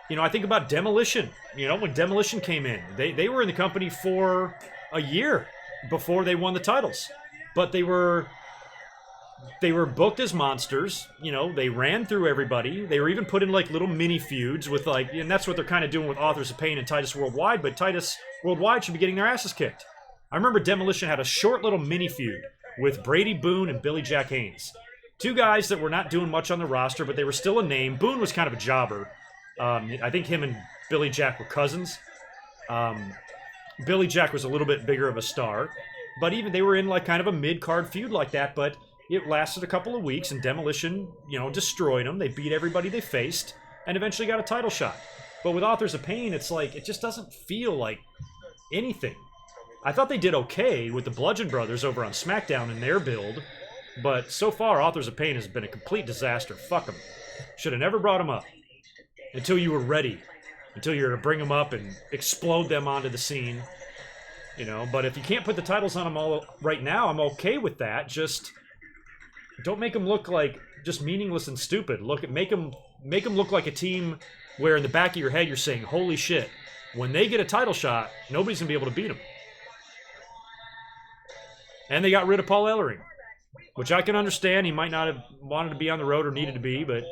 A: You know, I think about Demolition. You know, when Demolition came in, they were in the company for a year before they won the titles. But they were booked as monsters. You know, they ran through everybody. They were even put in like little mini feuds with like, and that's what they're kind of doing with Authors of Pain and Titus Worldwide, but Titus Worldwide should be getting their asses kicked. I remember Demolition had a short little mini feud with Brady Boone and Billy Jack Haynes. Two guys that were not doing much on the roster, but they were still a name. Boone was kind of a jobber. I think him and Billy Jack were cousins. Billy Jack was a little bit bigger of a star, but even they were in like kind of a mid-card feud like that, but it lasted a couple of weeks, and Demolition, you know, destroyed them. They beat everybody they faced, and eventually got a title shot. But with Authors of Pain, it's like, it just doesn't feel like anything. I thought they did okay with the Bludgeon Brothers over on SmackDown in their build, but so far, Authors of Pain has been a complete disaster. Fuck them. Should have never brought them up until you were ready, until you were to bring them up and explode them onto the scene. You know, but if you can't put the titles on them all right now, I'm okay with that. Just don't make them look like just meaningless and stupid. Make them look like a team where in the back of your head you're saying, holy shit, when they get a title shot, nobody's going to be able to beat them. And they got rid of Paul Ellering, which I can understand. He might not have wanted to be on the road or needed to be, but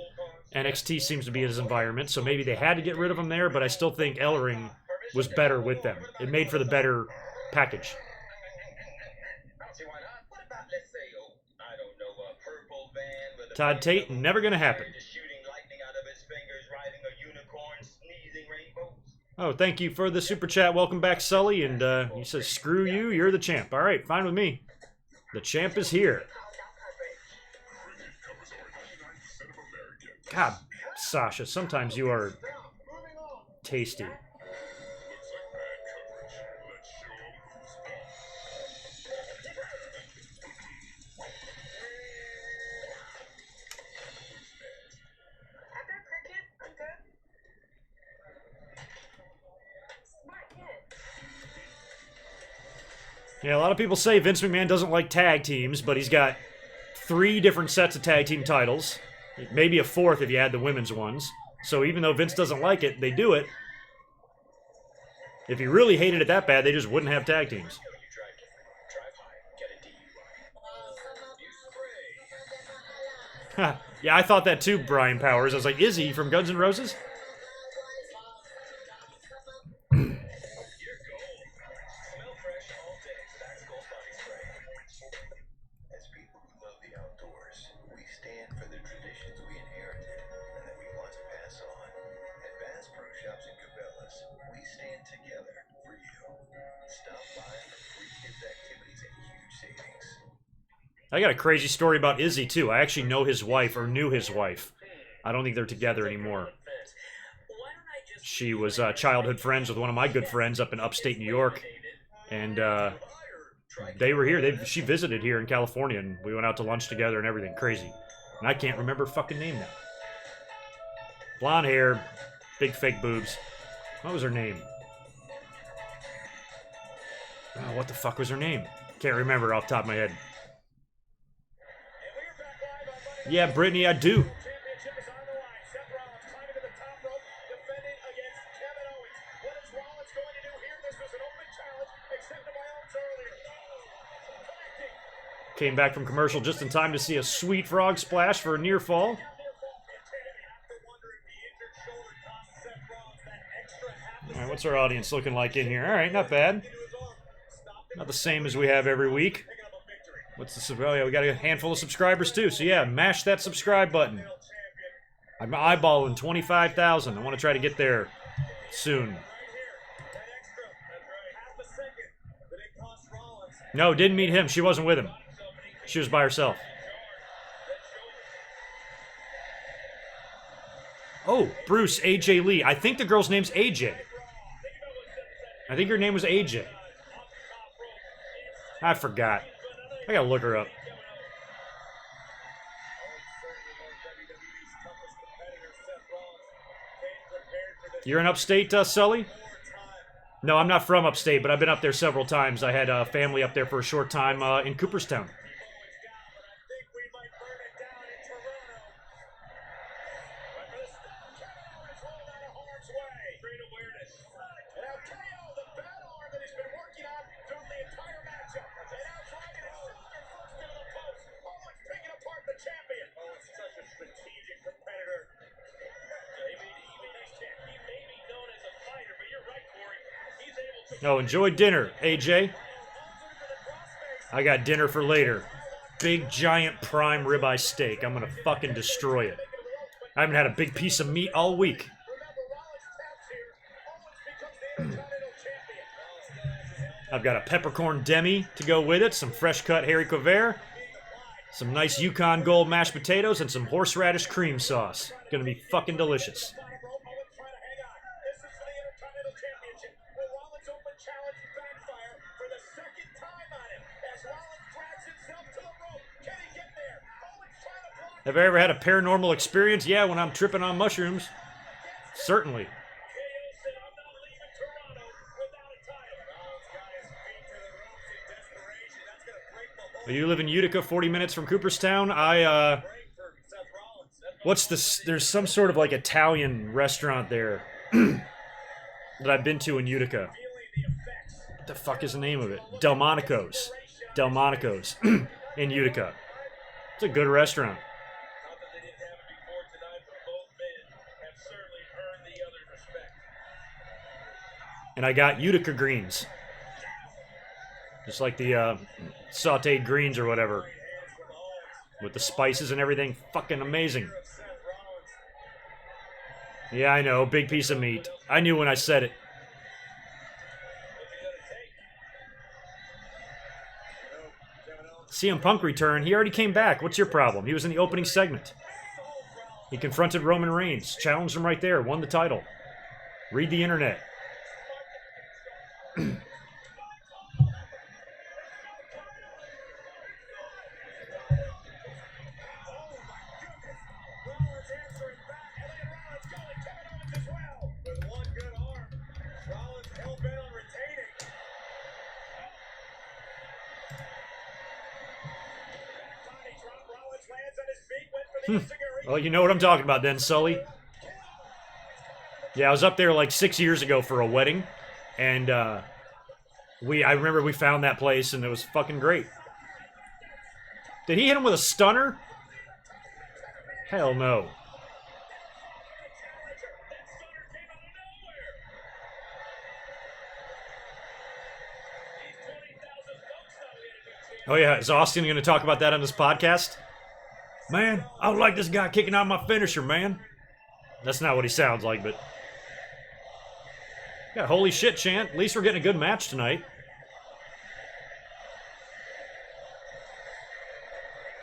A: NXT seems to be his environment, so maybe they had to get rid of him there, but I still think Ellering was better with them. It made for the better package. Todd Tate, never going to happen. Oh, thank you for the super chat. Welcome back, Sully. And he says, screw you, you're the champ. All right, fine with me. The champ is here. God, Sasha, sometimes you are tasty. Yeah, a lot of people say Vince McMahon doesn't like tag teams, but he's got 3 different sets of tag team titles. Maybe a 4th if you add the women's ones. So even though Vince doesn't like it, they do it. If he really hated it that bad, they just wouldn't have tag teams. Yeah, I thought that too, Brian Powers. I was like, is he from Guns N' Roses? I got a crazy story about Izzy, too. I actually know his wife, or knew his wife. I don't think they're together anymore. She was childhood friends with one of my good friends up in upstate New York, and they were here. She visited here in California, and we went out to lunch together and everything. Crazy. And I can't remember her fucking name now. Blonde hair, big fake boobs. What was her name? Oh, what the fuck was her name? Can't remember off the top of my head. Yeah, Brittany, I do. Came back from commercial just in time to see a sweet frog splash for a near fall. Alright, what's our audience looking like in here? Alright, not bad. Not the same as we have every week. What's the... Oh yeah, we got a handful of subscribers too. So yeah, mash that subscribe button. I'm eyeballing 25,000. I want to try to get there soon. No, didn't meet him. She wasn't with him. She was by herself. Oh, Bruce, AJ Lee. I think the girl's name's AJ. I think her name was AJ. I forgot. I gotta look her up. You're in upstate, Sully? No, I'm not from upstate, but I've been up there several times. I had a family up there for a short time in Cooperstown. Oh, enjoy dinner, AJ. I got dinner for later. Big, giant, prime ribeye steak. I'm gonna fucking destroy it. I haven't had a big piece of meat all week. I've got a peppercorn demi to go with it, some fresh cut haricot vert, some nice Yukon Gold mashed potatoes, and some horseradish cream sauce. Gonna be fucking delicious. Have I ever had a paranormal experience? Yeah, when I'm tripping on mushrooms. Certainly. Well, you live in Utica, 40 minutes from Cooperstown. What's this? There's some sort of like Italian restaurant there that I've been to in Utica. What the fuck is the name of it? Delmonico's. Delmonico's in Utica. It's a good restaurant. And I got Utica greens. Just like the sauteed greens or whatever. With the spices and everything. Fucking amazing. Yeah, I know. Big piece of meat. I knew when I said it. CM Punk return. He already came back. What's your problem? He was in the opening segment. He confronted Roman Reigns. Challenged him right there. Won the title. Read the internet. Well, you know what I'm talking about then, Sully. Yeah, I was up there like 6 years ago for a wedding, and I remember we found that place, and it was fucking great. Did he hit him with a stunner? Hell no. Oh yeah, is Austin going to talk about that on this podcast? Man, I don't like this guy kicking out my finisher, man. That's not what he sounds like, but... Yeah, holy shit, chant. At least we're getting a good match tonight.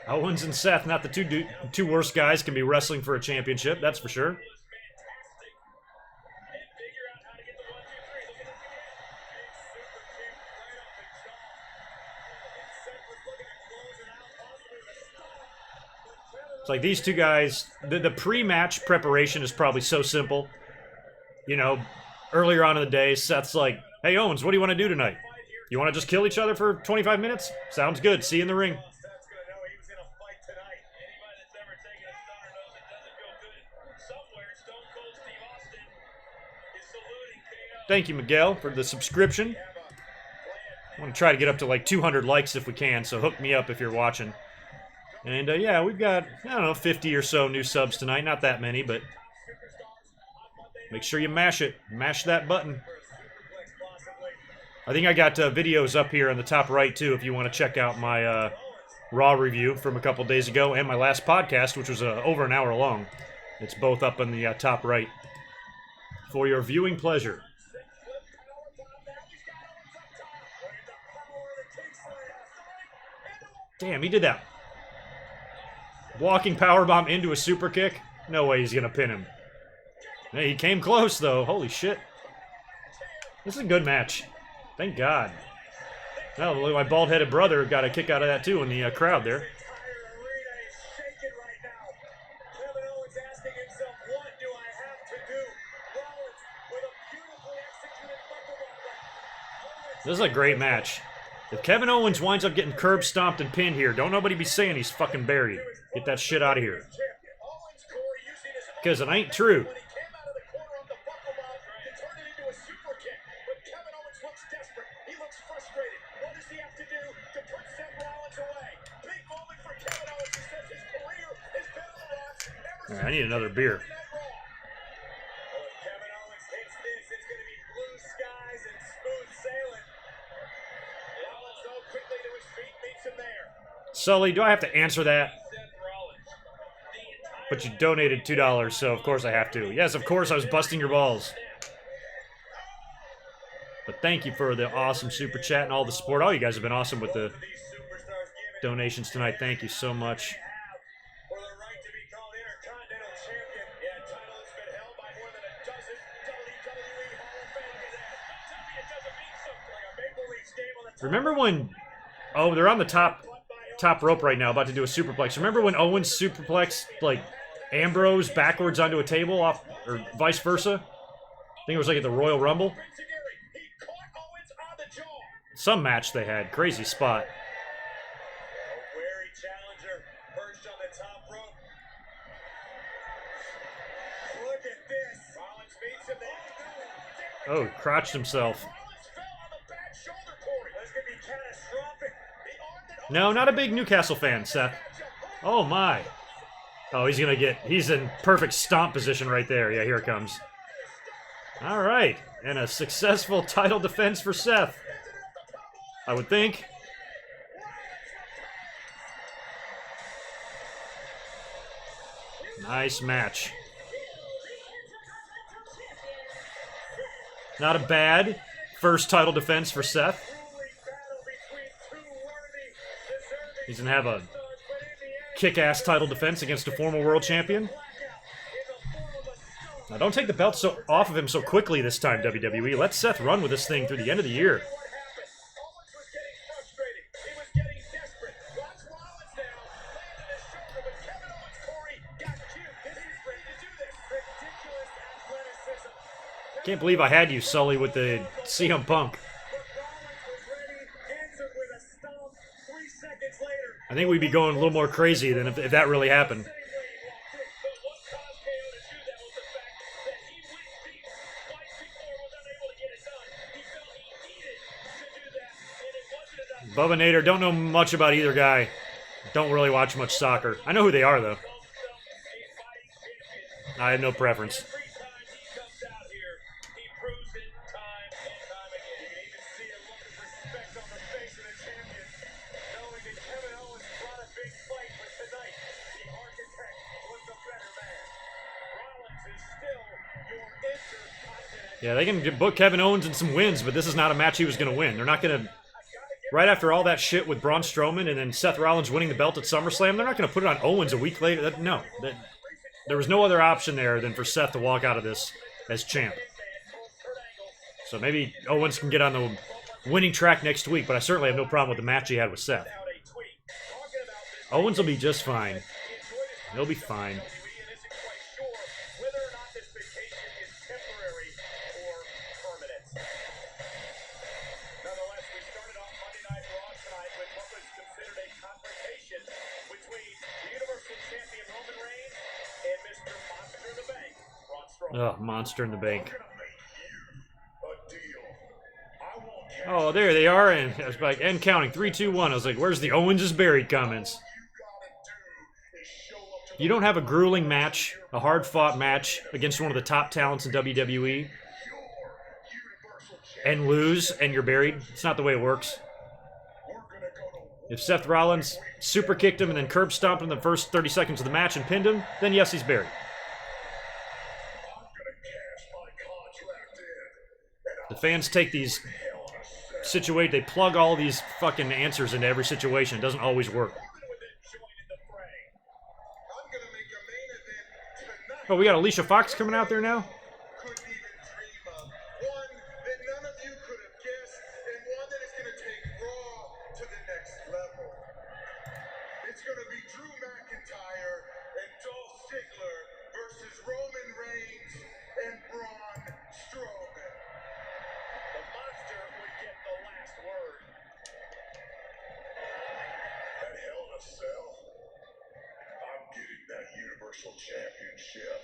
A: Owens and Seth, not the two worst guys, can be wrestling for a championship, that's for sure. It's like these two guys, the pre-match preparation is probably so simple. You know, earlier on in the day, Seth's like, hey, Owens, what do you want to do tonight? You want to just kill each other for 25 minutes? Sounds good. See you in the ring.
E: Seth's gonna know he was in a fight tonight.
F: Anybody that's ever taken a stunner knows it doesn't feel good. Somewhere, Stone Cold Steve Austin is saluting KO.
A: Thank you, Miguel, for the subscription. I want to try to get up to like 200 likes if we can, so hook me up if you're watching. And yeah, we've got, I don't know, 50 or so new subs tonight. Not that many, but make sure you mash it. Mash that button. I think I got videos up here on the top right, too, if you want to check out my Raw review from a couple days ago and my last podcast, which was over an hour long. It's both up in the top right for your viewing pleasure. Damn, he did that walking powerbomb into a super kick. No way he's going to pin him. Hey, he came close, though. Holy shit. This is a good match. Thank God. Well, my bald-headed brother got a kick out of that, too, in the crowd there. This is a great match. If Kevin Owens winds up getting curb stomped and pinned here, don't nobody be saying he's fucking buried. Get that shit out of here. Because it ain't true. Right, I need another beer. Sully, do I have to answer that? But you donated $2, so of course I have to. Yes, of course I was busting your balls. But thank you for the awesome super chat and all the support. All you guys have been awesome with the donations tonight. Thank you so much. Remember when... Oh, they're on the top rope right now, about to do a superplex. Remember when Owens superplexed, like, Ambrose backwards onto a table off, or vice versa? I think it was like at the Royal Rumble. Some match they had. Crazy spot. Oh, crotched himself. No, not a big Newcastle fan, Seth. Oh, my. Oh, he's in perfect stomp position right there. Yeah, here it comes. All right. And a successful title defense for Seth, I would think. Nice match. Not a bad first title defense for Seth. He's going to have a kick-ass title defense against a former world champion. Now, don't take the belt off of him so quickly this time, WWE. Let Seth run with this thing through the end of the year. Can't believe I had you, Sully, with the CM Punk. I think we'd be going a little more crazy than if that really happened. Bubba Nader, don't know much about either guy. Don't really watch much soccer. I know who they are, though. I have no preference. Yeah, they can book Kevin Owens in some wins, but this is not a match he was going to win. They're not going to... Right after all that shit with Braun Strowman and then Seth Rollins winning the belt at SummerSlam, they're not going to put it on Owens a week later. There was no other option there than for Seth to walk out of this as champ. So maybe Owens can get on the winning track next week, but I certainly have no problem with the match he had with Seth. Owens will be just fine. He'll be fine.
E: WWE and isn't quite sure whether or not this vacation is temporary or permanent. Nonetheless, we started off Monday Night Raw tonight with what was considered a confrontation between the Universal Champion Roman Reigns and Mr. Monster in the Bank, Braun Strowman.
A: Oh, Monster in the Bank.
C: I'm gonna make you a deal. I won't cash
A: Oh, there they are, and I was like, and counting 3, 2, 1. I was like, where's the Owens is buried comments? You don't have a grueling match, a hard-fought match against one of the top talents in WWE, and lose, and you're buried. It's not the way it works. If Seth Rollins super kicked him and then curb stomped him in the first 30 seconds of the match and pinned him, then yes, he's buried. The fans take these situations, they plug all these fucking answers into every situation. It doesn't always work. Oh, we got Alicia Fox coming out there now?
C: Couldn't even dream of. One that none of you could have guessed, and one that is going to take Raw to the next level. It's going to be Drew McIntyre and Dolph Ziggler versus Roman Reigns and Braun Strowman.
E: The monster would get the last word.
C: At Hell in a Cell, I'm getting that Universal Championship.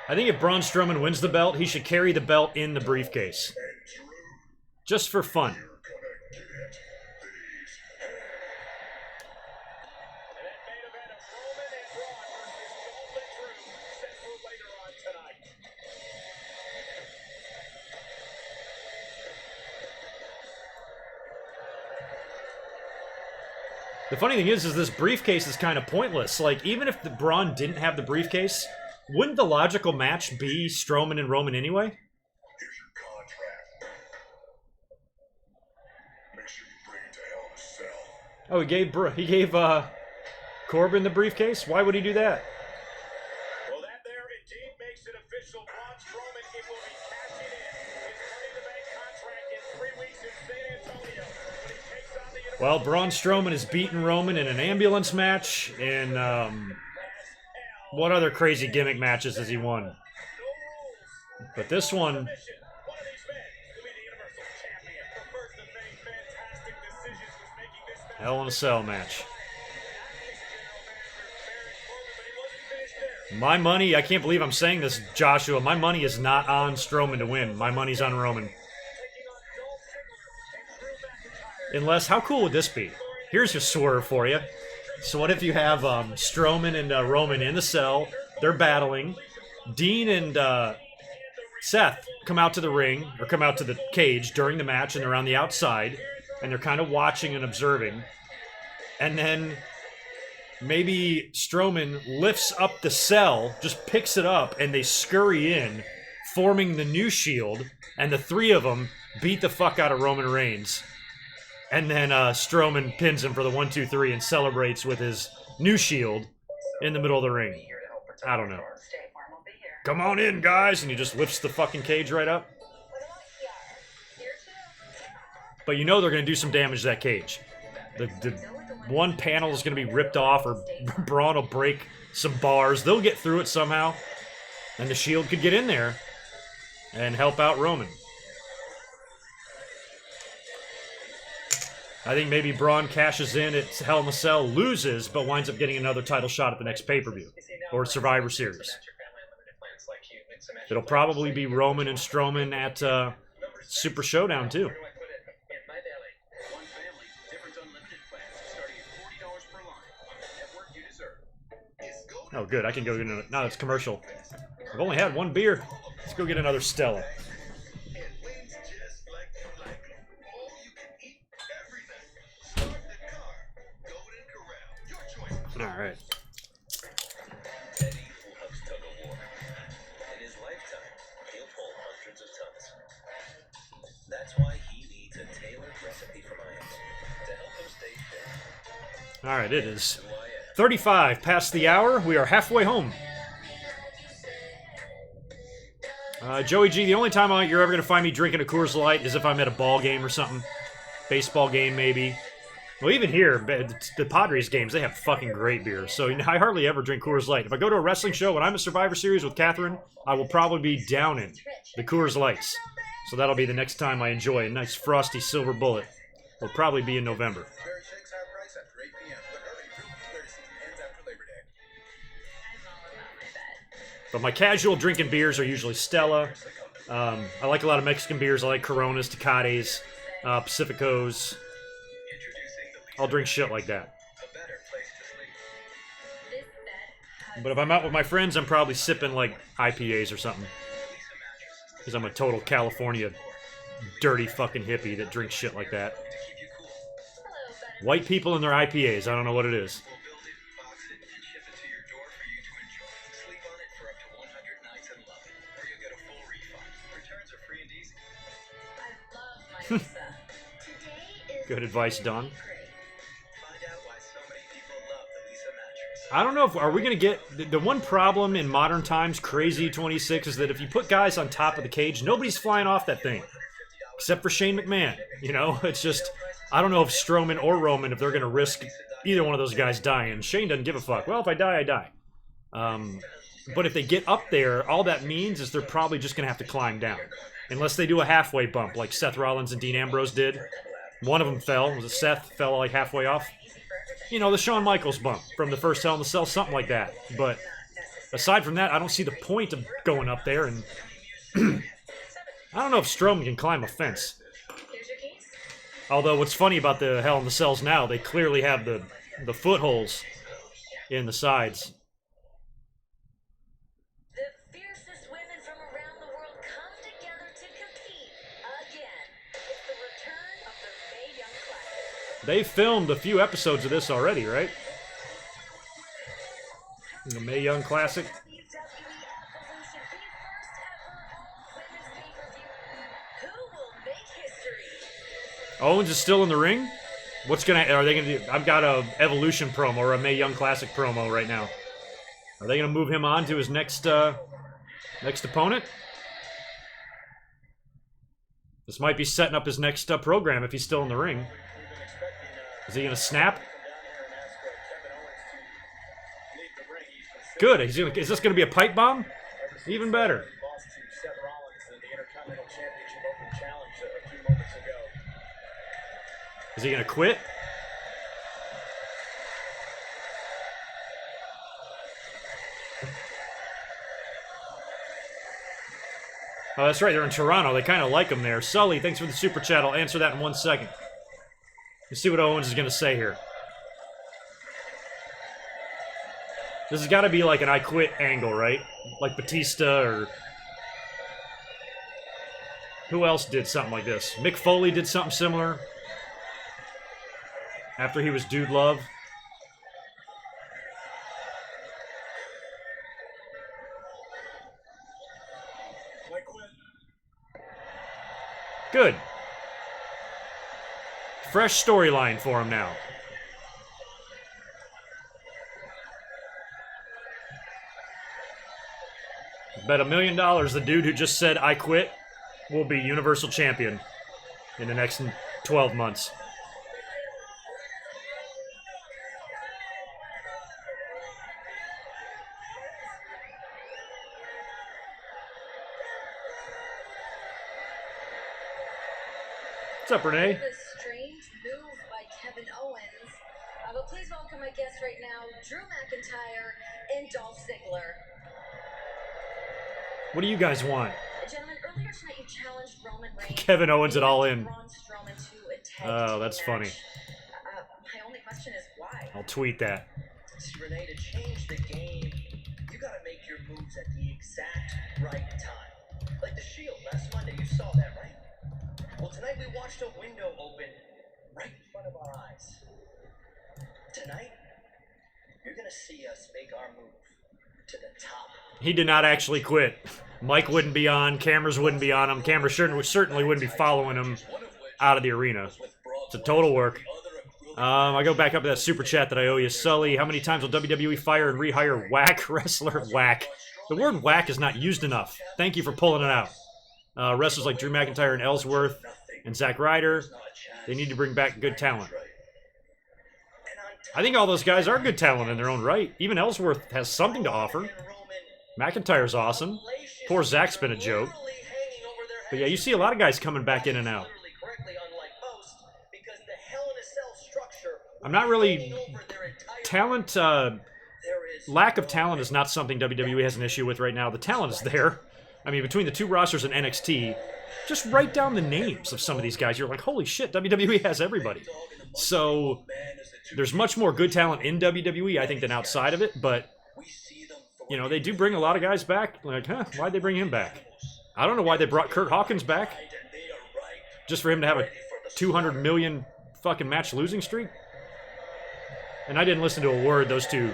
A: I think if Braun Strowman wins the belt, he should carry the belt in the briefcase.
C: And Drew,
A: Just for fun.
C: you're gonna get these hands.
E: And that main event of Roman and Braun versus Dolph and Drew set for later on tonight.
A: The funny thing is this briefcase is kind of pointless. Like, even if the Braun didn't have the briefcase, wouldn't the logical match be Strowman and Roman anyway?
C: Here's your contract. Make sure you bring it to Hell in a Cell.
A: Oh, he gave Corbin the briefcase? Why would he do that?
E: Well, that there indeed makes it official. Braun Strowman, it will be cashing in his Money in the Bank contract in 3 weeks in San Antonio when he takes on the Universal
A: Well, Braun Strowman has beaten Roman in an ambulance match, and what other crazy gimmick matches has he won?
E: No rules.
A: But this one,
E: One of these men will be the Universal Champion. The first of many fantastic decisions was making this match.
A: Hell in a Cell match.
E: General Manager Baron Corbin, but he wasn't finished there.
A: My money, I can't believe I'm saying this, Joshua, my money is not on Strowman to win. My money's on Roman.
E: Taking on Dolph Ziggler and Drew McIntyre.
A: Unless, how cool would this be? Here's your swerve for you. So what if you have Strowman and Roman in the cell, they're battling, Dean and Seth come out to the ring, or come out to the cage during the match, and they're on the outside, and they're kind of watching and observing, and then maybe Strowman lifts up the cell, just picks it up, and they scurry in, forming the new Shield, and the three of them beat the fuck out of Roman Reigns. And then Strowman pins him for the 1, 2, 3 and celebrates with his new Shield in the middle of the ring.
G: Here to help protect
A: I don't know.
G: the door. Stay warm, we'll be here.
A: Come on in, guys! And he just lifts the fucking cage right up.
B: What about here? Here too.
A: But you know they're going to do some damage to that cage. The one panel is going to be ripped off, or Braun will break some bars. They'll get through it somehow. And the Shield could get in there and help out Roman. I think maybe Braun cashes in at Hell in a Cell, loses, but winds up getting another title shot at the next pay-per-view or Survivor Series. It'll probably be Roman and Strowman at Super Showdown too. Oh, good. I can go get another. No, it's commercial. I've only had one beer. Let's go get another Stella.
C: It wins just like you like it. All you can eat everything. Start the car. Golden Corral. Your choice.
A: All right.
D: Eddie loves tug of war. In his lifetime, he'll pull hundreds of tons. That's why he needs a tailored recipe from Iams to help him stay fit.
A: All right. It is 35 past the hour. We are halfway home. Joey G, the only time you're ever going to find me drinking a Coors Light is if I'm at a ball game or something. Baseball game, maybe. Well, even here, the Padres games, they have fucking great beer. So I hardly ever drink Coors Light. If I go to a wrestling show when I'm at Survivor Series with Catherine, I will probably be downing the Coors Lights. So that'll be the next time I enjoy a nice frosty silver bullet. Will probably be in November.
H: Berry shakes have price after 8 p.m., but early fruit berry season ends after Labor Day.
B: I'm all about my bed.
A: But my casual drinking beers are usually Stella. I like a lot of Mexican beers. I like Coronas, Tecates, Pacificos. I'll drink shit like that.
B: This bed has
A: But if I'm out with my friends, I'm probably sipping like IPAs or something. Because I'm a total California dirty fucking hippie that drinks shit like that.
B: hello, bed.
A: White people and their IPAs, I don't know what it is.
D: We'll build it, box it, and ship it to your door for you to enjoy. Sleep on it for up to 100 nights and love it, or you'll get a full refund. Returns are free and easy.
B: I love my pizza. Today is
A: Good advice, Don.
B: pretty.
D: Find out why so many people love the Lisa mattress.
A: I don't know if are we gonna get the one problem in modern times, crazy 26, is that if you put guys on top of the cage, nobody's flying off that thing, except for Shane McMahon. You know, it's just I don't know if Strowman or Roman if they're gonna risk either one of those guys dying. Shane doesn't give a fuck. Well, if I die, I die. But if they get up there, all that means is they're probably just gonna have to climb down, unless they do a halfway bump like Seth Rollins and Dean Ambrose did. One of them fell. Was it Seth? Fell like halfway off. You know, the Shawn Michaels bump from the first Hell in the Cell, something like that. But aside from that, I don't see the point of going up there. And I don't know if Strowman can climb a fence.
B: Here's your keys.
A: Although what's funny about the Hell in the Cells now, they clearly have the footholes in the sides.
B: The fiercest women from around the world come together to compete again. It's the return of the Mae Young Classic.
A: They filmed a few episodes of this already, right? The Mae Young Classic.
B: WWE Evolution, the first ever all-women's pay-per-view. Who will make history?
A: Owens is still in the ring? Are they gonna do, I've got a Evolution promo or a Mae Young Classic promo right now. Are they gonna move him on to his next opponent? This might be setting up his next program if he's still in the ring. Is he gonna snap? Good. Is this gonna be a pipe bomb? Even better.
E: Lost to Seth Rollins in the Intercontinental Championship Open Challenge a few moments ago.
A: Is he gonna quit? Oh, that's right. They're in Toronto. They kind of like him there. Sully, thanks for the super chat. I'll answer that in 1 second. Let's see what Owens is going to say here. This has got to be like an I quit angle, right? Like Batista or... Who else did something like this? Mick Foley did something similar. After he was Dude Love.
E: I quit.
A: Good. Fresh storyline for him now. Bet $1 million the dude who just said I quit will be Universal Champion in the next 12 months. What's up, Renee?
B: A strange move by Kevin Owens. But please welcome my guests right now, Drew McIntyre and Dolph Ziggler.
A: What do you guys want?
B: Gentlemen, earlier tonight you challenged Roman Reigns.
A: Kevin Owens at All In.
B: Braun Strowman to a tag
A: Oh,
B: team
A: that's
B: match.
A: funny.
B: My only question is why?
A: I'll tweet that.
D: See, Renee, to change the game, you gotta make your moves at the exact right time. Like the Shield last Monday, you saw that, right? Well, tonight we watched a window open right in front of our eyes. Tonight, you're gonna see us make our move to the top.
A: He did not actually quit. Mike wouldn't be on. Cameras wouldn't be on him. Cameras certainly wouldn't be following him out of the arena. It's a total work. I go back up to that super chat that I owe you. Sully, how many times will WWE fire and rehire whack wrestler? Whack. The word whack is not used enough. Thank you for pulling it out. Wrestlers like Drew McIntyre and Ellsworth and Zack Ryder, they need to bring back good talent. I think all those guys are good talent in their own right. Even Ellsworth has something to offer. McIntyre's awesome. Poor Zach's been a joke. But yeah, you see a lot of guys coming back in and out. I'm not really... Talent, lack of talent is not something WWE has an issue with right now. The talent is there. I mean, between the two rosters and NXT, just write down the names of some of these guys. You're like, holy shit, WWE has everybody. So, there's much more good talent in WWE, I think, than outside of it. But, you know, they do bring a lot of guys back. Like, huh, why'd they bring him back? I don't know why they brought Kurt Hawkins back. Just for him to have a 200 million fucking match losing streak? And I didn't listen to a word those two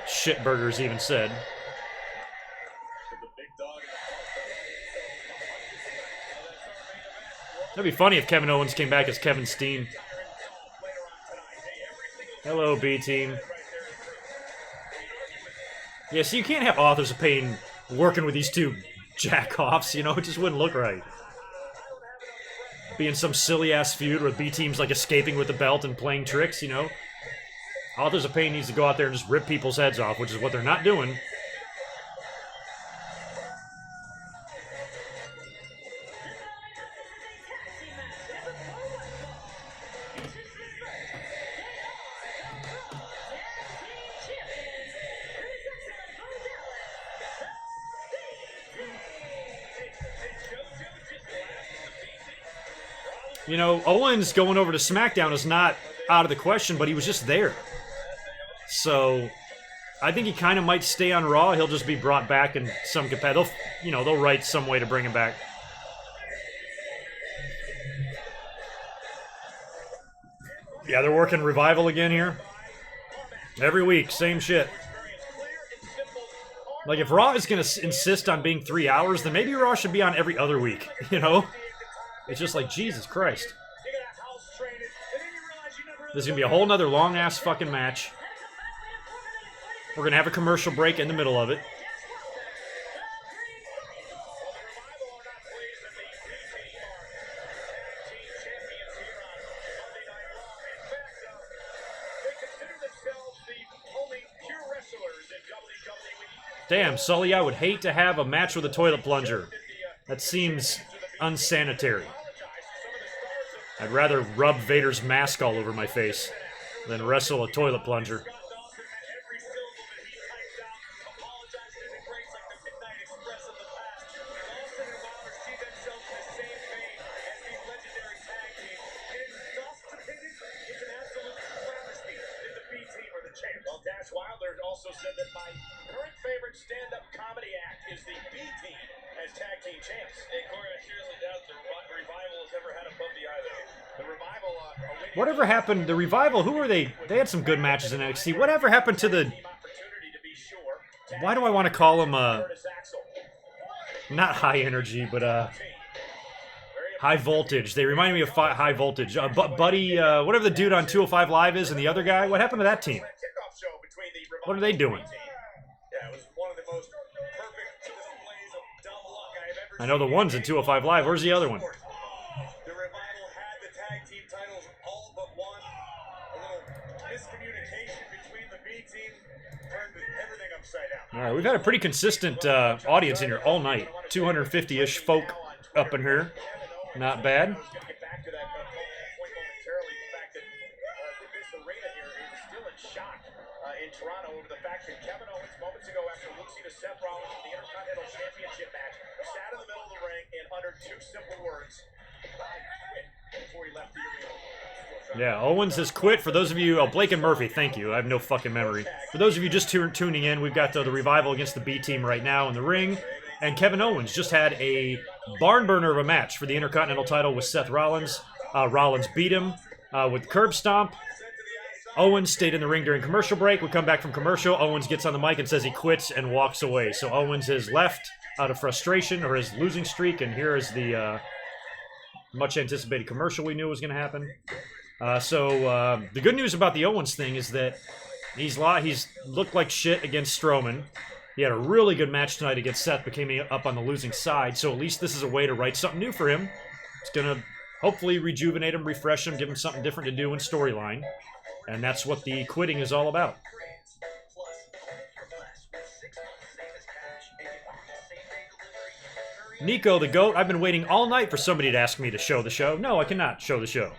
A: shitburgers even said. That'd be funny if Kevin Owens came back as Kevin Steen. Hello, B-Team. Yeah, so you can't have Authors of Pain working with these two jack-offs, you know? It just wouldn't look right. Being some silly-ass feud where B-Team's like escaping with the belt and playing tricks, you know? Authors of Pain needs to go out there and just rip people's heads off, which is what they're not doing. You know, Owens going over to SmackDown is not out of the question, but he was just there. So, I think he kind of might stay on Raw. He'll just be brought back in some capacity. They'll write some way to bring him back. Yeah, they're working Revival again here. Every week, same shit. Like, if Raw is going to insist on being 3 hours, then maybe Raw should be on every other week, you know? It's just like, Jesus Christ. This is going to be a whole nother long-ass fucking match. We're going to have a commercial break in the middle of it. Damn, Sully, I would hate to have a match with a toilet plunger. That seems unsanitary. I'd rather rub Vader's mask all over my face than wrestle a toilet plunger.
E: Also said that my current favorite stand-up comedy act is the B-Team as tag team champs. Hey, Corey, I seriously doubt the Revival has ever had a puppy either. The Revival,
A: whatever happened? The Revival, who were they? They had some good matches in NXT. Whatever happened to the... Why do I want to call them, not high energy, but, high voltage. They remind me of high voltage. Buddy, whatever the dude on 205 Live is and the other guy, what happened to that team? What are they doing? I know the one's in 205 Live. Where's the other one?
E: The Revival had the tag team titles all but one. A little miscommunication between the B team turned everything upside down.
A: All right, we've had a pretty consistent audience in here all night. 250-ish folk up in here. Not bad.
E: In Toronto over the fact that Kevin Owens moments ago after losing to Seth Rollins in the Intercontinental Championship match sat in the middle of the ring and uttered two simple words, "I quit," before he left the arena.
A: Yeah, Owens has quit. For those of you, Blake and Murphy, thank you. I have no fucking memory. For those of you just tuning in, we've got the Revival against the B team right now in the ring, and Kevin Owens just had a barn burner of a match for the Intercontinental title with Seth Rollins. Rollins beat him with curb stomp. Owens stayed in the ring during commercial break. We come back from commercial. Owens gets on the mic and says he quits and walks away. So Owens has left out of frustration or his losing streak. And here is the much anticipated commercial we knew was going to happen. The good news about the Owens thing is that he's looked like shit against Strowman. He had a really good match tonight against Seth, but came up on the losing side. So at least this is a way to write something new for him. It's going to hopefully rejuvenate him, refresh him, give him something different to do in storyline. And that's what the quitting is all about. Nico the GOAT, I've been waiting all night for somebody to ask me to show the show. No, I cannot show the show.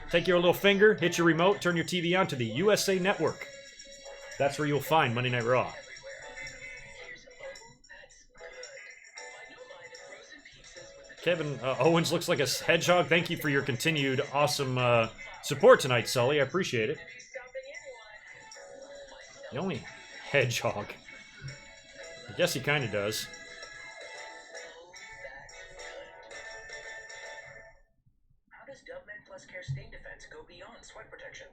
A: Take your little finger, hit your remote, turn your TV on to the USA Network. That's where you'll find Monday Night Raw. Kevin Owens looks like a hedgehog. Thank you for your continued awesome support tonight, Sully. I appreciate it. The only hedgehog. I guess he kind of does.
D: How does Dubman Plus Care Stain Defense go beyond sweat protection?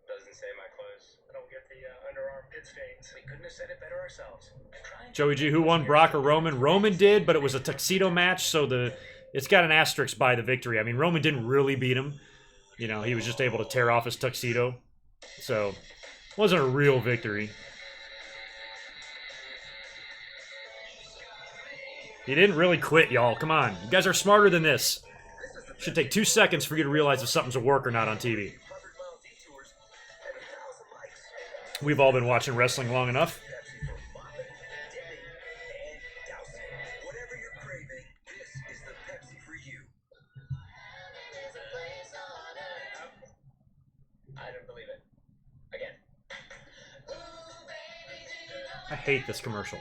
E: Doesn't say my clothes. I don't get the underarm pit stains.
D: We couldn't have said it better ourselves.
A: Joey G, who won, Brock or Roman? Roman did, but it was a tuxedo match, so it's got an asterisk by the victory. I mean, Roman didn't really beat him. You know, he was just able to tear off his tuxedo. So, it wasn't a real victory. He didn't really quit, y'all. Come on. You guys are smarter than this. Should take 2 seconds for you to realize if something's a work or not on TV. We've all been watching wrestling long enough.
H: Whatever you're craving, this is the Pepsi for you.
D: I don't believe it. Again.
A: I hate this commercial.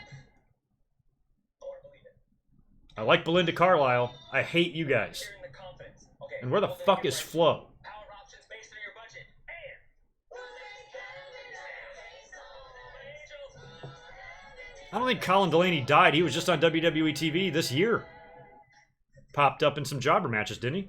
A: I like Belinda Carlisle. I hate you guys. And where the fuck is Flo? I don't think Colin Delaney died. He was just on WWE TV this year. Popped up in some jobber matches, didn't he?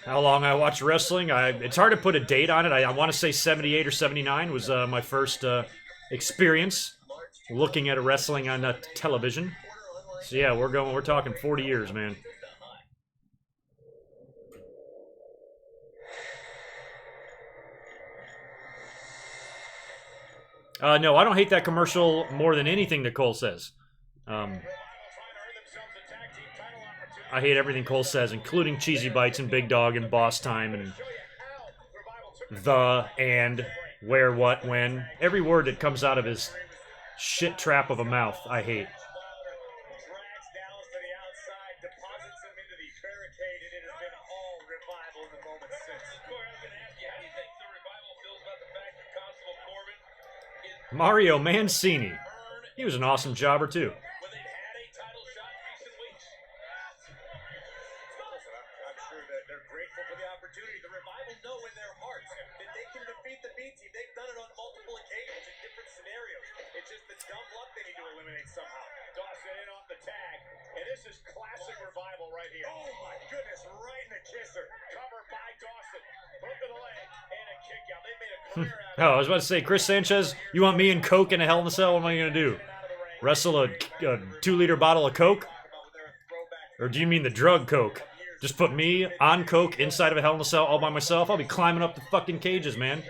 A: How long I watch wrestling? It's hard to put a date on it. I want to say 78 or 79 was my first experience looking at wrestling on television. So yeah, we're talking 40 years, man. No, I don't hate that commercial more than anything that Cole says. I hate everything Cole says, including Cheesy Bites and Big Dog and Boss Time and the, and, where, what, when. Every word that comes out of his shit trap of a mouth, I hate. Mario Mancini. He was an awesome jobber, too. Oh, I was about to say, Chris Sanchez, you want me and Coke in a Hell in a Cell? What am I going to do? Wrestle a 2-liter bottle of Coke? Or do you mean the drug Coke? Just put me on Coke inside of a Hell in a Cell all by myself? I'll be climbing up the fucking cages, man.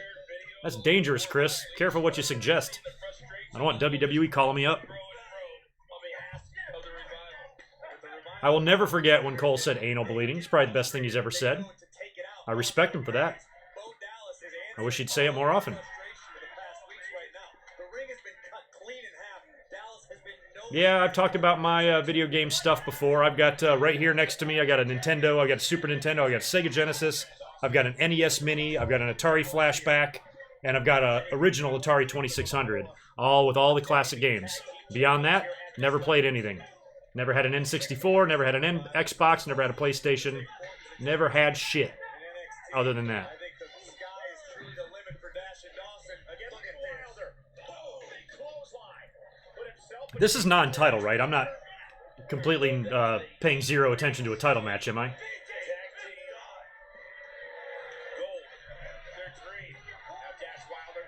A: That's dangerous, Chris. Careful what you suggest. I don't want WWE calling me up. I will never forget when Cole said anal bleeding. It's probably the best thing he's ever said. I respect him for that. I wish he'd say it more often. Yeah, I've talked about my video game stuff before. I've got right here next to me, I got a Nintendo, I got a Super Nintendo, I got a Sega Genesis, I've got an NES Mini, I've got an Atari Flashback, and I've got an original Atari 2600, all with all the classic games. Beyond that, never played anything. Never had an N64, never had an Xbox, never had a PlayStation, never had shit other than that. This is non-title, right? I'm not completely paying zero attention to a title match, am I?
E: Tag team. Gold. Third three. Now Dash Wilder.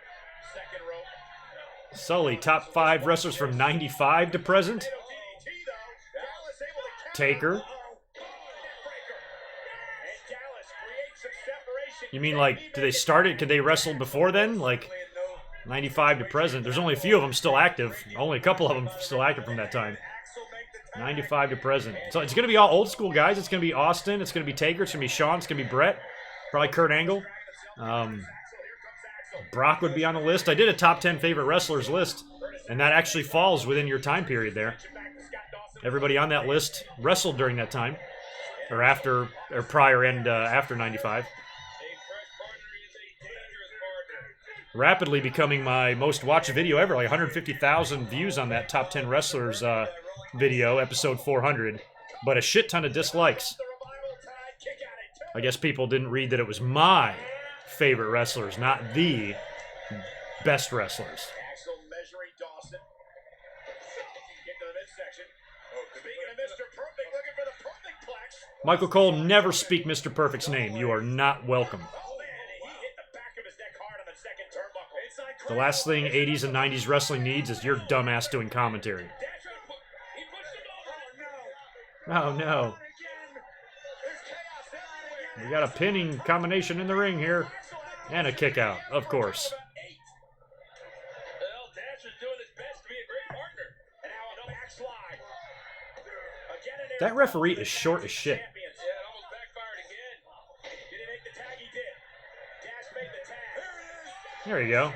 E: Second rope.
A: Sully, top 5 wrestlers from 95 to present.
E: DDT though. Dallas able to counter.
A: Taker.
E: And Dallas creates some separation.
A: You mean, like, do they start it? Could they wrestle before then? Like, 95 to present. There's only a few of them still active. Only a couple of them still active from that time. 95 to present. So it's going to be all old school guys. It's going to be Austin. It's going to be Taker. It's going to be Shawn. It's going to be Brett. Probably Kurt Angle. Brock would be on the list. I did a top 10 favorite wrestlers list, and that actually falls within your time period there. Everybody on that list wrestled during that time, or after, or prior and after 95. Rapidly becoming my most watched video ever, like 150,000 views on that top 10 wrestlers video, episode 400, but a shit ton of dislikes. I guess people didn't read that it was my favorite wrestlers, not the best wrestlers.
E: Axel measuring Dawson. Get to the midsection. Speaking of Mr. Perfect, looking for the perfect plex.
A: Michael Cole, never speak Mr. Perfect's name. You are not welcome.
E: Oh man, he hit the back of his neck hard on the second turnbuckle. Inside
A: The last thing 80s and 90s wrestling needs is your dumbass doing commentary.
E: Dash out. He pushed him over. Oh no.
A: Oh no.
E: Again. There's chaos everywhere.
A: We got a pinning combination in the ring here. And a kick out, of course.
E: Well, Dash is doing his best to be a great partner. And now a backslide. Again, an
A: That referee is short as shit.
E: champions. Yeah, it almost backfired again. Did he make the tag? He did. Dash made the tag. There it is.
A: There you go.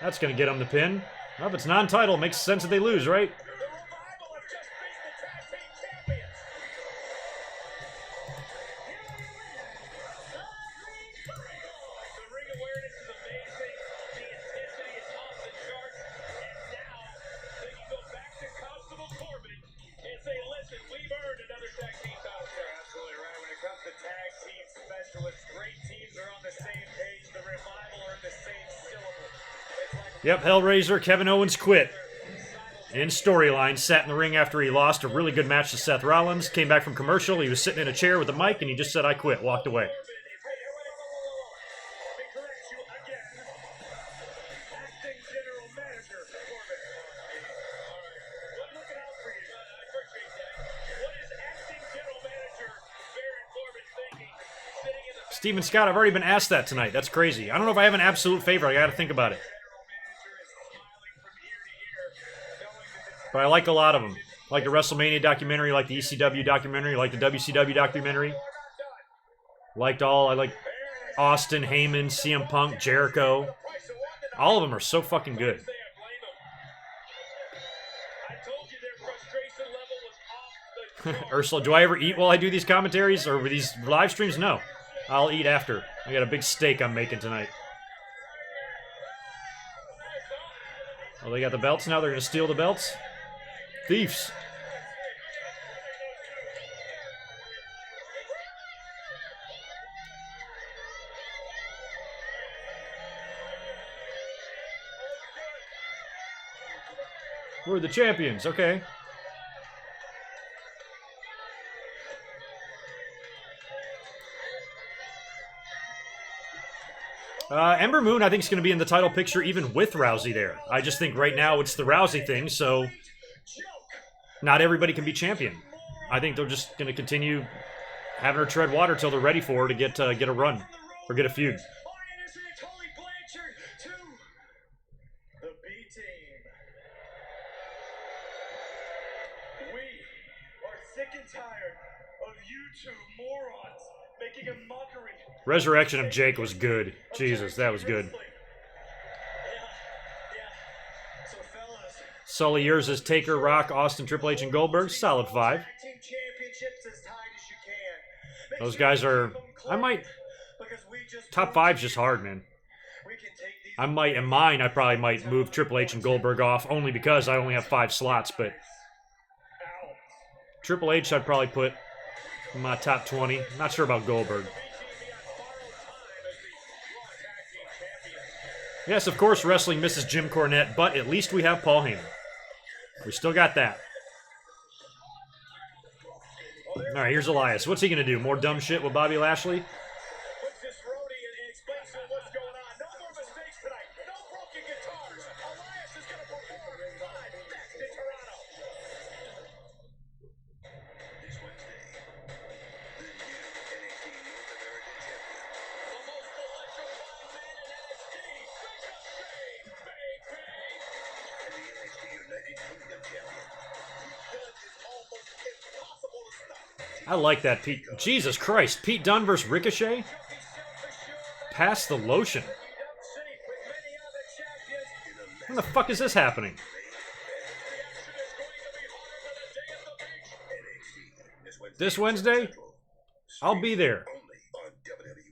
A: That's going to get them the pin. Well, if it's non-title, it makes sense that they lose, right?
E: The Revival have just beat the tag team champions. The ring awareness is amazing. The intensity is off the charts. And now they can go back to Constable Corbin and say, listen, we've earned another tag team title. You're absolutely right. When it comes to tag team specialists, great teams are on the same page. The Revival are in the same syllable. It's like
A: Yep, Hellraiser, Kevin Owens quit. In storyline, sat in the ring after he lost a really good match to Seth Rollins, came back from commercial, he was sitting in a chair with a mic, and he just said, I quit, walked away.
E: Let me correct you again. Acting General Manager Corbin. I'm looking out for you. I appreciate that. What is Acting General Manager Baron Corbin thinking? Sitting in the
A: Steven Scott, I've already been asked that tonight. That's crazy. I don't know if I have an absolute favorite. I gotta think about it. But I like a lot of them. I like the WrestleMania documentary, I like the ECW documentary, I like the WCW documentary. I like Austin, Heyman, CM Punk, Jericho. All of them are so fucking good.
E: I told you their frustration level was off the
A: Ursula, do I ever eat while I do these commentaries or these live streams? No. I'll eat after. I got a big steak I'm making tonight. Oh, they got the belts now? They're going to steal the belts? Thieves. We're the champions. Okay. Ember Moon, I think, is going to be in the title picture even with Rousey there. I just think right now it's the Rousey thing, so not everybody can be champion. I think they're just going to continue having her tread water till they're ready for her to get a run or get a feud.
E: The B team. We are sick and tired of you two morons making a mockery.
A: Resurrection of Jake was good. Jesus, that was good.
E: Yeah. So fellas,
A: Sully, yours is Taker, Rock, Austin, Triple H, and Goldberg. Solid 5.
E: tag team championships as tight as you can. Make
A: Those
E: sure
A: guys
E: you
A: are...
E: keep them
A: I might...
E: close, because we just
A: Top
E: proved
A: 5's
E: to
A: just
E: you
A: hard, man.
E: we can take these
A: I might, in mine, I probably might move Triple H and Goldberg off, only because I only have 5 slots, but...
E: out.
A: Triple H, I'd probably put in my top 20. Not sure about Goldberg. Yes, of course, wrestling misses Jim Cornette, but at least we have Paul Heyman. We still got that. All right, here's Elias. What's he gonna do? More dumb shit with Bobby Lashley?
E: Puts this roadie and explains to him what's going on. No more mistakes tonight. No broken guitars. Elias is going to perform live next in Toronto.
H: This Wednesday, the new NXT North American Champion.
E: The most electrifying man in NXT. Ricochet, baby.
H: And the NXT United Kingdom Champion.
E: Dunn is almost impossible to stop.
A: I like that, Pete. Jesus Christ, Pete Dunne versus Ricochet. Pass the lotion. When the fuck is this happening? This Wednesday? I'll be there.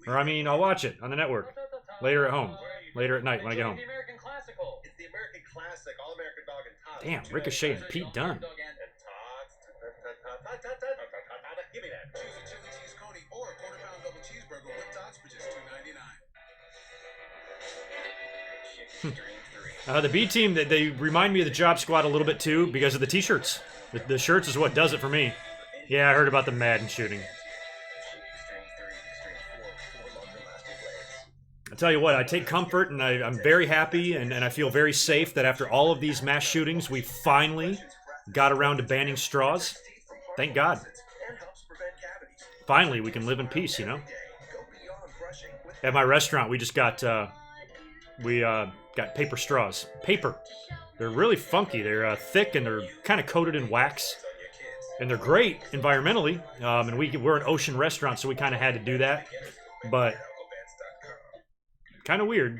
A: Or I mean, I'll watch it on the network. Later at home. Later at night when I get home.
D: The American Classical.
E: It's the American Classic, All-American Dog and Tots.
A: Damn, Ricochet and Pete Dunne.
E: Give me that.
H: Choose a chili cheese coney or a quarter-pound double cheeseburger with tots for just $2.99.
A: The B team, they remind me of the Job Squad a little bit too because of the t-shirts. The shirts is what does it for me. Yeah, I heard about the Madden shooting. I tell you what, I take comfort and I'm very happy and I feel very safe that after all of these mass shootings, we finally got around to banning straws. Thank God. Finally, we can live in peace, you know? At my restaurant, we just got, got paper straws. Paper. They're really funky. They're thick and they're kind of coated in wax. And they're great environmentally. And we're an ocean restaurant, so we kind of had to do that. But kind of weird.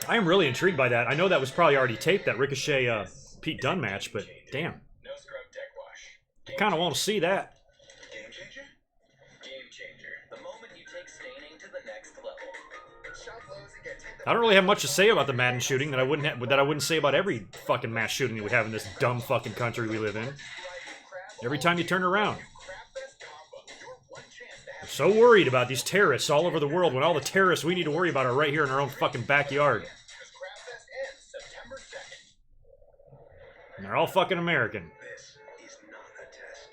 A: I am really intrigued by that. I know that was probably already taped, that Ricochet Pete Dunne match, but damn.
E: No scrub deck wash.
A: I kind of want to see that.
H: Game changer?
D: Game changer. The moment you take staining to the next level.
H: Shop Lowe's and get 10
A: I don't really have much to say about the Madden shooting that I wouldn't say about every fucking mass shooting that we have in this dumb fucking country we live in. Every time you turn around. We're so worried about these terrorists all over the world when all the terrorists we need to worry about are right here in our own fucking backyard. And they're all fucking American.
H: This is not a test.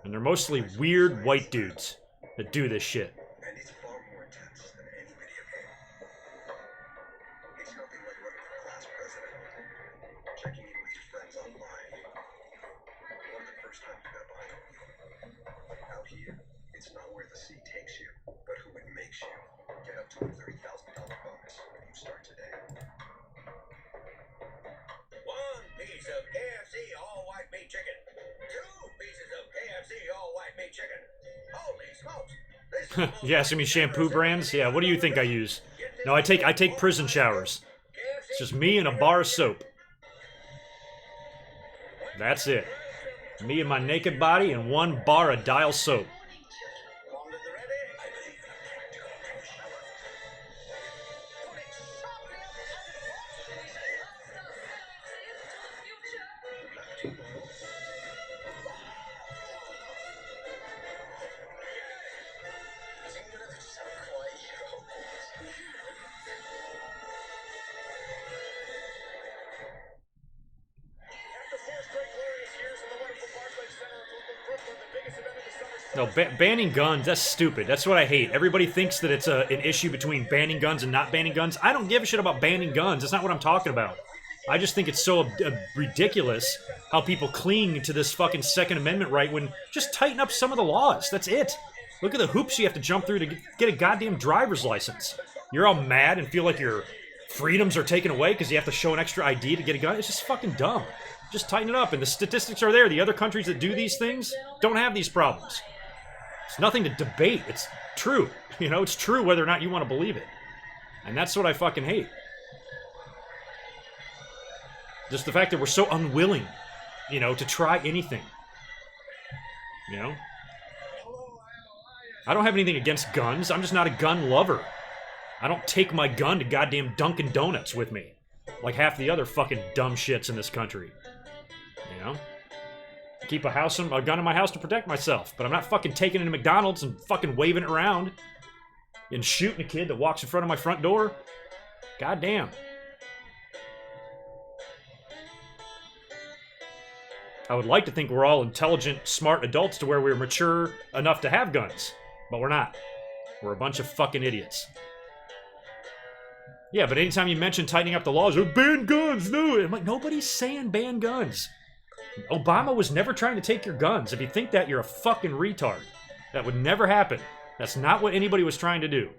A: And they're mostly weird white dudes that do this shit.
H: And it's far more intense than any video game. It's nothing like running for class president. Checking in with your friends online. Or the first time you got behind a wheel. Out here, it's not where the sea takes you, but who it makes you. Get up to a $30,000 bonus when you start today.
E: One piece of KFC all-white meat chicken. 2 pieces of KFC all-white meat chicken. Holy smokes! This is the most
A: You asking me shampoo brands? Yeah, what do you think I use? No, I take prison showers. It's just me and a bar of soap. That's it. Me and my naked body and 1 bar of Dial soap.
E: Long as they're ready, I believe in a practical approach. Put it sharply up After 4 straight glorious years in the wonderful Barclays Center in Brooklyn, the biggest event of the summer.
A: No, banning guns, that's stupid. That's what I hate. Everybody thinks that it's an issue between banning guns and not banning guns. I don't give a shit about banning guns. That's not what I'm talking about. I just think it's so ridiculous how people cling to this fucking Second Amendment right when just tighten up some of the laws. That's it. Look at the hoops you have to jump through to get a goddamn driver's license. You're all mad and feel like your freedoms are taken away because you have to show an extra ID to get a gun. It's just fucking dumb. Just tighten it up. And the statistics are there. The other countries that do these things don't have these problems. It's nothing to debate. It's true. You know, it's true whether or not you want to believe it. And that's what I fucking hate. Just the fact that we're so unwilling, you know, to try anything. You know? I don't have anything against guns. I'm just not a gun lover. I don't take my gun to goddamn Dunkin' Donuts with me. Like half the other fucking dumb shits in this country. You know? Keep a gun in my house to protect myself. But I'm not fucking taking it to McDonald's and fucking waving it around. and shooting a kid that walks in front of my front door. God damn. I would like to think we're all intelligent, smart adults to where we're mature enough to have guns. But we're not. We're a bunch of fucking idiots. Yeah, but anytime you mention tightening up the laws, ban guns, no. I'm like, nobody's saying ban guns. Obama was never trying to take your guns. If you think that, you're a fucking retard. That would never happen. That's not what anybody was trying to do.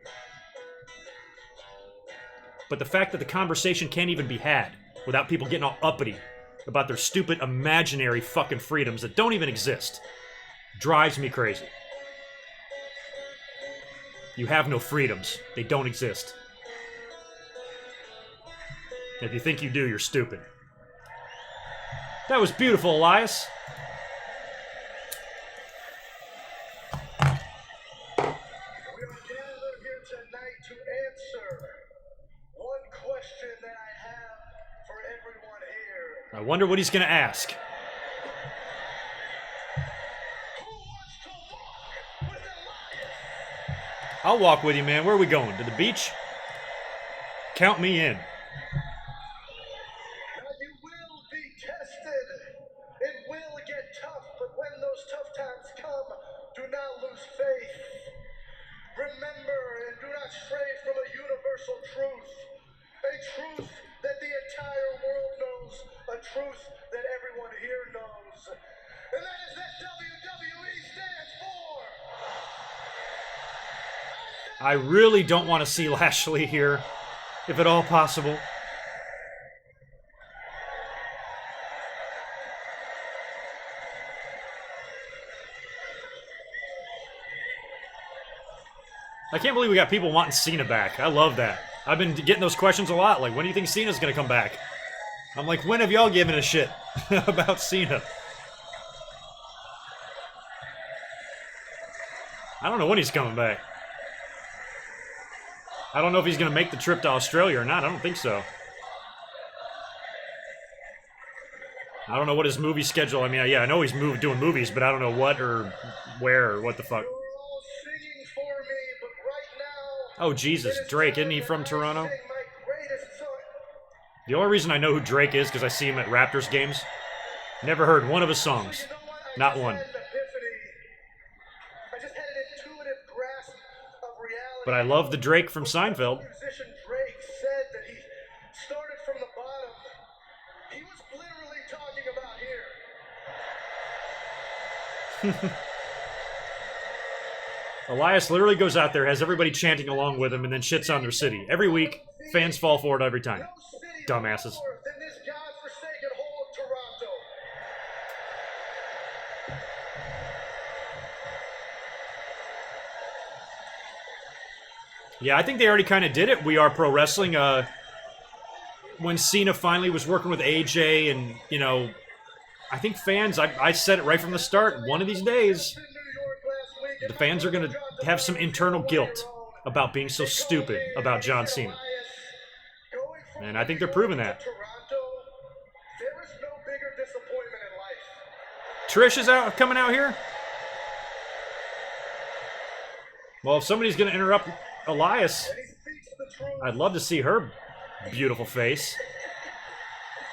A: But the fact that the conversation can't even be had without people getting all uppity about their stupid imaginary fucking freedoms that don't even exist drives me crazy. You have no freedoms. They don't exist. If you think you do, you're stupid. That was beautiful, Elias.
C: We are gathered here tonight to answer one question that I have for everyone here.
A: I wonder what he's gonna ask.
C: Who wants to walk with Elias?
A: I'll walk with you, man. Where are we going? To the beach? Count me in.
C: Now you will be tested. It will get tough, but when those tough times come, do not lose faith. Remember and do not stray from a universal truth. A truth that the entire world knows. A truth that everyone here knows. And that is that WWE stands for.
A: I really don't want to see Lashley here, if at all possible. I can't believe we got people wanting Cena back. I love that. I've been getting those questions a lot. Like, when do you think Cena's gonna come back? I'm like, when have y'all given a shit about Cena? I don't know when he's coming back. I don't know if he's gonna make the trip to Australia or not. I don't think so. I don't know what his movie schedule. I mean, yeah, I know he's doing movies, but I don't know what or where or what the fuck.
C: You're all singing for me, but right now.
A: Oh, Jesus. Drake, isn't he from Toronto?
C: I sing my greatest song.
A: The only reason I know who Drake is because I see him at Raptors games. Never heard one of his songs.
C: You know what? I
A: Not
C: just
A: one.
C: had an epiphany. I just had an intuitive grasp of reality.
A: But I love the Drake from Seinfeld.
C: Musician Drake said that he started from the bottom. He was literally talking about here.
A: Elias literally goes out there, has everybody chanting along with him, and then shits on their city. Every week, fans fall for it every time.
C: No city
A: Dumbasses.
C: more than this godforsaken hole of Toronto.
A: Yeah, I think they already kind of did it. We Are Pro Wrestling. When Cena finally was working with AJ, and, you know, I think fans, I said it right from the start, one of these days,
C: In New York last week, and
A: the fans are going to have some internal guilt about being so stupid about John Cena.
C: going from
A: And I think they're proving that.
C: Toronto, there is no bigger disappointment in life.
A: Trish is coming out here? Well, if somebody's going to interrupt Elias,
C: And he speaks the truth.
A: I'd love to see her beautiful face.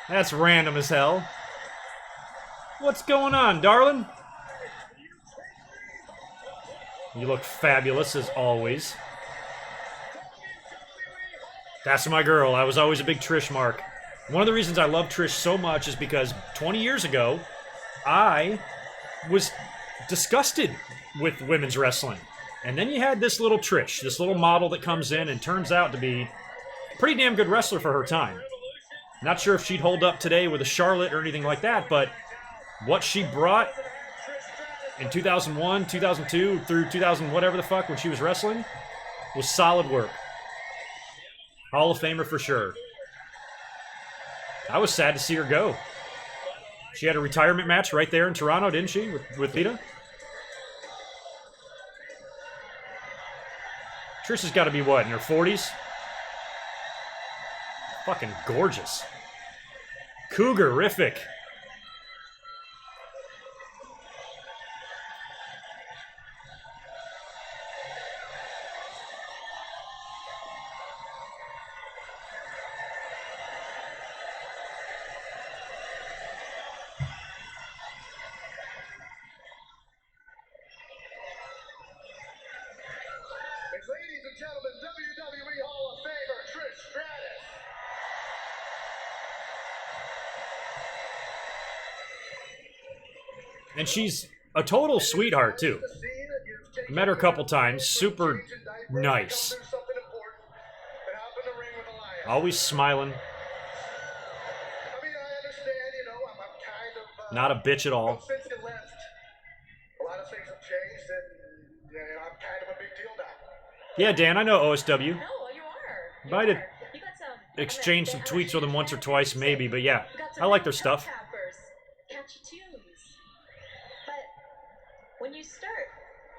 A: That's random as hell. What's going on, darling? You look fabulous as always. That's my girl. I was always a big Trish mark. One of the reasons I love Trish so much is because 20 years ago, I was disgusted with women's wrestling. And then you had this little Trish, this little model that comes in and turns out to be a pretty damn good wrestler for her time. Not sure if she'd hold up today with a Charlotte or anything like that, but what she brought in 2001, 2002, through 2000, whatever the fuck, when she was wrestling, was solid work. Hall of Famer for sure. I was sad to see her go. She had a retirement match right there in Toronto, didn't she, with Lita? Trish has got to be, what, in her 40s? Fucking gorgeous. Cougarific.
C: and gentlemen, WWE Hall of Famer Trish Stratus.
A: And she's a total sweetheart, too. Met her a couple times. Super nice. Always smiling.
C: I mean, I understand, you know, I'm kind of...
A: Not a bitch at all.
C: Since you left, a lot of things have changed, and I'm kind of a big deal now.
A: Yeah, Dan, I know OSW.
B: No, you are.
A: Might have
B: You got some
A: exchanged some tweets with them once or twice, maybe, but yeah, I like their stuff.
B: Catchy tunes. But when you start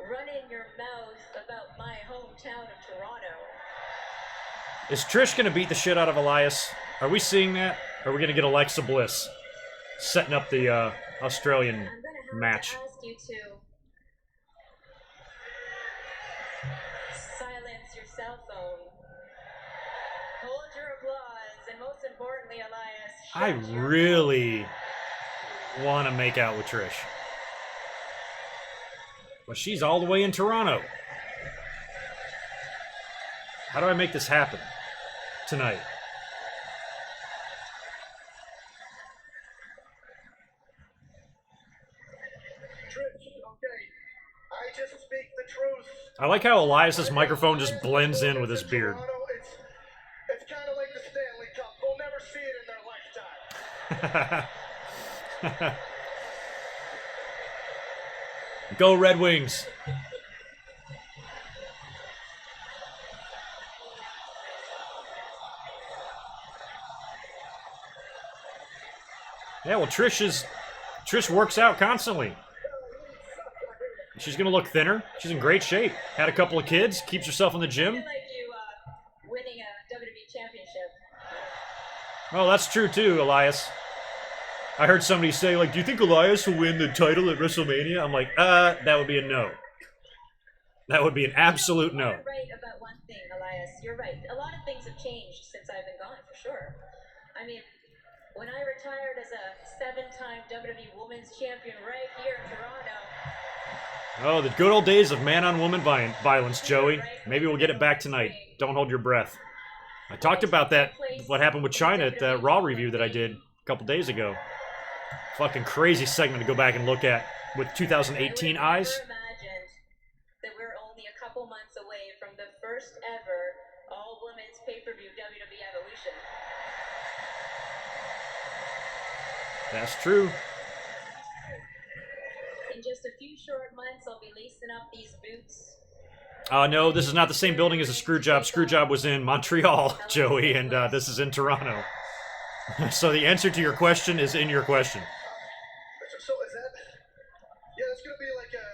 B: running your mouth about my hometown of Toronto,
A: Is Trish gonna beat the shit out of Elias? Are we seeing that? Or are we gonna get Alexa Bliss setting up the Australian
B: I'm gonna have
A: match?
B: to ask you to silence your cell phone. Hold your applause, and most importantly, Elias,
A: I
B: shut your
A: really want to make out with Trish. But she's all the way in Toronto. How do I make this happen tonight?
C: Trish, okay, I just speak the truth.
A: I like how Elias's microphone just blends in with his beard.
C: Toronto, it's kind of like the Stanley Cup. They'll never see it in their lifetime.
A: Go Red Wings. Yeah, well, Trish works out constantly. She's gonna look thinner. She's in great shape. Had a couple of kids. Keeps herself in the
B: I
A: gym.
B: feel like you winning a WWE championship.
A: Oh, that's true too, Elias. I heard somebody say, like, do you think Elias will win the title at WrestleMania? I'm like, that would be a no. That would be an absolute no.
B: You're right about one thing, Elias. You're right. A lot of things have changed since I've been gone, for sure. I mean, when I retired as a 7-time WWE Women's Champion right here in Toronto.
A: Oh, the good old days of man-on-woman violence, Joey. Maybe we'll get it back tonight. Don't hold your breath. I talked about that, what happened with China at the Raw review that I did a couple days ago. Fucking crazy segment to go back and look at with 2018 eyes.
B: I never imagined that we're only a couple months away from the first ever all-women's pay-per-view WWE Evolution.
A: That's true.
B: In just a few short months, I'll be lacing up these boots.
A: No, this is not the same building as a Screwjob. Screwjob was in Montreal, Joey, and this is in Toronto. So the answer to your question is in your question.
C: So is that... Yeah, it's going to be like a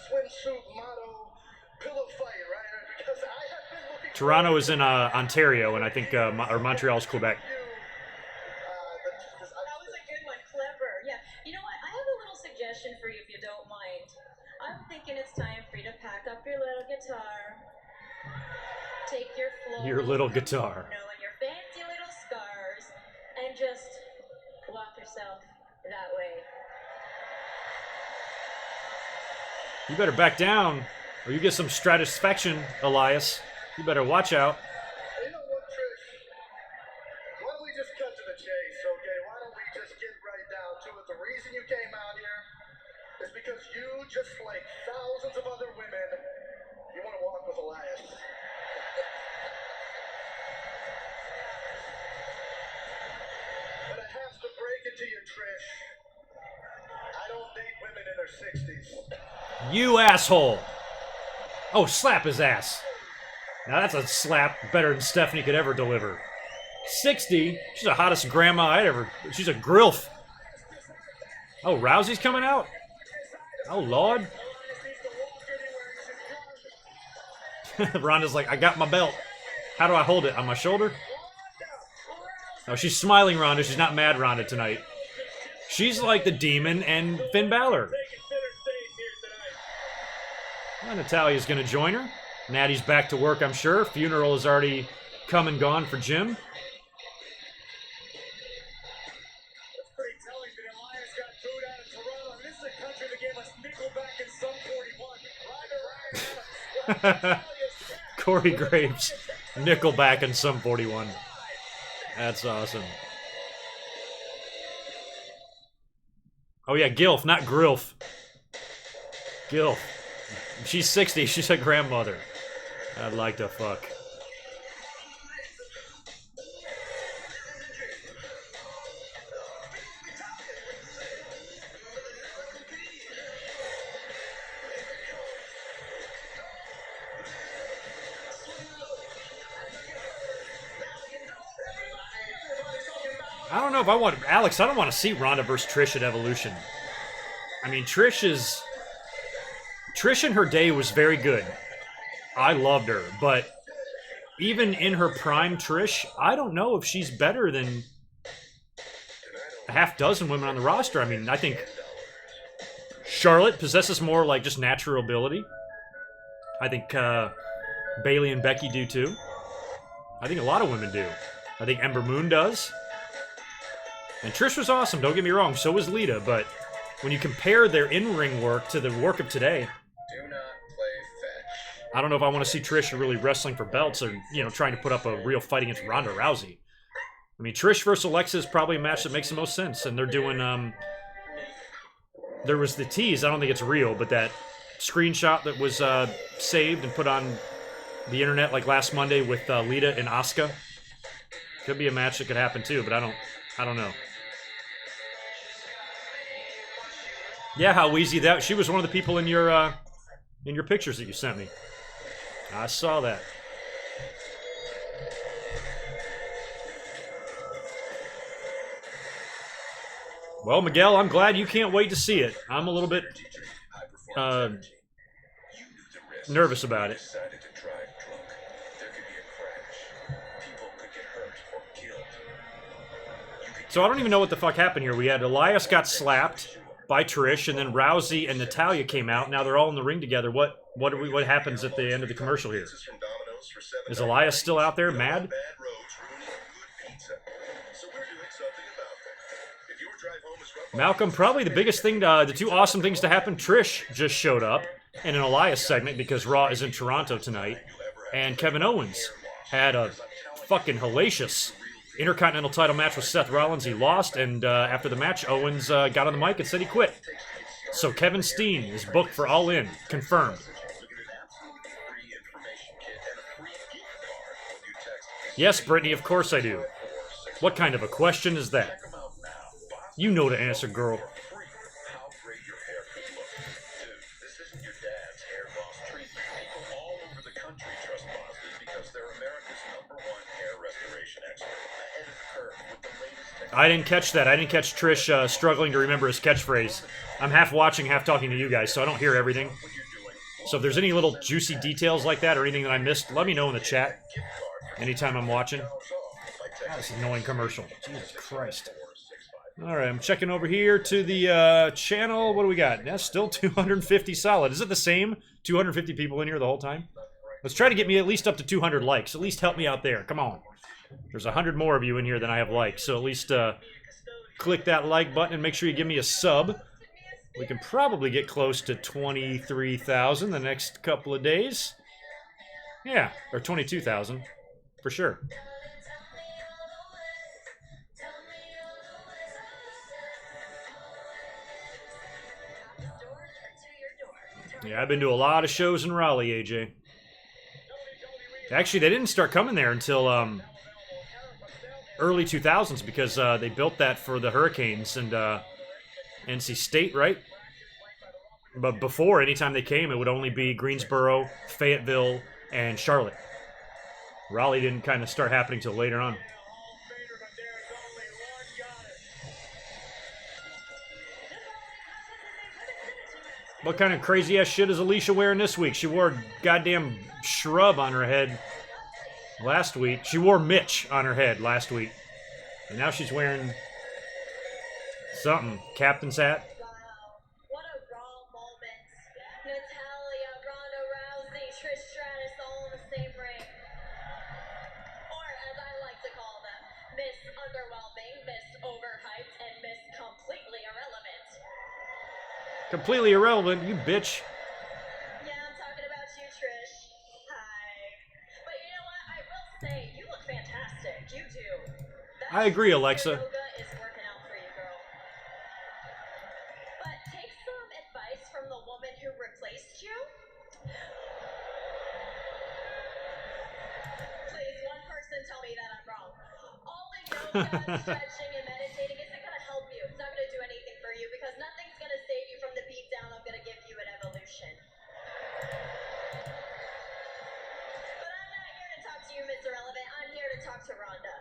C: swimsuit motto pillow fight, right? Because I have been looking...
A: Toronto is in Ontario, and I think or Montreal's Quebec.
B: That was a good one, clever. Yeah, you know what? I have a little suggestion for you if you don't mind. I'm thinking it's time for you to pack up your little guitar, take your
A: Your little guitar.
B: and your fancy little scars, and just walk yourself that way.
A: You better back down, or you get some stratisfaction, Elias. You better watch out.
C: You know what, Trish? Why don't we just cut to the chase, okay? Why don't we just get right down to it? The reason you came out here is because you, just like thousands of other women, you want to walk with Elias. But I have to break it to you, Trish. I don't date women in their 60s.
A: You asshole. Oh, slap his ass. Now that's a slap better than Stephanie could ever deliver. 60? She's the hottest grandma I'd ever... She's a grilf. Oh, Rousey's coming out? Oh, Lord. Rhonda's like, I got my belt. How do I hold it? On my shoulder? Oh, she's smiling, Rhonda. She's not mad, Rhonda, tonight. She's like the Demon and Finn Balor. Well, Natalia's going to join her. Natty's back to work, I'm sure. Funeral is already come and gone for Jim.
E: It's pretty telling that Elias got booed out of Toronto. This is a country that gave us Nickelback and Sum 41.
A: Corey Graves, Nickelback, and Sum 41. That's awesome. Oh yeah, Gilf, not Grilf. Gilf. She's 60. She's a grandmother. I'd like to fuck. I don't know if I want Alex. I don't want to see Ronda versus Trish at Evolution. I mean, Trish in her day was very good. I loved her, but even in her prime, Trish, I don't know if she's better than a half dozen women on the roster. I mean, I think Charlotte possesses more like just natural ability. I think Bayley and Becky do too. I think a lot of women do. I think Ember Moon does. And Trish was awesome, don't get me wrong, so was Lita, but when you compare their in-ring work to the work of today,
H: Do not play fetch.
A: I don't know if I want to see Trish really wrestling for belts or, you know, trying to put up a real fight against Ronda Rousey. I mean, Trish versus Alexa is probably a match that makes the most sense, and they're doing, there was the tease, I don't think it's real, but that screenshot that was saved and put on the internet like last Monday with Lita and Asuka. Could be a match that could happen too, but I don't know. Yeah, how easy that. She was one of the people in your pictures that you sent me. I saw that. Well, Miguel, I'm glad you can't wait to see it. I'm a little bit nervous about it.
H: Decided to drive drunk. There could be a crash. People could get hurt or killed.
A: So I don't even know what the fuck happened here. We had Elias got slapped by Trish, and then Rousey and Natalya came out. Now they're all in the ring together. What happens at the end of the commercial here? Is Elias still out there mad? Malcolm, probably the biggest thing, the two awesome things to happen, Trish just showed up in an Elias segment because Raw is in Toronto tonight, and Kevin Owens had a fucking hellacious Intercontinental title match with Seth Rollins. He lost, and after the match, Owens got on the mic and said he quit. So Kevin Steen is booked for All In, confirmed. Yes, Brittany, of course I do. What kind of a question is that? You know the answer, girl. I didn't catch that. I didn't catch Trish struggling to remember his catchphrase. I'm half watching, half talking to you guys, so I don't hear everything. So if there's any little juicy details like that or anything that I missed, let me know in the chat anytime I'm watching. God, this annoying commercial. Jesus Christ. Alright, I'm checking over here to the channel. What do we got? That's still 250 solid. Is it the same 250 people in here the whole time? Let's try to get me at least up to 200 likes. At least help me out there. Come on. There's 100 more of you in here than I have likes, so at least click that like button and make sure you give me a sub. We can probably get close to 23,000 the next couple of days. Yeah, or 22,000, for sure. Yeah, I've been to a lot of shows in Raleigh, AJ. Actually, they didn't start coming there until early 2000s because they built that for the Hurricanes and NC State, right? But before, anytime they came, it would only be Greensboro, Fayetteville, and Charlotte. Raleigh didn't kind of start happening till later on. What kind of crazy ass shit is Alicia wearing this week? She wore a goddamn shrub on her head last week. She wore Mitch on her head last week. And now she's wearing something. Captain's hat.
B: Wow, what a raw moment. Natalya, Ronda Rousey, Trish Stratus all in the same ring. Or as I like to call them, Miss Underwhelming, Miss Overhyped, and Miss Completely Irrelevant.
A: Completely irrelevant, you bitch.
B: Yeah, I'm talking about you, Trish. Hi. say, you look fantastic. You do. That
A: I agree,
B: yoga
A: Alexa.
B: is working out for you, girl. But take some advice from the woman who replaced you. Please, one person tell me that I'm wrong. All the yoga, stretching, and meditating isn't going to help you. It's not going to do anything for you because nothing's going to save you from the beatdown I'm going to give you at Evolution. But I'm not here to talk to you, Mr. Relevant. I'm here to talk to Rhonda.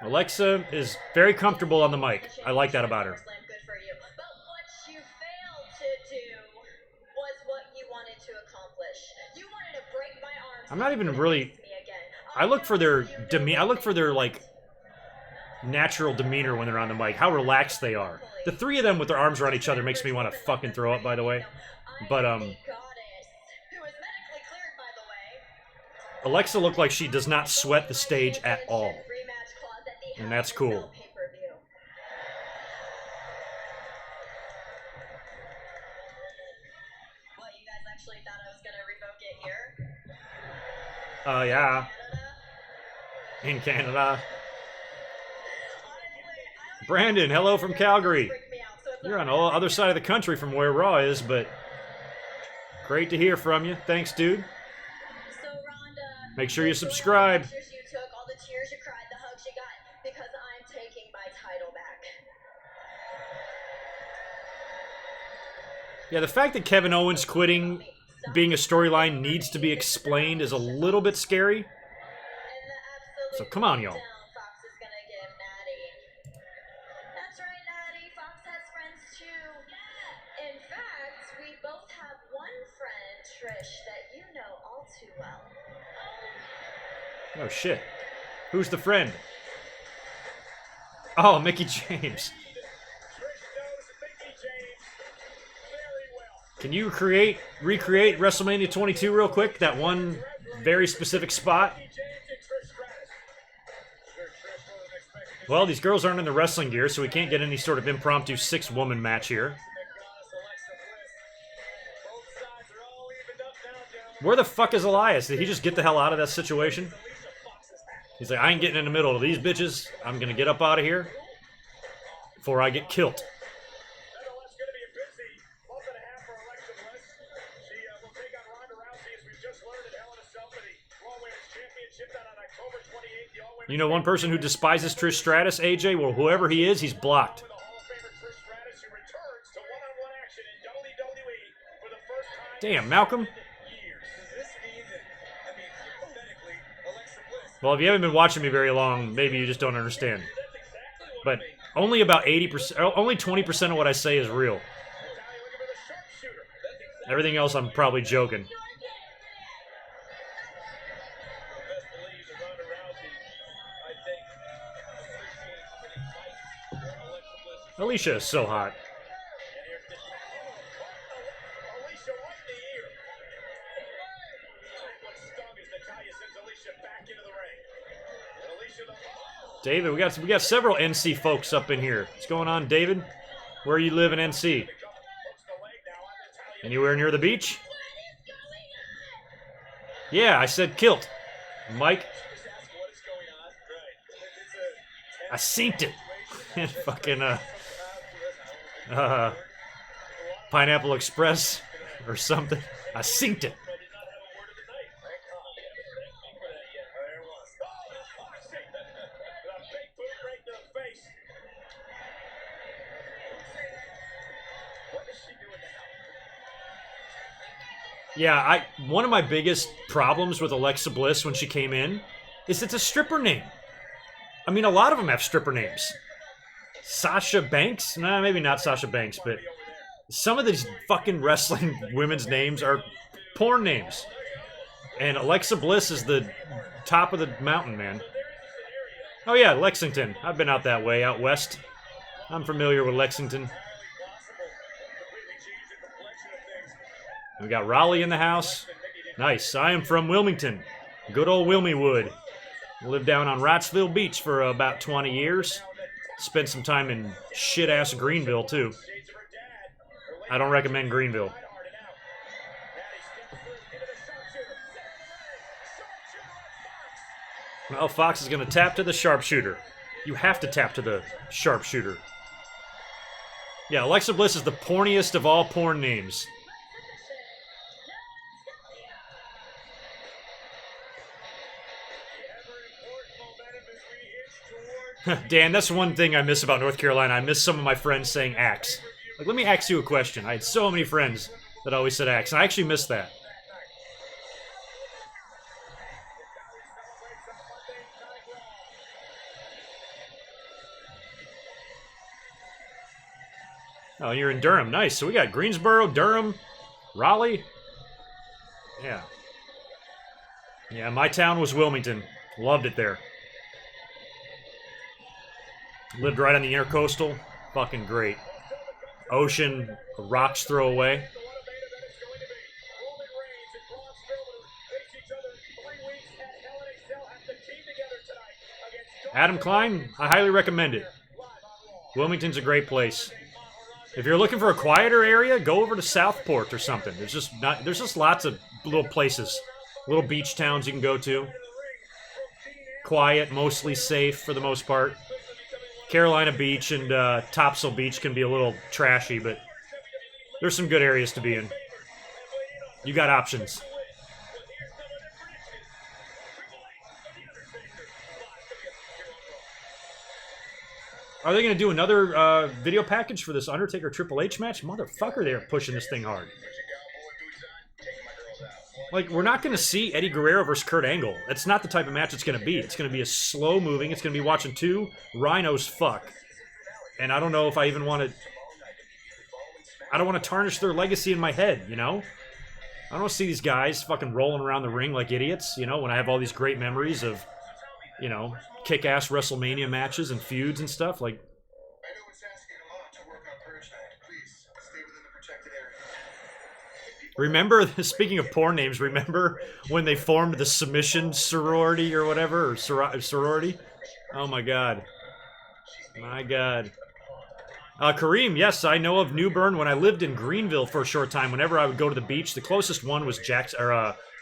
A: Alexa is very comfortable on the mic. I like that about her.
B: Good for you. But what you failed to do was what you wanted to accomplish. You wanted to break my arms.
A: I'm not even really. I look for their I look for their like natural demeanor when they're on the mic. How relaxed they are. The three of them with their arms around each other makes me want to fucking throw up. By the way, but Alexa looked like she does not sweat the stage at all, and that's cool.
B: Well, you guys actually thought I was gonna revoke it here?
A: Yeah. In Canada. Brandon, hello from Calgary. You're on the other side of the country from where Raw is, but great to hear from you. Thanks, dude.
B: So, Rhonda,
A: make sure you subscribe.
B: all the tears you cried, the hugs you got, because I'm taking my title back.
A: Yeah, the fact that Kevin Owens quitting being a storyline needs to be explained is a little bit scary. So come on, y'all.
B: Fox is gonna give Natty. That's right, Natty. Fox has friends too. Yeah. In fact, we both have one friend, Trish, that you know all too well.
A: Oh shit. Who's the friend? Oh, Mickey James. Can you recreate WrestleMania 22 real quick? That one very specific spot? Well, these girls aren't in the wrestling gear, so we can't get any sort of impromptu six-woman match here. Where the fuck is Elias? Did he just get the hell out of that situation? He's like, I ain't getting in the middle of these bitches. I'm gonna get up out of here before I get killed. You know one person who despises Trish Stratus, AJ? Well, whoever he is, he's blocked. Damn, Malcolm. Well, if you haven't been watching me very long, maybe you just don't understand. But only about 80%, only 20% of what I say is real. Everything else I'm probably joking. Alicia is so hot. David, we got several NC folks up in here. What's going on, David? Where you live in NC? Anywhere near the beach? Yeah, I said kilt. Mike. I synced it. And fucking Pineapple Express or something. I synced it. Yeah, one of my biggest problems with Alexa Bliss when she came in is it's a stripper name. I mean, a lot of them have stripper names. Sasha Banks? Nah, maybe not Sasha Banks, but some of these fucking wrestling women's names are porn names. And Alexa Bliss is the top of the mountain, man. Oh yeah, Lexington. I've been out that way, out west. I'm familiar with Lexington. We got Raleigh in the house. Nice. I am from Wilmington. Good old Wilmywood. Lived down on Wrightsville Beach for about 20 years. Spent some time in shit-ass Greenville, too. I don't recommend Greenville. Well, Fox is going to tap to the sharpshooter. You have to tap to the sharpshooter. Yeah, Alexa Bliss is the porniest of all porn names. Dan, that's one thing I miss about North Carolina. I miss some of my friends saying axe. Like, let me ask you a question. I had so many friends that always said axe, and I actually miss that. Oh, you're in Durham. Nice. So we got Greensboro, Durham, Raleigh. Yeah. Yeah, my town was Wilmington. Loved it there. Lived right on the intercoastal. Fucking great. Ocean, rocks throw away. Adam Klein, I highly recommend it. Wilmington's a great place. If you're looking for a quieter area, go over to Southport or something. There's just lots of little places, little beach towns you can go to. Quiet, mostly safe for the most part. Carolina Beach and Topsail Beach can be a little trashy, but there's some good areas to be in. You got options. Are they going to do another video package for this Undertaker Triple H match? Motherfucker, they're pushing this thing hard. Like, we're not going to see Eddie Guerrero versus Kurt Angle. That's not the type of match it's going to be. It's going to be a slow-moving. It's going to be watching two rhinos fuck. And I don't know if I even want to... I don't want to tarnish their legacy in my head, you know? I don't want to see these guys fucking rolling around the ring like idiots, you know, when I have all these great memories of, you know, kick-ass WrestleMania matches and feuds and stuff. Like,
H: I know it's asking a lot to work on Thursday. Please, stay within the protected area.
A: remember, speaking of porn names, remember when they formed the submission sorority or whatever, or sorority? Oh my god. My god. Kareem, yes, I know of New Bern. When I lived in Greenville for a short time, whenever I would go to the beach, the closest one was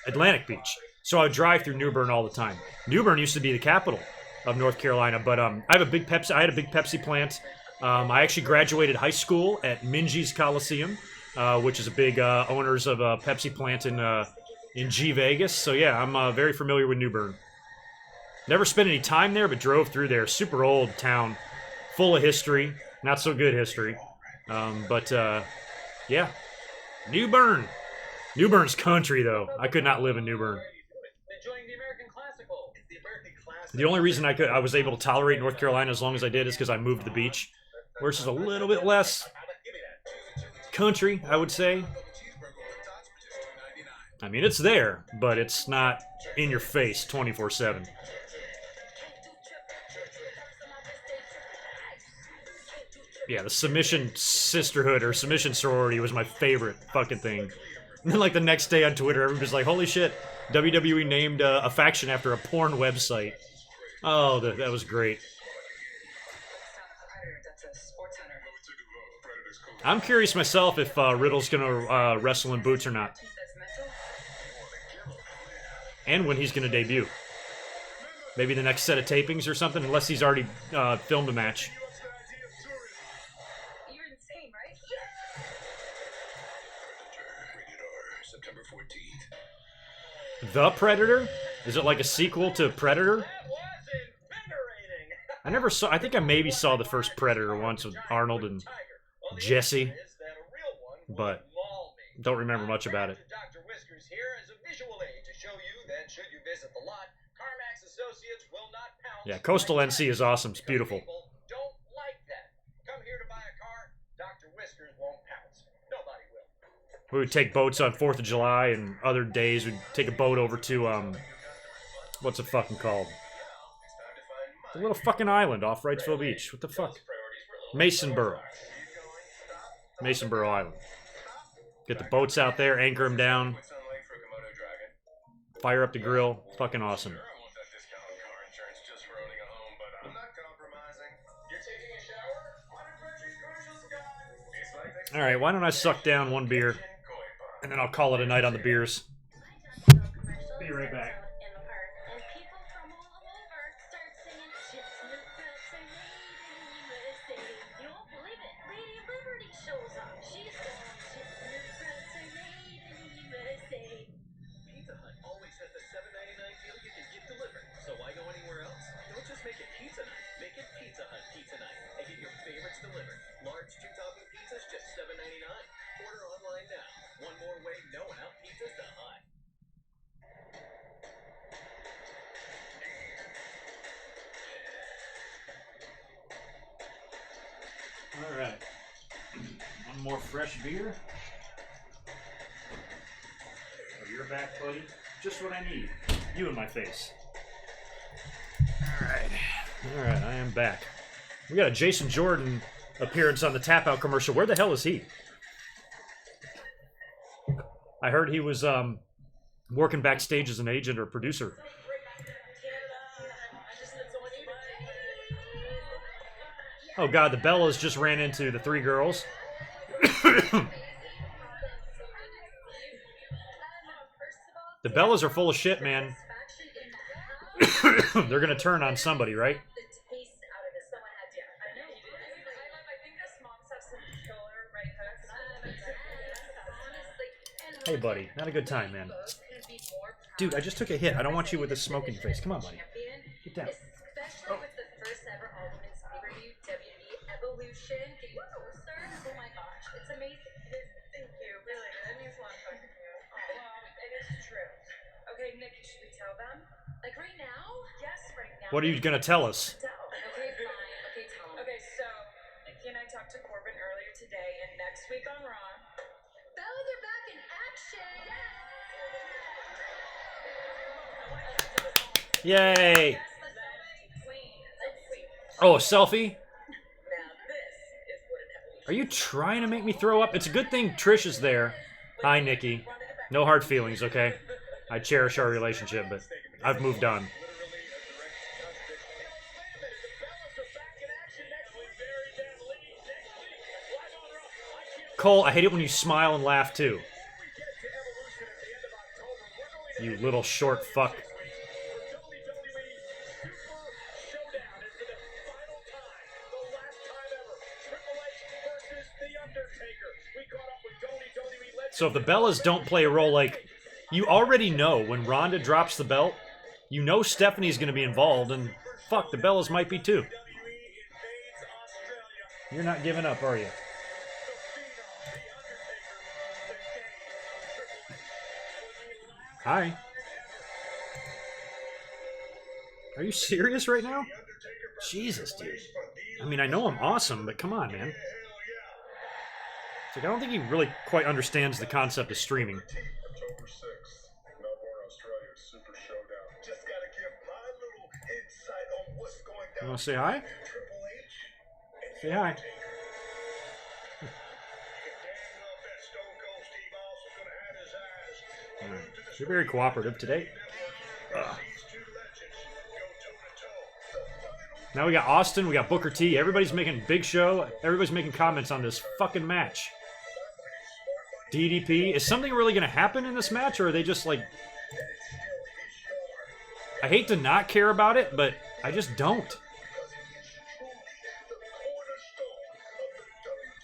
A: Atlantic Beach. So I would drive through New Bern all the time. New Bern used to be the capital of North Carolina, but I had a big Pepsi plant. I actually graduated high school at Minges Coliseum, which is a big owners of a Pepsi plant in G Vegas. So yeah, I'm very familiar with New Bern. Never spent any time there, but drove through there. Super old town, full of history. Not so good history. Yeah. New Bern. New Bern's country, though. I could not live in New Bern.
D: Enjoying the American Classical. It's the American Classical.
A: The only reason I was able to tolerate North Carolina as long as I did is because I moved to the beach, where it's just a little bit less country, I would say. I mean, it's there, but it's not in your face 24/7. Yeah, the submission sisterhood or submission sorority was my favorite fucking thing. And then, like, the next day on Twitter, everybody's like, holy shit, WWE named a faction after a porn website. Oh, that was great. I'm curious myself if Riddle's going to wrestle in boots or not. And when he's going to debut. Maybe the next set of tapings or something, unless he's already filmed a match. The Predator? Is it like a sequel to Predator? I never saw... I think I maybe saw the first Predator once with Arnold and Jesse. But don't remember much about it.
D: Dr. Whiskers here as a visual aid to show you that should you visit the lot, CarMax Associates will not pounce.
A: Yeah, Coastal NC is awesome. It's beautiful.
D: People don't like that. Come here to buy a car, Dr. Whiskers won't pounce. Nobody will.
A: We would take boats on 4th of July and other days. We'd take a boat over to, what's it fucking called? The little fucking island off Wrightsville Beach. What the fuck? Masonboro. Masonboro Island. Get the boats out there, anchor them down, fire up the grill. Fucking awesome. Alright, why don't I suck down one beer, and then I'll call it a night on the beers. Be right back. more fresh beer. Oh, you're back, buddy. Just what I need. You in my face. Alright. Alright, I am back. We got a Jason Jordan appearance on the Tap Out commercial. Where the hell is he? I heard he was working backstage as an agent or producer. Oh god, the Bellas just ran into the three girls. The Bellas are full of shit, man. They're gonna turn on somebody, right? Hey, buddy. Not a good time, man. Dude, I just took a hit. I don't want you with this smoke in your face. Come on, buddy. Get down.
B: Especially with the first ever All Women's pay-per-view, WWE Evolution. Getting closer. Oh my gosh, it's amazing. It is. Thank you. Really, that means a lot talking to you. Oh, well, it is true. Okay, Nikki, should we tell them? Like right now? Yes, right now.
A: What are you gonna tell us?
B: Okay, fine. Okay, tell them. Okay, so Nikki and I talked to Corbin earlier today, and next week on Raw, Bellas are back in action.
A: Yay! Oh, a selfie? Are you trying to make me throw up? It's a good thing Trish is there. Hi, Nikki. No hard feelings, okay? I cherish our relationship, but I've moved on. Cole, I hate it when you smile and laugh, too. You little short fuck. So if the Bellas don't play a role, like, you already know when Ronda drops the belt, you know Stephanie's going to be involved, and fuck, the Bellas might be too. You're not giving up, are you? Hi. Are you serious right now? Jesus, dude. I mean, I know I'm awesome, but come on, man. It's like, I don't think he really quite understands the concept of streaming.
C: October 6th, Melbourne, Australia, Super Showdown. Just gotta give my little insight on what's going down.
A: You want to say hi?
C: Triple H.
A: Say hi. You're very cooperative today. Ugh. Now we got Austin, we got Booker T. Everybody's making big show. Everybody's making comments on this fucking match. DDP. Is something really going to happen in this match, or are they just like... I hate to not care about it, but I just don't.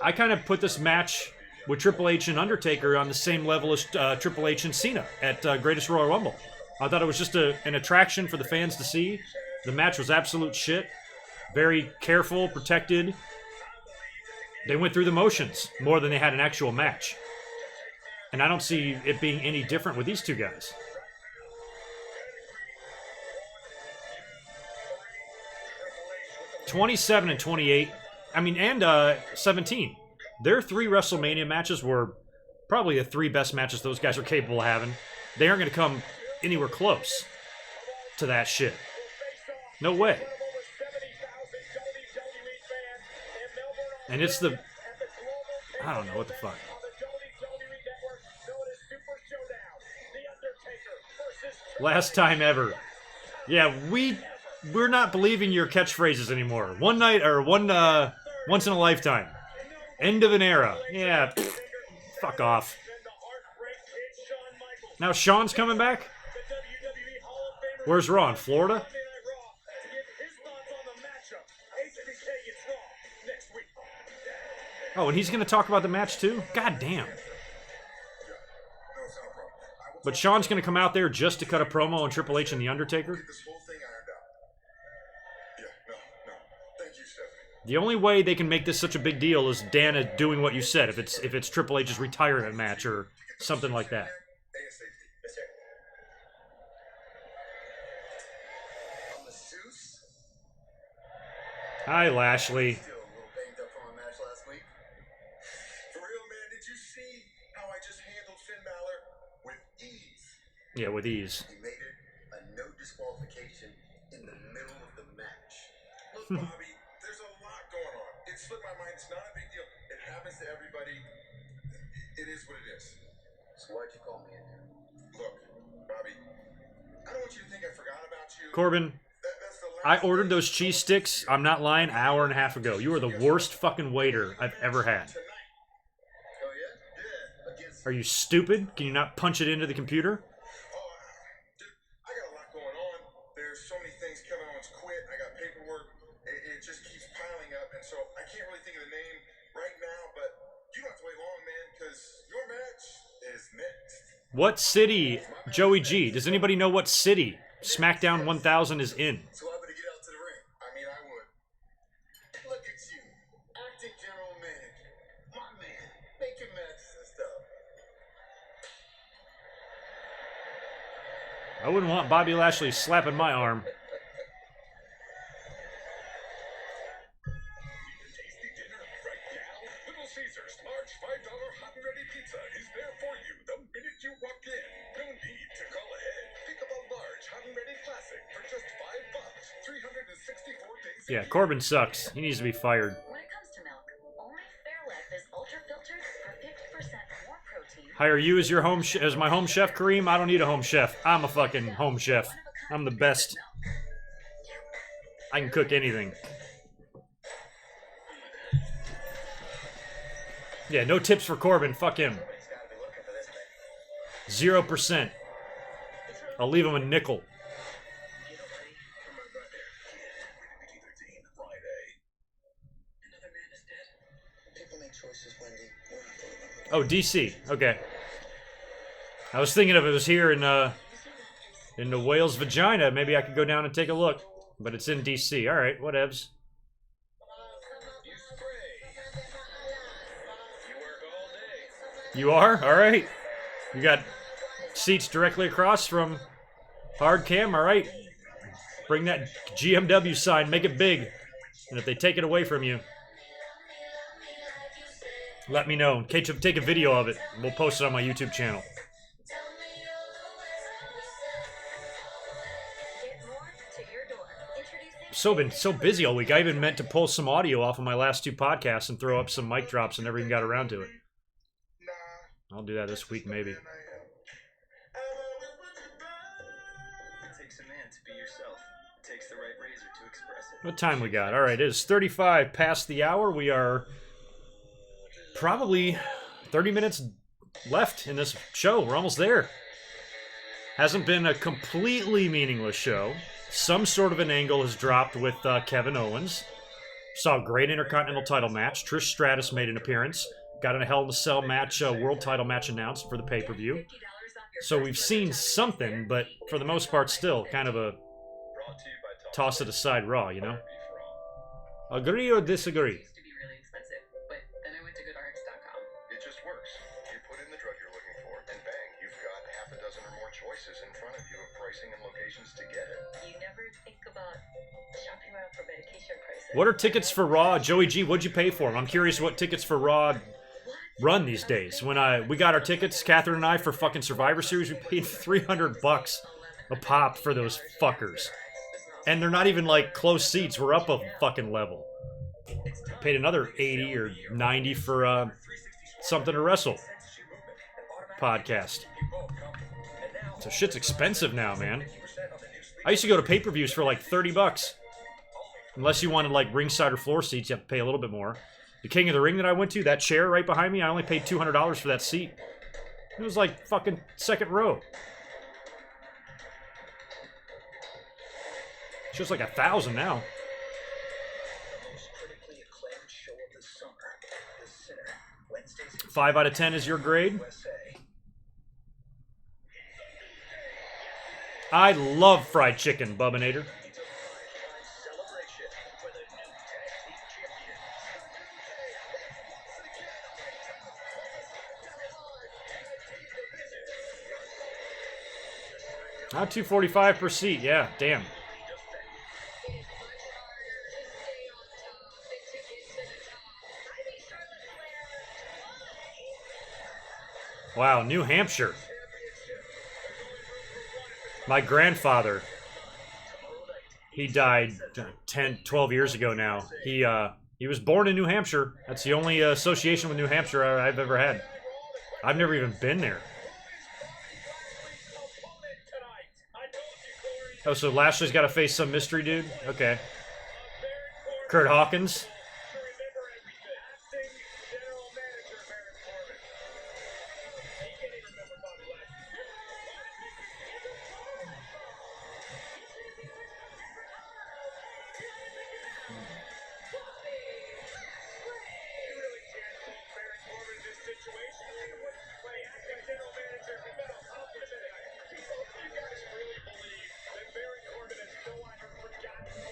A: I kind of put this match with Triple H and Undertaker on the same level as Triple H and Cena at Greatest Royal Rumble. I thought it was just an attraction for the fans to see. The match was absolute shit. Very careful, protected. They went through the motions more than they had an actual match. And I don't see it being any different with these two guys. (27 and 28). I mean, and 17. Their 3 WrestleMania matches were probably the 3 best matches those guys are capable of having. They aren't going to come anywhere close to that shit. No way. And it's the... I don't know what the fuck. Last time ever. Yeah, we're not believing your catchphrases anymore. One night, or once in a lifetime. End of an era. Yeah, fuck off. Now Shawn's coming back? Where's Raw? In Florida? Oh, and he's going to talk about the match too? God damn. But Shawn's going to come out there just to cut a promo on Triple H and The Undertaker?
C: This whole thing ironed out. Yeah, no. Thank you, Stephanie.
A: The only way they can make this such a big deal is Dana doing what you said, if it's Triple H's retirement match or something like that.
C: ASAP. Yes, sir. I'm masseuse.
A: Hi, Lashley.
C: Still a little banged up from my match last week. For real
A: with ease.
H: He made it a no disqualification in the middle of the match.
C: Look, Bobby, there's a lot going on. It slipped my mind. It's not a big deal. It happens to everybody. It is what it is.
H: So why'd you call me in here?
C: Look, Bobby, I don't want you to think I forgot about you.
A: Corbin,
C: That's the
A: I
C: last
A: ordered
C: thing
A: those cheese sticks. I'm not lying. An hour and a half ago. You are the worst fucking waiter I've ever had.
C: tonight.
H: Oh yeah? Yeah. Against
A: Are you stupid? Can you not punch it into the computer?
C: Oh, dude, I got a lot going on. There's so many things. Kevin Owens quit. I got paperwork. It just keeps piling up, and so I can't really think of the name right now. But you don't have to wait long, man, because your match is next.
A: What city, Joey G? Does anybody know what city SmackDown 1000 is in?
H: So I better get out to the ring.
C: I mean, I would.
H: Look at you, acting general manager, my man, making matches and stuff.
A: I wouldn't want Bobby Lashley slapping my arm.
C: Tasty dinner right now. Little Caesars large $5 hot and ready pizza is there for you the minute you walk in. No need to call ahead. Pick up a large hot and ready classic for just $5. 364 days.
A: Yeah, Corbin sucks. He needs to be fired.
B: When it comes to milk, only Fairlife is ultra filtered for 50% more protein.
A: Hire you as your as my home chef, Kareem. I don't need a home chef. I'm a fucking home chef. I'm the best. I can cook anything. Yeah, no tips for Corbin. Fuck him. 0%. I'll leave him a nickel.
H: People make choices, Wendy. We're not the one.
A: Oh, DC. Okay. I was thinking if it was here in the whale's vagina, maybe I could go down and take a look. But it's in DC. All right, whatevs.
D: You spray. You work all day.
A: You are? All right. You got seats directly across from hard cam. All right. Bring that GMW sign. Make it big. And if they take it away from you, let me know. Take a video of it. We'll post it on my YouTube channel.
B: Get more to your door. Introducing
A: Been so busy all week. I even meant to pull some audio off of my last two podcasts and throw up some mic drops and never even got around to it.
C: Nah.
A: I'll do that this week maybe.
D: It takes a man to be yourself. It takes the right razor to express it.
A: What time we got? All right, it is 35 past the hour. We are probably 30 minutes left in this show. We're almost there. Hasn't been a completely meaningless show. Some sort of an angle has dropped with Kevin Owens. Saw a great Intercontinental title match. Trish Stratus made an appearance. Got in a Hell in a Cell match, world title match announced for the pay-per-view. So we've seen something, but for the most part still kind of a
D: Brought to you by Tom.
A: toss it aside Raw, you know?
D: Beef Raw.
A: Agree or disagree?
G: Used to be really expensive, but then I went to GoodRx.com.
H: It just works. You put in the drug you're looking for, and bang, you've got half a dozen or more choices in front of you of pricing and locations to get it.
B: You never think about shopping around for medication prices.
A: What are tickets for Raw? Joey G, what'd you pay for them? I'm curious what tickets for Raw run these days. When we got our tickets, Catherine and I, for fucking Survivor Series, we paid $300 a pop for those fuckers. And they're not even like close seats. We're up a fucking level. Paid another 80 or 90 for something to wrestle podcast. So shit's expensive now, man. I used to go to pay-per-views for like $30. Unless you wanted like ringside or floor seats, you have to pay a little bit more. The King of the Ring that I went to, that chair right behind me, I only paid $200 for that seat. It was like fucking second row. It's just like $1,000 now.
H: Most critically acclaimed show of the summer. The Sinner. Wednesdays
A: 5 out of 10 is your grade.
H: USA.
A: I love fried chicken, Bubbinator.
H: It's a prime celebration for the new tag team champions.
A: Not $245 per seat. Yeah, damn. Wow, New Hampshire. My grandfather, he died 10, 12 years ago now. He was born in New Hampshire. That's the only association with New Hampshire I've ever had. I've never even been there. Oh, so Lashley's got to face some mystery dude? Okay. Kurt Hawkins.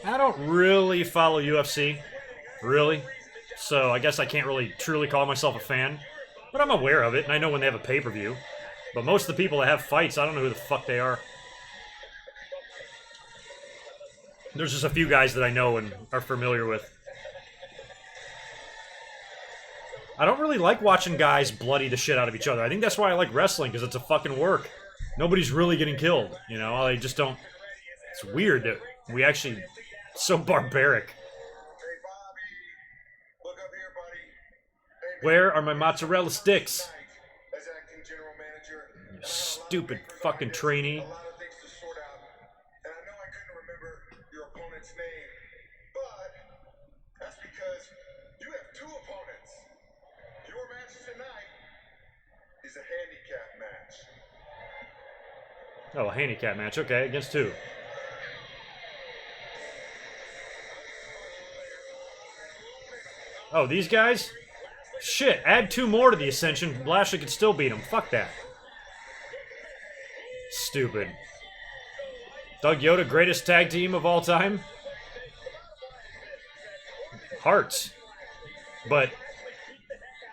A: I don't really follow UFC, really, so I guess I can't really truly call myself a fan, but I'm aware of it, and I know when they have a pay-per-view, but most of the people that have fights, I don't know who the fuck they are. There's just a few guys that I know and are familiar with. I don't really like watching guys bloody the shit out of each other. I think that's why I like wrestling, because it's a fucking work. Nobody's really getting killed, you know? I just don't... It's weird that we actually... So barbaric. Where are my mozzarella sticks? You stupid fucking trainee. Oh, a handicap match. Okay, against who? Oh, these guys? Shit, add 2 more to the Ascension. Lashley could still beat him. Fuck that. Stupid. Doug Yoda, greatest tag team of all time? Hearts. But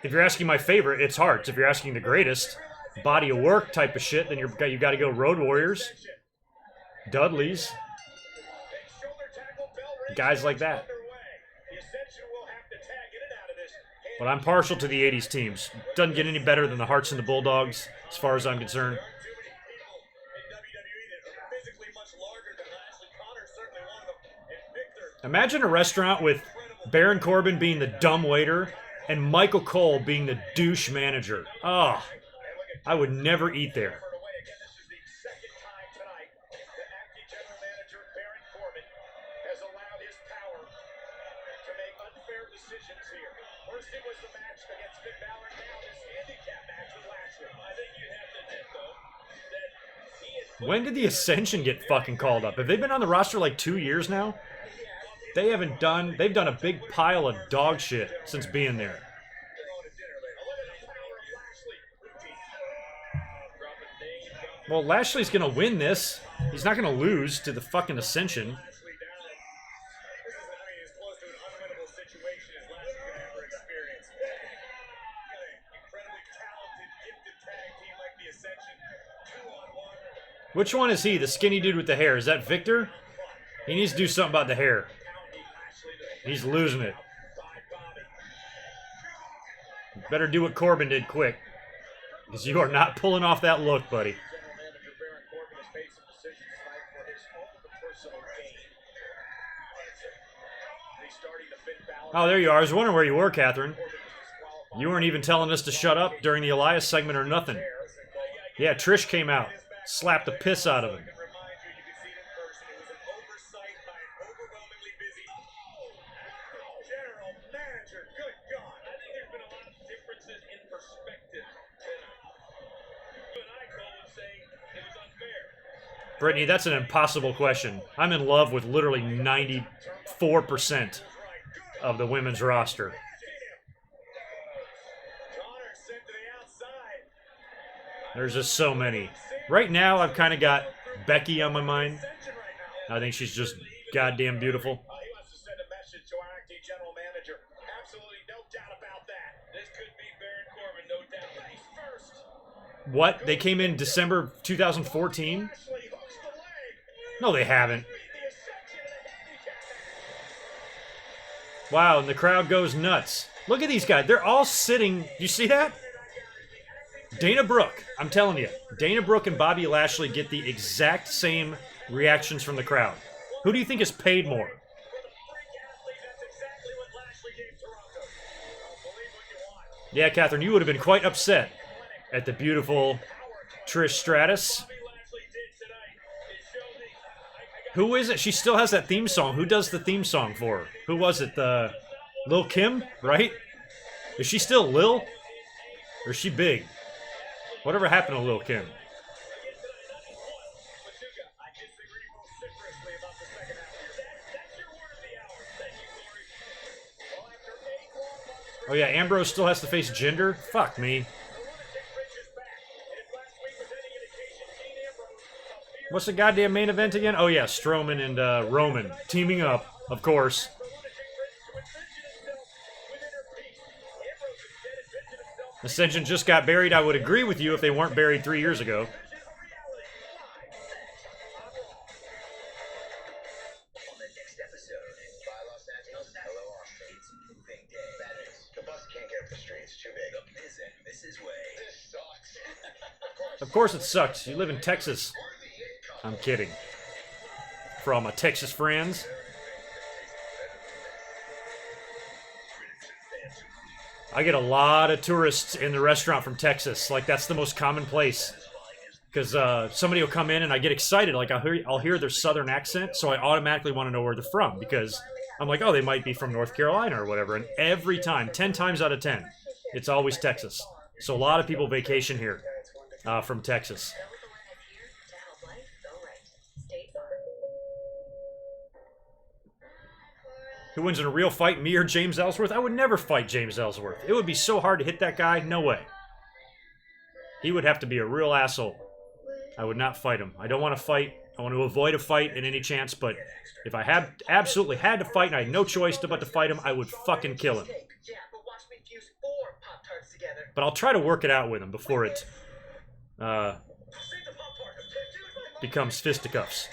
A: if you're asking my favorite, it's Hearts. If you're asking the greatest, body of work type of shit, then you got to go Road Warriors. Dudleys. Guys like that. But I'm partial to the 80s teams. Doesn't get any better than the Hearts and the Bulldogs, as far as I'm concerned. Imagine a restaurant with Baron Corbin being the dumb waiter and Michael Cole being the douche manager. Ugh. I would never eat there. When did the Ascension get fucking called up? Have they been on the roster like 2 years now? They've done a big pile of dog shit since being there. Well, Lashley's gonna win this. He's not gonna lose to the fucking Ascension. Which one is he? The skinny dude with the hair. Is that Victor? He needs to do something about the hair. He's losing it. Better do what Corbin did quick. Because you are not pulling off that look, buddy. Oh, there you are. I was wondering where you were, Catherine. You weren't even telling us to shut up during the Elias segment or nothing. Yeah, Trish came out. Slapped the piss out of him. Brittany, that's an impossible question. I'm in love with literally 94% of the women's roster. There's just so many. Right now, I've kind of got Becky on my mind. I think she's just goddamn beautiful.
E: He wants to send a message to our acting general manager. Absolutely no doubt about that. This could be Baron Corbin, no doubt. But he's first.
A: What? They came in December 2014? No, they haven't. Wow, and the crowd goes nuts. Look at these guys. They're all sitting. You see that? Dana Brooke, I'm telling you, Dana Brooke and Bobby Lashley get the exact same reactions from the crowd. Who do you think is paid more? Yeah, Catherine, you would have been quite upset at the beautiful Trish Stratus. Who is it? She still has that theme song. Who does the theme song for her? Who was it? The Lil Kim, right? Is she still Lil? Or is she big? Whatever happened to Lil Kim? Oh yeah, Ambrose still has to face Jinder? Fuck me. What's the goddamn main event again? Oh yeah, Strowman and Roman teaming up, of course. Ascension just got buried. I would agree with you if they weren't buried 3 years ago. Of course it sucks. You live in Texas. I'm kidding. For all my Texas friends. I get a lot of tourists in the restaurant from Texas. Like, that's the most common place. Because somebody will come in and I get excited. Like, I'll hear their southern accent, so I automatically want to know where they're from. Because I'm like, oh, they might be from North Carolina or whatever. And every time, 10 times out of 10, it's always Texas. So a lot of people vacation here from Texas. Who wins in a real fight, me or James Ellsworth? I would never fight James Ellsworth. It would be so hard to hit that guy. No way. He would have to be a real asshole. I would not fight him. I don't want to fight. I want to avoid a fight at any chance, but if I had absolutely had to fight and I had no choice but to fight him, I would fucking kill him. But I'll try to work it out with him before it becomes fisticuffs.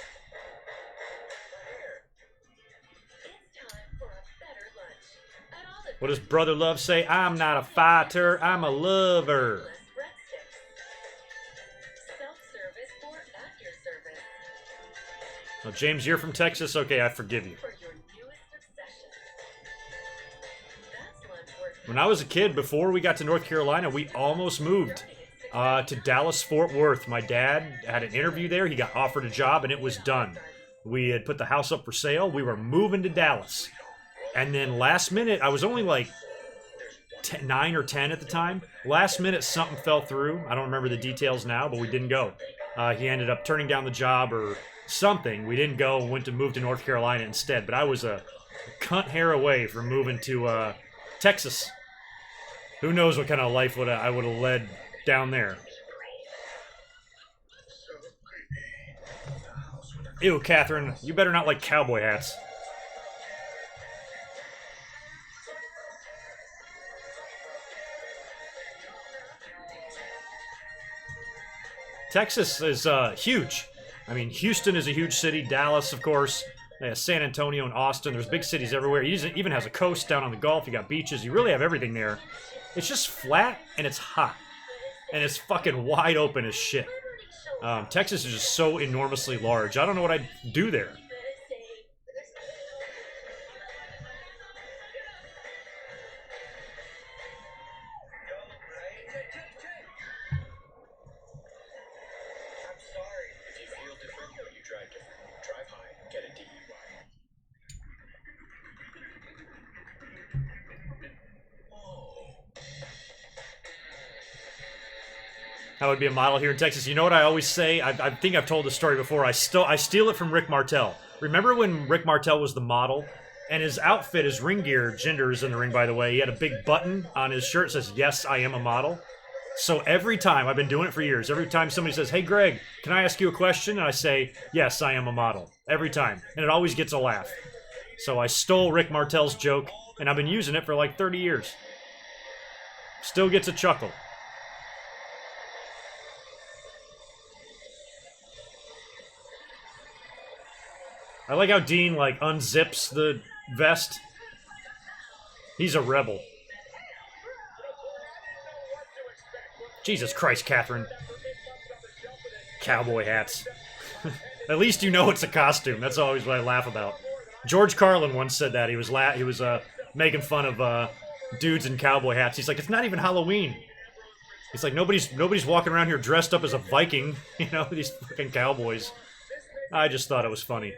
A: What does Brother Love say? I'm not a fighter, I'm a lover. Oh, James, you're from Texas? Okay, I forgive you. When I was a kid, before we got to North Carolina, we almost moved to Dallas-Fort Worth. My dad had an interview there. He got offered a job, and it was done. We had put the house up for sale. We were moving to Dallas. And then last minute, I was only like 9 or 10 at the time. Last minute, something fell through. I don't remember the details now, but we didn't go. He ended up turning down the job or something. We didn't go and went to move to North Carolina instead. But I was a cunt hair away from moving to Texas. Who knows what kind of life I would have led down there. Ew, Catherine, you better not like cowboy hats. Texas is huge. I mean, Houston is a huge city. Dallas, of course. San Antonio and Austin. There's big cities everywhere. It even has a coast down on the Gulf. You got beaches. You really have everything there. It's just flat and it's hot. And it's fucking wide open as shit. Texas is just so enormously large. I don't know what I'd do there. I would be a model here in Texas. You know what I always say? I think I've told this story before. I steal it from Rick Martel. Remember when Rick Martel was the model? And his outfit, his ring gear, Jinder is in the ring, by the way. He had a big button on his shirt that says, "Yes, I am a model." So every time, I've been doing it for years, every time somebody says, "Hey, Greg, can I ask you a question?" And I say, "Yes, I am a model." Every time. And it always gets a laugh. So I stole Rick Martel's joke, and I've been using it for like 30 years. Still gets a chuckle. I like how Dean, like, unzips the vest. He's a rebel. Jesus Christ, Catherine. Cowboy hats. At least you know it's a costume. That's always what I laugh about. George Carlin once said that. He was making fun of dudes in cowboy hats. He's like, it's not even Halloween. It's like nobody's walking around here dressed up as a Viking. You know, these fucking cowboys. I just thought it was funny.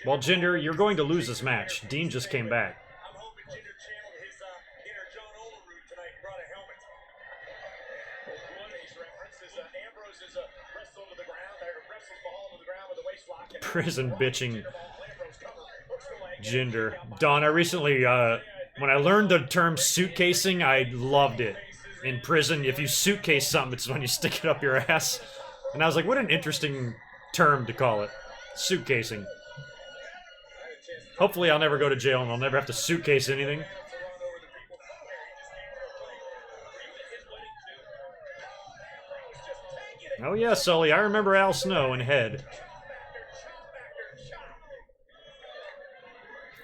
A: Well, Jinder, you're going to lose this match. Dean just came back.
E: I'm hoping Jinder channeled his inner John Olerud tonight and brought a helmet. One of these references, Ambrose is wrestled to the ground, wrestles Mahal to the ground with a waist lock.
A: Prison bitching Jinder. Don, I recently, when I learned the term suitcasing, I loved it. In prison, if you suitcase something, it's when you stick it up your ass. And I was like, what an interesting term to call it. Suitcasing. Hopefully I'll never go to jail and I'll never have to suitcase anything. Oh yeah, Sully, I remember Al Snow and Head.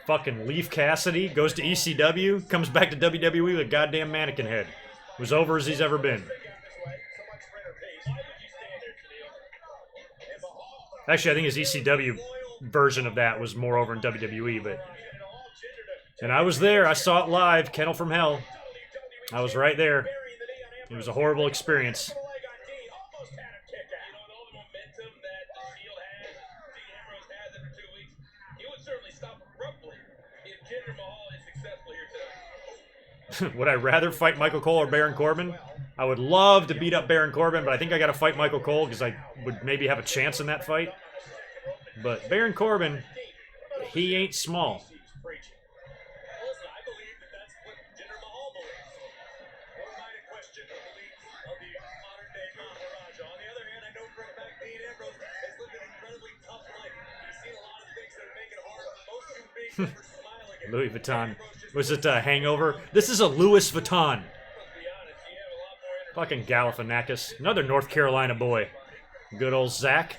A: Fucking Leaf Cassidy goes to ECW, comes back to WWE with a goddamn mannequin head. Was over as he's ever been. Actually, I think his ECW version of that was more over in WWE, but... And I was there. I saw it live. Kennel from Hell. I was right there. It was a horrible experience. Would I rather fight Michael Cole or Baron Corbin? I would love to beat up Baron Corbin, but I think I gotta fight Michael Cole because I would maybe have a chance in that fight. But Baron Corbin, he ain't small. Louis Vuitton. Was it Hangover? This is a Louis Vuitton. Fucking Galifianakis. Another North Carolina boy. Good old Zach.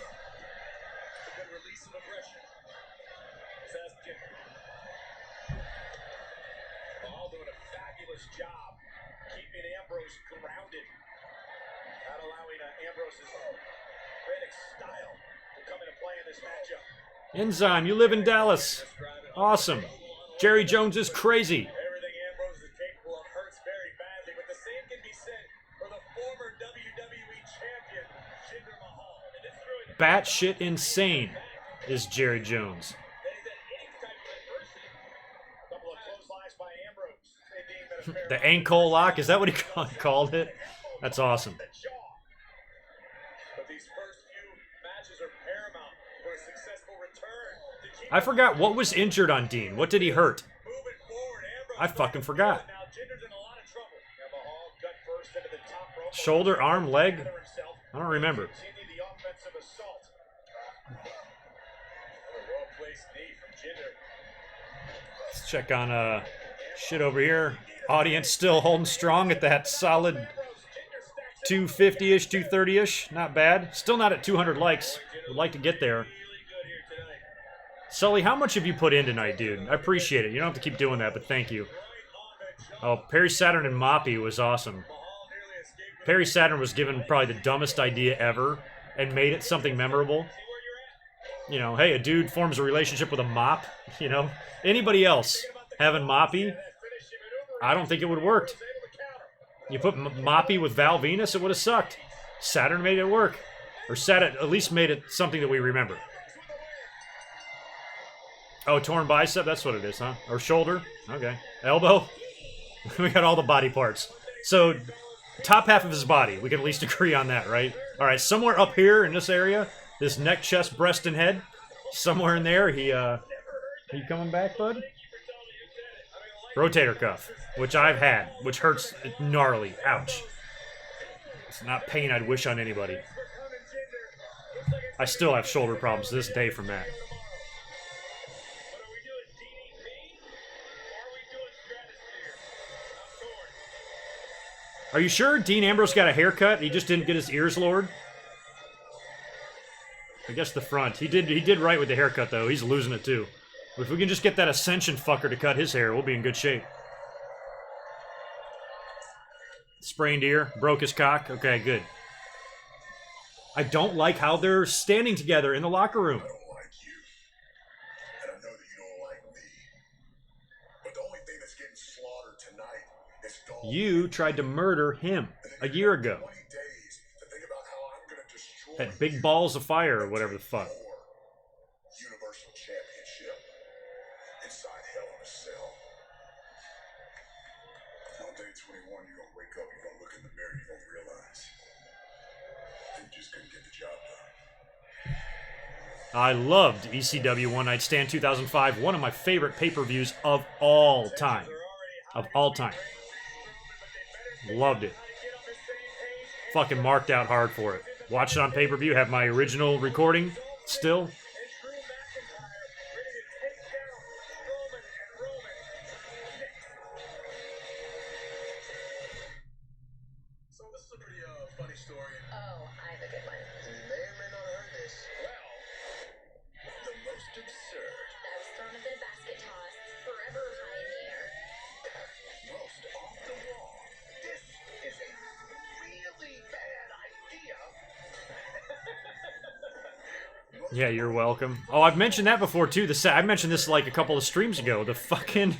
A: Enzyme, you live in Dallas. Awesome. Jerry Jones is crazy.
E: Everything Ambrose is capable of hurts very badly, but the same can be said for the former WWE champion, Jinder Mahal.
A: Batshit insane is Jerry Jones. The ankle lock, is that what he called it? That's awesome. I forgot what was injured on Dean. What did he hurt? I fucking forgot. Shoulder, arm, leg? I don't remember. Let's check on shit over here. Audience still holding strong at that solid 250-ish, 230-ish. Not bad. Still not at 200 likes. Would like to get there. Sully, how much have you put in tonight, dude? I appreciate it. You don't have to keep doing that, but thank you. Oh, Perry Saturn and Moppy was awesome. Perry Saturn was given probably the dumbest idea ever and made it something memorable. You know, hey, a dude forms a relationship with a mop. You know, anybody else having Moppy, I don't think it would have worked. You put Moppy with Val Venus, it would have sucked. Saturn made it work. Or Saturn at least made it something that we remember. Oh, torn bicep? That's what it is, huh? Or shoulder? Okay. Elbow? We got all the body parts. So, top half of his body. We can at least agree on that, right? Alright, somewhere up here in this area, this neck, chest, breast, and head, somewhere in there, are you coming back, bud? Rotator cuff, which I've had, which hurts gnarly. Ouch. It's not pain I'd wish on anybody. I still have shoulder problems to this day from that. Are you sure Dean Ambrose got a haircut? He just didn't get his ears lowered? I guess the front. He did right with the haircut, though. He's losing it, too. If we can just get that Ascension fucker to cut his hair, we'll be in good shape. Sprained ear. Broke his cock. Okay, good. I don't like how they're standing together in the locker room.
C: I don't like you. And I know that you don't like me. But the only thing that's getting slaughtered tonight is Dolph.
A: You tried to murder him a year ago.
C: 20 days to think about how I'm gonna destroy
A: Had big balls of fire or whatever the fuck.
C: Universal Championship inside Hell in a Cell. On day 21, you're gonna wake up, you're gonna look in the mirror, you're gonna realize that you just couldn't get the job done.
A: I loved ECW One Night Stand 2005. One of my favorite pay-per-views of all time. Of all time. Loved it. Fucking marked out hard for it. Watched it on pay-per-view. Have my original recording still.
E: So this is a pretty funny story.
B: Oh, I have a good one.
H: You may or may not have heard this.
E: Well, the most absurd,
B: I was thrown up in a basket toss, forever high in the air.
H: Most off the wall.
E: this is a really bad idea.
A: Yeah, you're welcome. Oh, I've mentioned that before, too. I mentioned this like a couple of streams ago. The fucking...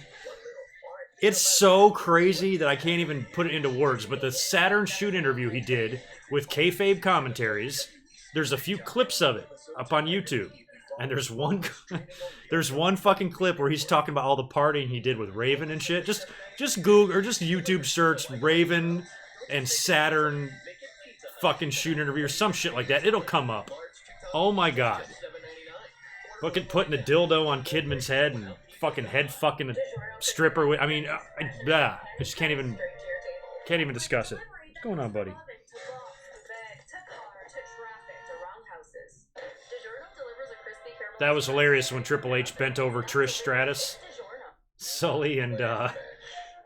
A: It's so crazy that I can't even put it into words, but the Saturn Shoot interview he did with kayfabe commentaries, there's a few clips of it up on YouTube. And there's one there's one fucking clip where he's talking about all the partying he did with Raven and shit. Just Google or just YouTube search Raven and Saturn fucking Shoot interview or some shit like that. It'll come up. Oh my god. Fucking putting a dildo on Kidman's head and fucking head fucking a stripper with, I mean, I just can't even discuss it. What's going on, buddy? That was hilarious when Triple H bent over Trish Stratus, Sully, and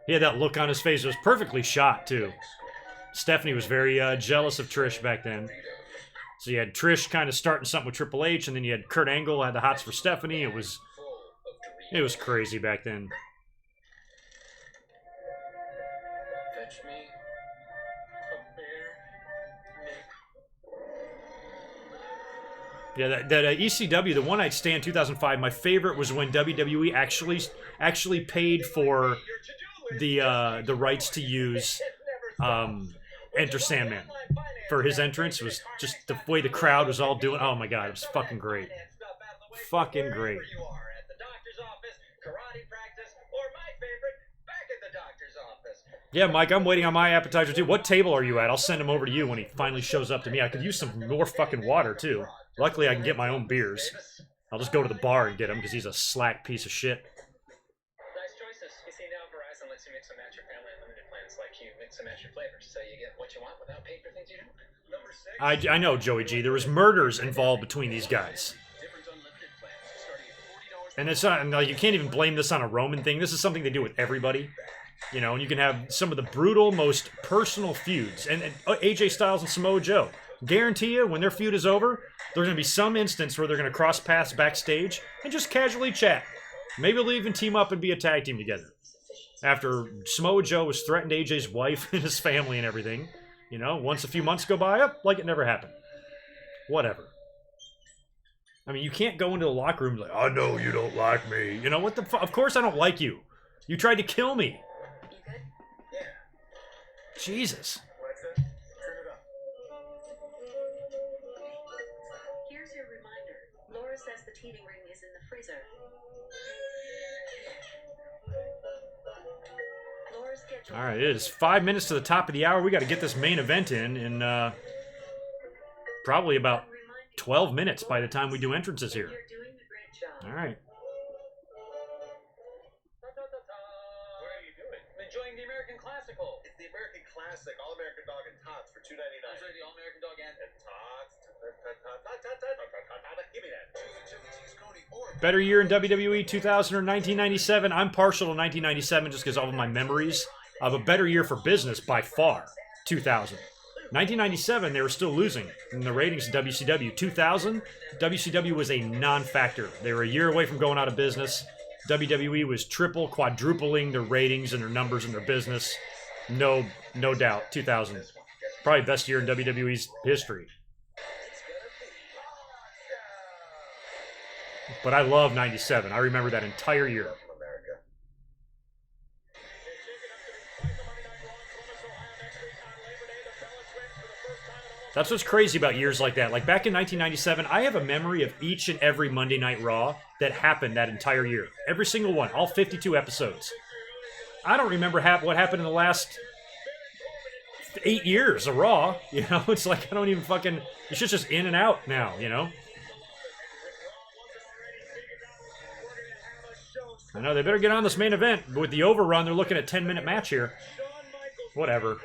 A: he had that look on his face. It was perfectly shot, too. Stephanie was very jealous of Trish back then. So you had Trish kind of starting something with Triple H, and then you had Kurt Angle had the hots for Stephanie. It was crazy back then.
D: Fetch me a bear, Nick.
A: Yeah, that ECW, the One Night Stand 2005. My favorite was when WWE actually paid for the rights to use Enter Sandman for his entrance. It was just the way the crowd was all doing. Oh my god, it was fucking great. Fucking great. Yeah, Mike, I'm waiting on my appetizer too. What table are you at? I'll send him over to you when he finally shows up to me. I could use some more fucking water too. Luckily, I can get my own beers. I'll just go to the bar and get him because he's a slack piece of shit.
D: Nice choices. You see, now Verizon lets you mix and match your family unlimited plans like you mix and match your flavors, so you get what you want without paying for things you don't. Number 6.
A: I know, Joey G. There was murders involved between these guys.
E: Different unlimited plans starting at $40.
A: And it's not, no, you can't even blame this on a Roman thing. This is something they do with everybody. You know, and you can have some of the brutal, most personal feuds. And AJ Styles and Samoa Joe. Guarantee you, when their feud is over, there's going to be some instance where they're going to cross paths backstage and just casually chat. Maybe they'll even team up and be a tag team together. After Samoa Joe was threatened AJ's wife and his family and everything. You know, once a few months go by, like it never happened. Whatever. I mean, you can't go into the locker room like, I know you don't like me. You know, what the fuck? Of course I don't like you. You tried to kill me. Jesus.
E: Alexa, turn it up.
B: Here's your reminder. Laura says the teething ring is in the freezer. Laura's schedule.
A: All right, it is 5 minutes to the top of the hour. We got to get this main event in probably about 12 minutes by the time we do entrances here.
B: You're doing a great job.
A: All right.
D: What are you doing? I'm enjoying the American Classical.
E: It's the American Classic, All-American Dog and Tots for $2.99.
D: I'm sorry, the All-American Dog and
E: Tots. Give me that. Choose a chili cheese coney or
A: Better year in WWE 2000 or 1997. I'm partial to 1997 just because of all of my memories of a better year for business by far. 2000. 1997, they were still losing in the ratings of WCW. 2000, WCW was a non-factor. They were a year away from going out of business. WWE was triple, quadrupling their ratings and their numbers and their business. No doubt. 2000. Probably best year in WWE's history. But I love 97. I remember that entire year. That's what's crazy about years like that. Like back in 1997, I have a memory of each and every Monday Night Raw that happened that entire year. Every single one, all 52 episodes. I don't remember what happened in the last 8 years of Raw. You know, it's like I don't even fucking. It's just in and out now. You know. I know they better get on this main event. With the overrun, they're looking at a 10-minute match here. Whatever.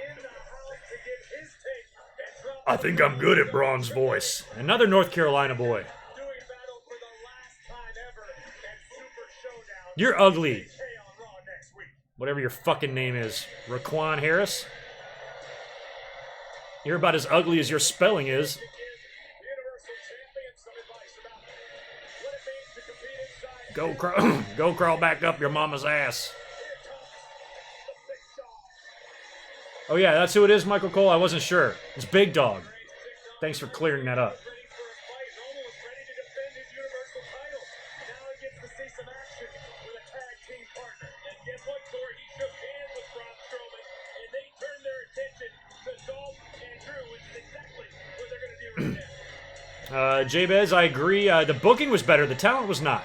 A: I think I'm good at Braun's voice. Another North Carolina boy. You're ugly. Whatever your fucking name is. Raquan Harris? You're about as ugly as your spelling is. Go crawl back up your mama's ass. Oh yeah, that's who it is, Michael Cole? I wasn't sure. It's Big Dog. Thanks for clearing that up. Jabez, I agree. The booking was better. The talent was not.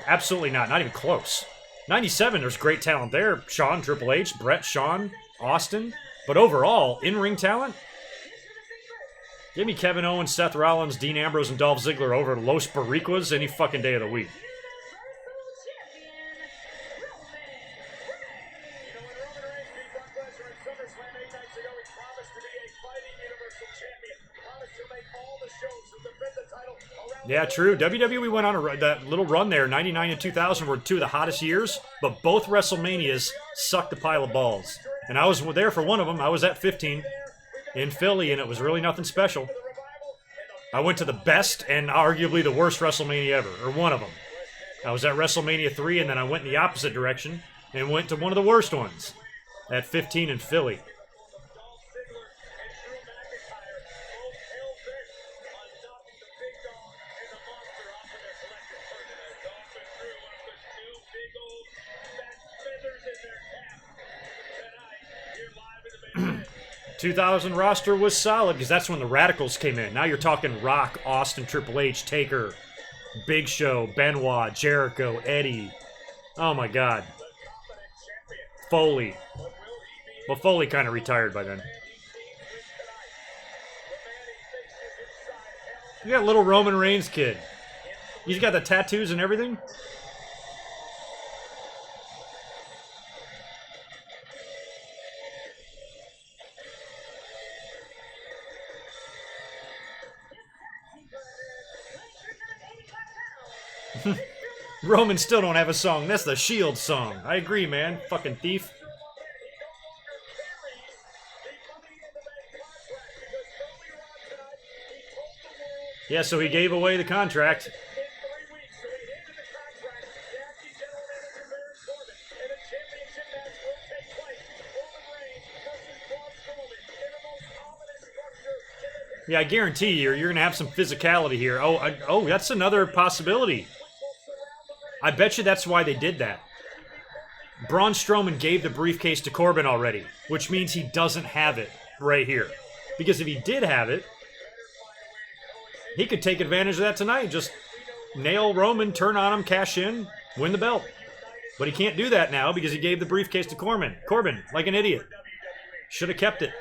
A: Absolutely not. Not even close. 97, there's great talent there. Shawn, Triple H, Brett, Shawn, Austin. But overall, in-ring talent? Give me Kevin Owens, Seth Rollins, Dean Ambrose, and Dolph Ziggler over Los Boricuas any fucking day of the week. Yeah, true. WWE went on that little run there. 99 and 2000 were two of the hottest years, but both WrestleManias sucked a pile of balls. And I was there for one of them. I was at 15 in Philly, and it was really nothing special. I went to the best and arguably the worst WrestleMania ever, or one of them. I was at WrestleMania 3, and then I went in the opposite direction and went to one of the worst ones at 15 in Philly. The 2000 roster was solid because that's when the Radicals came in. Now you're talking Rock, Austin, Triple H, Taker, Big Show, Benoit, Jericho, Eddie. Oh my God. Foley. Well, Foley kind of retired by then. You got little Roman Reigns kid. He's got the tattoos and everything. Roman still don't have a song. That's the Shield song. I agree, man. Fucking thief. Yeah, so he gave away the contract. Yeah, I guarantee you're going to have some physicality here. Oh, that's another possibility. I bet you that's why they did that. Braun Strowman gave the briefcase to Corbin already, which means he doesn't have it right here. Because if he did have it, he could take advantage of that tonight. Just nail Roman, turn on him, cash in, win the belt. But he can't do that now because he gave the briefcase to Corbin. Corbin, like an idiot. Should have kept it.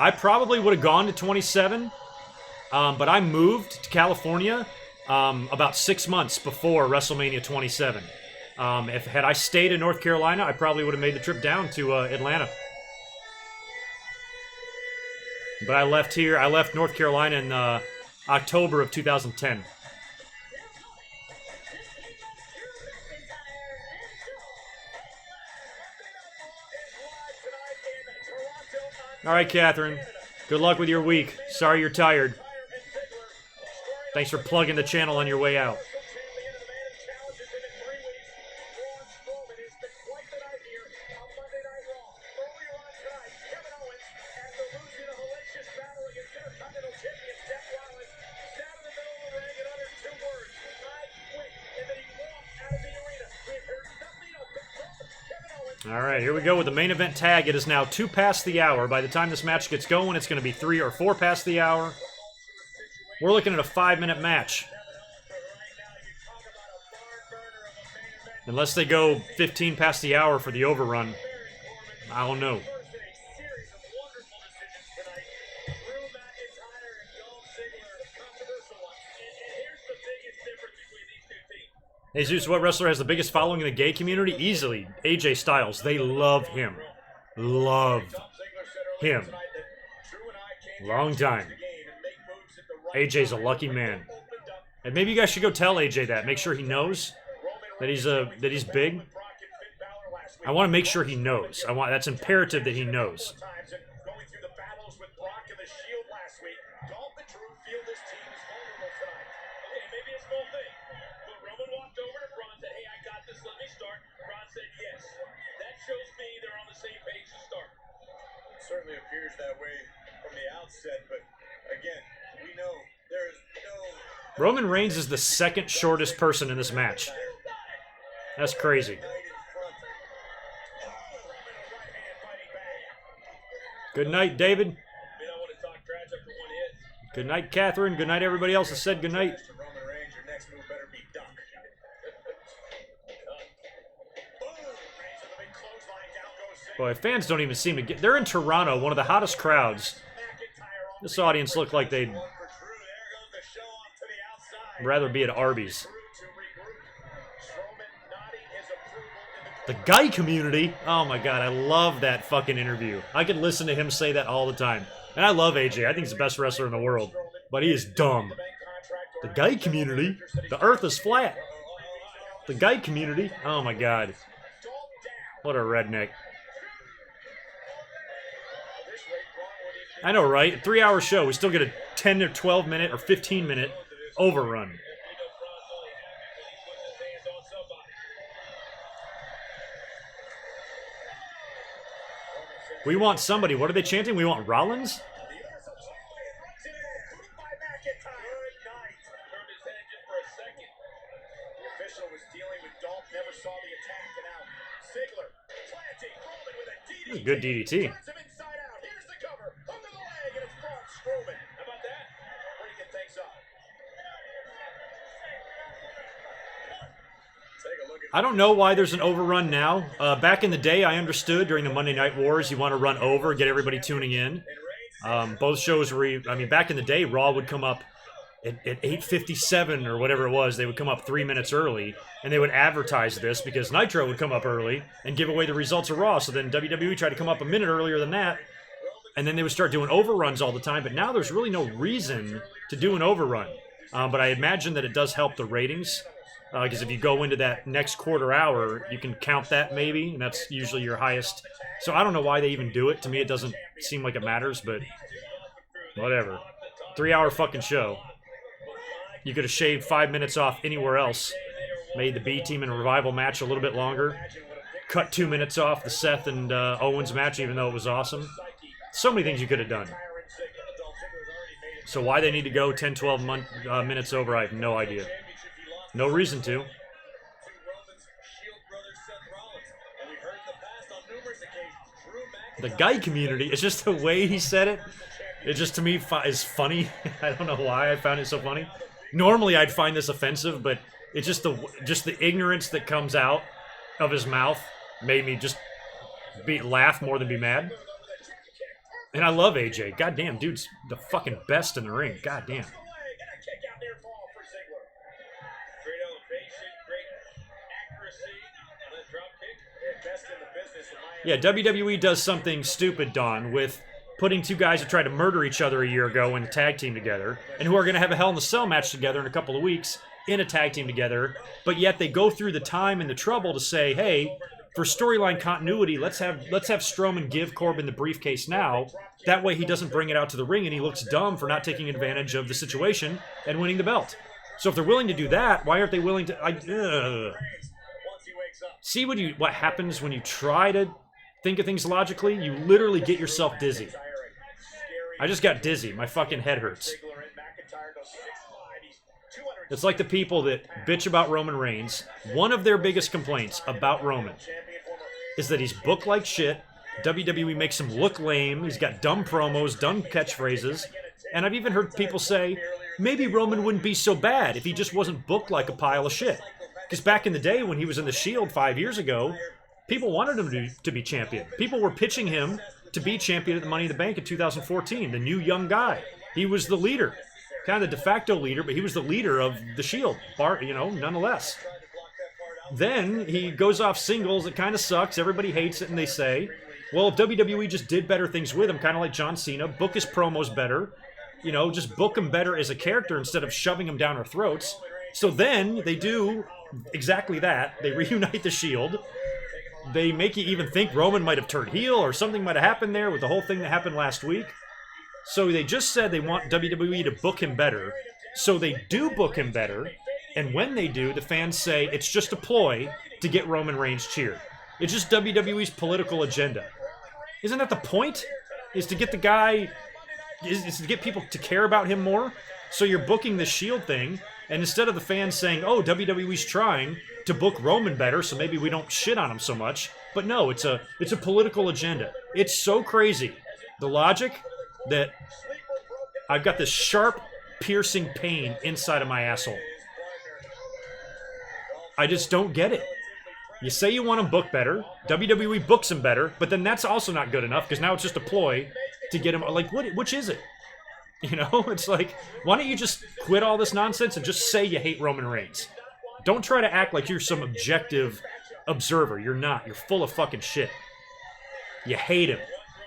A: I probably would have gone to 27, but I moved to California about 6 months before WrestleMania 27. Had I stayed in North Carolina, I probably would have made the trip down to Atlanta. But I left here. I left North Carolina in October of 2010. All right, Catherine. Good luck with your week. Sorry you're tired. Thanks for plugging the channel on your way out. All right, here we go with the main event tag. It is now 2 past the hour. By the time this match gets going, it's going to be 3 or 4 past the hour. We're looking at a 5-minute match. Unless they go 15 past the hour for the overrun. I don't know. Jesus, what wrestler has the biggest following in the gay community? Easily, AJ Styles. They love him. Love him. Long time. AJ's a lucky man. And maybe you guys should go tell AJ that. Make sure he knows that he's big. I want to make sure he knows. That's imperative that he knows.
E: Certainly appears that way from the outset, but again, we know there is no...
A: Roman Reigns is the second shortest person in this match. That's crazy. Good night, David. Good night, Catherine. Good night, everybody else that said good night. Boy, fans don't even seem to get... They're in Toronto, one of the hottest crowds. This audience looked like they'd rather be at Arby's. The guy community? Oh my god, I love that fucking interview. I could listen to him say that all the time. And I love AJ. I think he's the best wrestler in the world. But he is dumb. The guy community? The earth is flat. The guy community? Oh my god. What a redneck. I know, right? A 3-hour show, we still get a 10 or 12 minute or 15 minute overrun. We want somebody. What are they chanting? We want Rollins? This is a good DDT. I don't know why there's an overrun now. Back in the day, I understood during the Monday Night Wars, you want to run over, get everybody tuning in. Both shows were, back in the day, Raw would come up at 8:57 or whatever it was. They would come up 3 minutes early, and they would advertise this because Nitro would come up early and give away the results of Raw. So then WWE tried to come up a minute earlier than that, and then they would start doing overruns all the time. But now there's really no reason to do an overrun. But I imagine that it does help the ratings. Because if you go into that next quarter hour, you can count that maybe, and that's usually your highest. So I don't know why they even do it. To me, it doesn't seem like it matters, but whatever. 3-hour fucking show. You could have shaved 5 minutes off anywhere else. Made the B Team and Revival match a little bit longer. Cut 2 minutes off the Seth and Owens match, even though it was awesome. So many things you could have done. So why they need to go 10, 12 minutes over, I have no idea. No reason to. The guy community, it's just the way he said it. It just, to me, is funny. I don't know why I found it so funny. Normally, I'd find this offensive, but it's just the ignorance that comes out of his mouth made me just laugh more than be mad. And I love AJ. Goddamn, dude's the fucking best in the ring. Goddamn. Yeah, WWE does something stupid, Don, with putting two guys who tried to murder each other a year ago in a tag team together, and who are going to have a Hell in a Cell match together in a couple of weeks in a tag team together, but yet they go through the time and the trouble to say, hey, for storyline continuity, let's have Strowman give Corbin the briefcase now. That way he doesn't bring it out to the ring and he looks dumb for not taking advantage of the situation and winning the belt. So if they're willing to do that, why aren't they willing to... See what happens when you try to think of things logically? You literally get yourself dizzy. I just got dizzy. My fucking head hurts. It's like the people that bitch about Roman Reigns. One of their biggest complaints about Roman is that he's booked like shit. WWE makes him look lame. He's got dumb promos, dumb catchphrases. And I've even heard people say, maybe Roman wouldn't be so bad if he just wasn't booked like a pile of shit. Because back in the day when he was in the Shield 5 years ago, people wanted him to be champion. People were pitching him to be champion at the Money in the Bank in 2014, the new young guy. He was the leader. Kind of the de facto leader, but he was the leader of the Shield, nonetheless. Then he goes off singles. It kind of sucks. Everybody hates it, and they say, well, if WWE just did better things with him, kind of like John Cena, book his promos better, just book him better as a character instead of shoving him down our throats. So then they do exactly that. They reunite the Shield. They make you even think Roman might have turned heel or something might have happened there with the whole thing that happened last week. So they just said they want WWE to book him better. So they do book him better. And when they do, the fans say it's just a ploy to get Roman Reigns cheered. It's just WWE's political agenda. Isn't that the point? Is to get the guy... is to get people to care about him more? So you're booking the Shield thing, and instead of the fans saying, oh, WWE's trying to book Roman better, so maybe we don't shit on him so much. But no, it's a political agenda. It's so crazy. The logic that I've got this sharp, piercing pain inside of my asshole. I just don't get it. You say you want him booked better, WWE books him better, but then that's also not good enough because now it's just a ploy to get him. Like, which is it? It's like, why don't you just quit all this nonsense and just say you hate Roman Reigns? Don't try to act like you're some objective observer. You're not. You're full of fucking shit. You hate him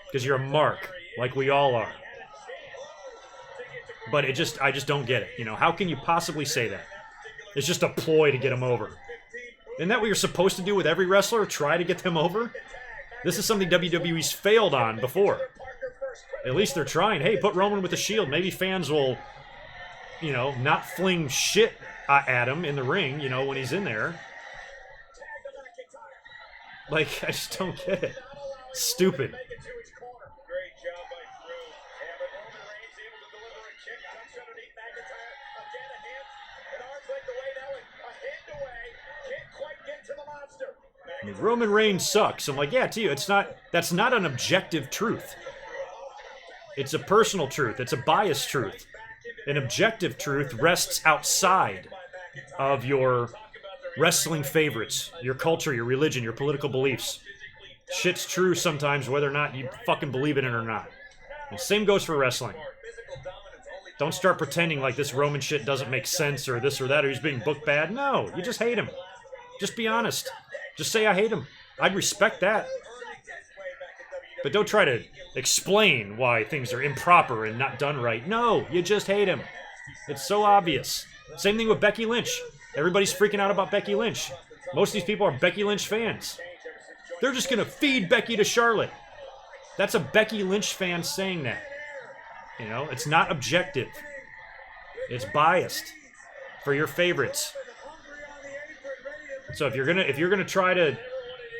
A: because you're a mark, like we all are. But I just don't get it. How can you possibly say that? It's just a ploy to get him over. Isn't that what you're supposed to do with every wrestler? Try to get them over? This is something WWE's failed on before. At least they're trying. Hey, put Roman with the Shield. Maybe fans will, not fling shit at him in the ring, when he's in there. Like, I just don't get it. Stupid. I mean, Roman Reigns sucks. I'm like, yeah, to you, that's not an objective truth. It's a personal truth. It's a biased truth. An objective truth rests outside of your wrestling favorites, your culture, your religion, your political beliefs. Shit's true sometimes whether or not you fucking believe in it or not. And same goes for wrestling. Don't start pretending like this Roman shit doesn't make sense or this or that or he's being booked bad. No, you just hate him. Just be honest. Just say I hate him. I'd respect that. But don't try to explain why things are improper and not done right. No, you just hate him. It's so obvious. Same thing with Becky Lynch. Everybody's freaking out about Becky Lynch. Most of these people are Becky Lynch fans. They're just going to feed Becky to Charlotte. That's a Becky Lynch fan saying that. It's not objective. It's biased for your favorites. So if you're gonna try to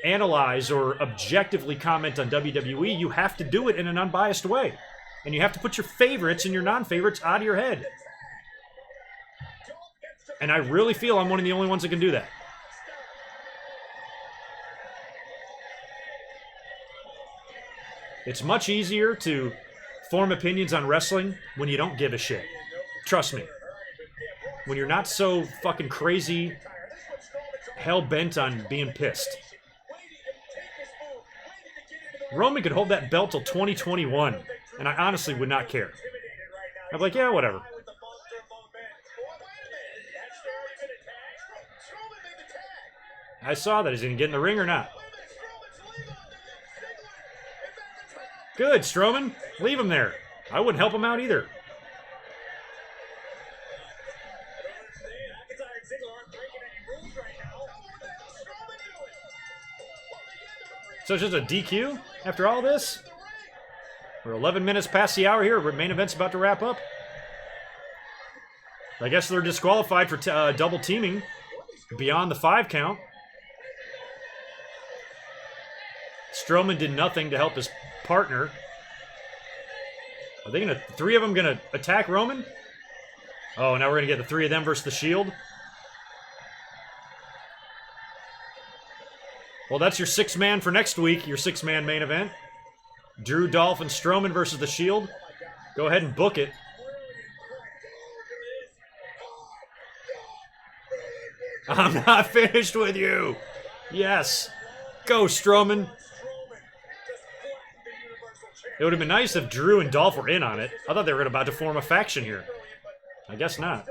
A: analyze or objectively comment on WWE, you have to do it in an unbiased way. And you have to put your favorites and your non-favorites out of your head. And I really feel I'm one of the only ones that can do that. It's much easier to form opinions on wrestling when you don't give a shit. Trust me. When you're not so fucking crazy, hell-bent on being pissed. Roman could hold that belt till 2021, and I honestly would not care. I'd be like, yeah, whatever. I saw that. Is he going to get in the ring or not? Good, Strowman. Leave him there. I wouldn't help him out either. So it's just a DQ after all this? We're 11 minutes past the hour here. Main event's about to wrap up. I guess they're disqualified for double teaming beyond the 5 count. Strowman did nothing to help his partner. Are they gonna, 3 of them gonna attack Roman? Oh, now we're gonna get the 3 of them versus the Shield. Well, that's your 6-man for next week, your 6-man main event. Drew, Dolph, and Strowman versus the Shield. Go ahead and book it. I'm not finished with you. Yes. Go, Strowman. It would have been nice if Drew and Dolph were in on it. I thought they were about to form a faction here. I guess not.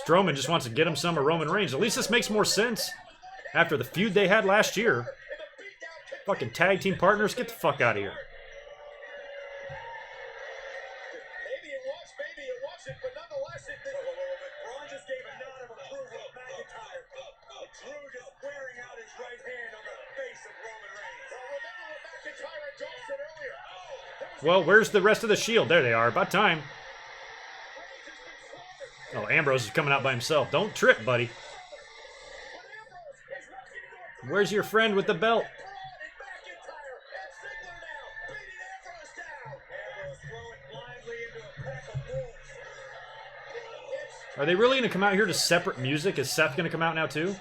A: Strowman just wants to get him some of Roman Reigns. At least this makes more sense after the feud they had last year. Fucking tag team partners, get the fuck out of here.
E: Maybe it was, maybe it wasn't, but nonetheless, Braun just gave a nod of approval of McIntyre. Drew just wearing out his right hand on the face of Roman Reigns. Remember what McIntyre and Dolph said earlier?
A: Well, where's the rest of the Shield? There they are. About time. Oh, Ambrose is coming out by himself. Don't trip, buddy. Where's your friend with the belt? Are they really going to come out here to separate music? Is Seth going to come out now too?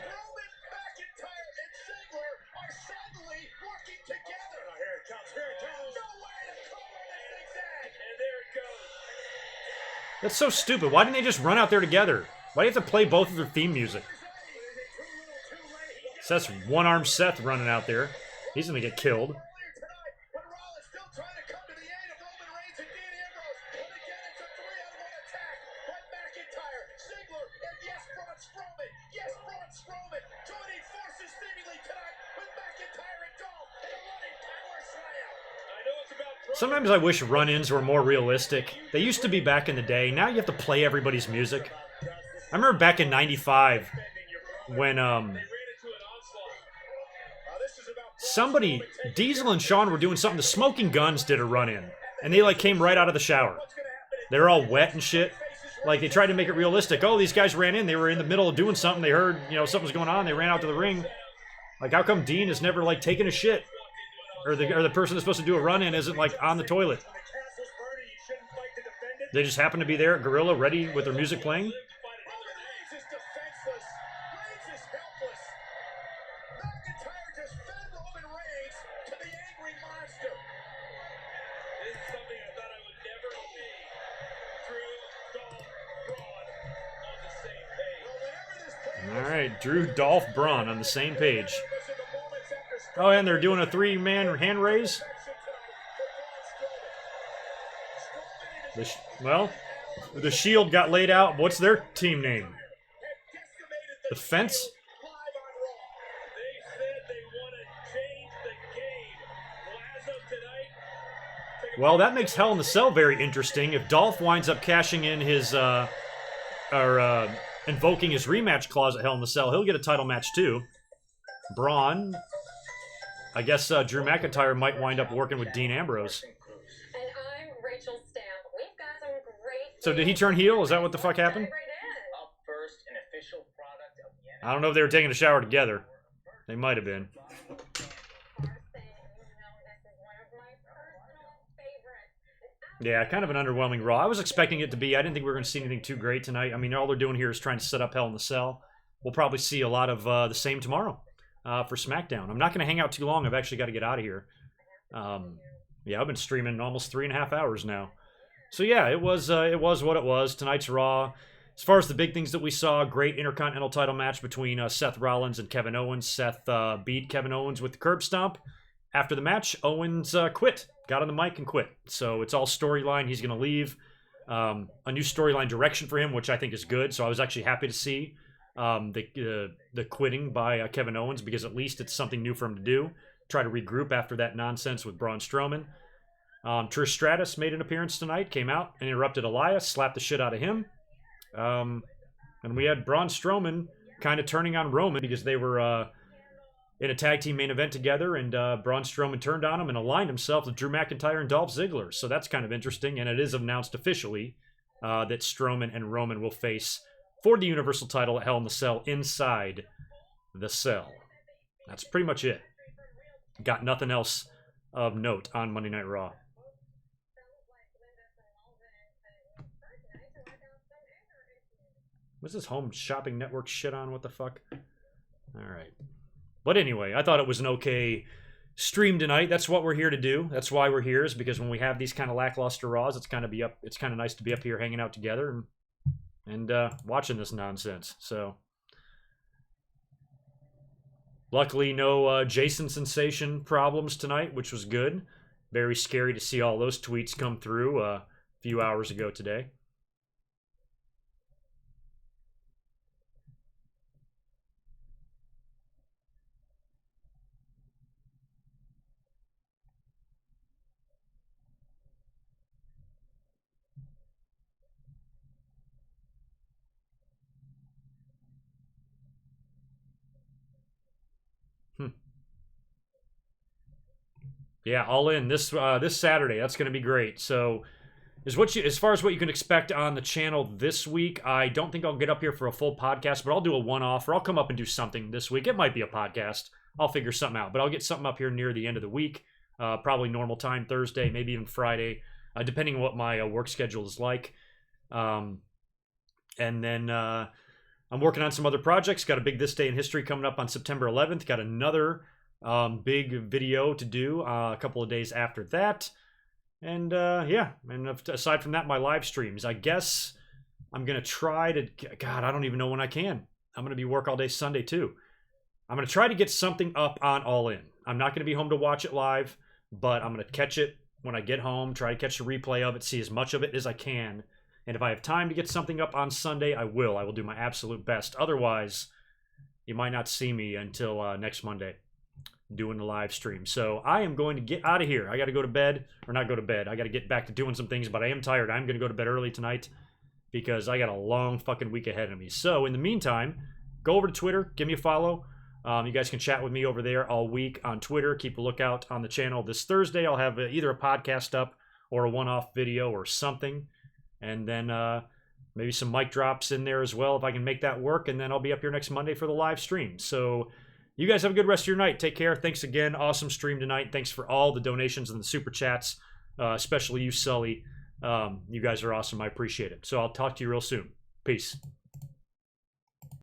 A: That's so stupid. Why didn't they just run out there together? Why do you have to play both of their theme music? Seth's one-armed Seth running out there. He's going to get killed. Sometimes I wish run-ins were more realistic. They used to be back in the day. Now you have to play everybody's music. I remember back in '95 when somebody, Diesel and Shawn were doing something. The Smoking Guns did a run-in, and they like came right out of the shower. They were all wet and shit. Like they tried to make it realistic. Oh, these guys ran in. They were in the middle of doing something. They heard, you know, something was going on. They ran out to the ring. Like, how come Dean has never like taken a shit? Or the person that's supposed to do a run-in isn't, like, on the toilet. They just happen to be there at Gorilla, ready with their music playing. Alright, Drew, Dolph, Braun on the same page. Oh, and they're doing a 3-man hand raise? Well, the Shield got laid out. What's their team name? The Fence? Well, that makes Hell in the Cell very interesting. If Dolph winds up cashing in his, invoking his rematch clause at Hell in the Cell, he'll get a title match too. Braun... I guess Drew McIntyre might wind up working with Dean Ambrose.
B: And I'm Rachel Stamp. We've got some great.
A: So did he turn heel? Is that what the fuck happened?
D: Up first, an official product of the
A: I don't know if they were taking a shower together. They might have been. Yeah, kind of an underwhelming Raw. I was expecting it to be. I didn't think we were going to see anything too great tonight. I mean, all they're doing here is trying to set up Hell in the Cell. We'll probably see a lot of the same tomorrow. For SmackDown. I'm not going to hang out too long. I've actually got to get out of here. Yeah, I've been streaming almost 3.5 hours now. So yeah, it was what it was. Tonight's Raw. As far as the big things that we saw, great Intercontinental title match between Seth Rollins and Kevin Owens. Seth beat Kevin Owens with the curb stomp. After the match, Owens quit. Got on the mic and quit. So it's all storyline. He's going to leave. A new storyline direction for him, which I think is good. So I was actually happy to see the quitting by Kevin Owens, because at least it's something new for him to do. Try to regroup after that nonsense with Braun Strowman. Trish Stratus made an appearance tonight, came out and interrupted Elias, slapped the shit out of him. And we had Braun Strowman kind of turning on Roman because they were in a tag team main event together, and Braun Strowman turned on him and aligned himself with Drew McIntyre and Dolph Ziggler. So that's kind of interesting, and it is announced officially that Strowman and Roman will face for the Universal title at Hell in the Cell inside the Cell. That's pretty much it. Got nothing else of note on Monday Night Raw. What's this Home Shopping Network shit on? What the fuck? All right. But anyway, I thought it was an okay stream tonight. That's what we're here to do. That's why we're here, is because when we have these kind of lackluster Raws, it's kind of nice to be up here hanging out together and watching this nonsense. So luckily no Jason Sensation problems tonight, which was good. Very scary to see all those tweets come through a few hours ago today. Yeah, All In this Saturday. That's going to be great. So, as far as what you can expect on the channel this week, I don't think I'll get up here for a full podcast, but I'll do a one-off, or I'll come up and do something this week. It might be a podcast. I'll figure something out, but I'll get something up here near the end of the week. Probably normal time Thursday, maybe even Friday, depending on what my work schedule is like. And then I'm working on some other projects. Got a big This Day in History coming up on September 11th. Got another big video to do a couple of days after that. And yeah, and aside from that, my live streams. I guess I'm going to try to, God, I don't even know when I can. I'm going to be work all day Sunday too. I'm going to try to get something up on All In. I'm not going to be home to watch it live, but I'm going to catch it when I get home, try to catch a replay of it, see as much of it as I can. And if I have time to get something up on Sunday, I will. I will do my absolute best. Otherwise, you might not see me until next Monday doing the live stream. So I am going to get out of here. I got to go to bed, or not go to bed. I got to get back to doing some things, but I am tired. I'm going to go to bed early tonight because I got a long fucking week ahead of me. So in the meantime, go over to Twitter, give me a follow. You guys can chat with me over there all week on Twitter. Keep a lookout on the channel. This Thursday, I'll have either a podcast up or a one-off video or something. And then maybe some mic drops in there as well if I can make that work. And then I'll be up here next Monday for the live stream. So you guys have a good rest of your night. Take care. Thanks again. Awesome stream tonight. Thanks for all the donations and the super chats, especially you, Sully. You guys are awesome. I appreciate it. So I'll talk to you real soon. Peace.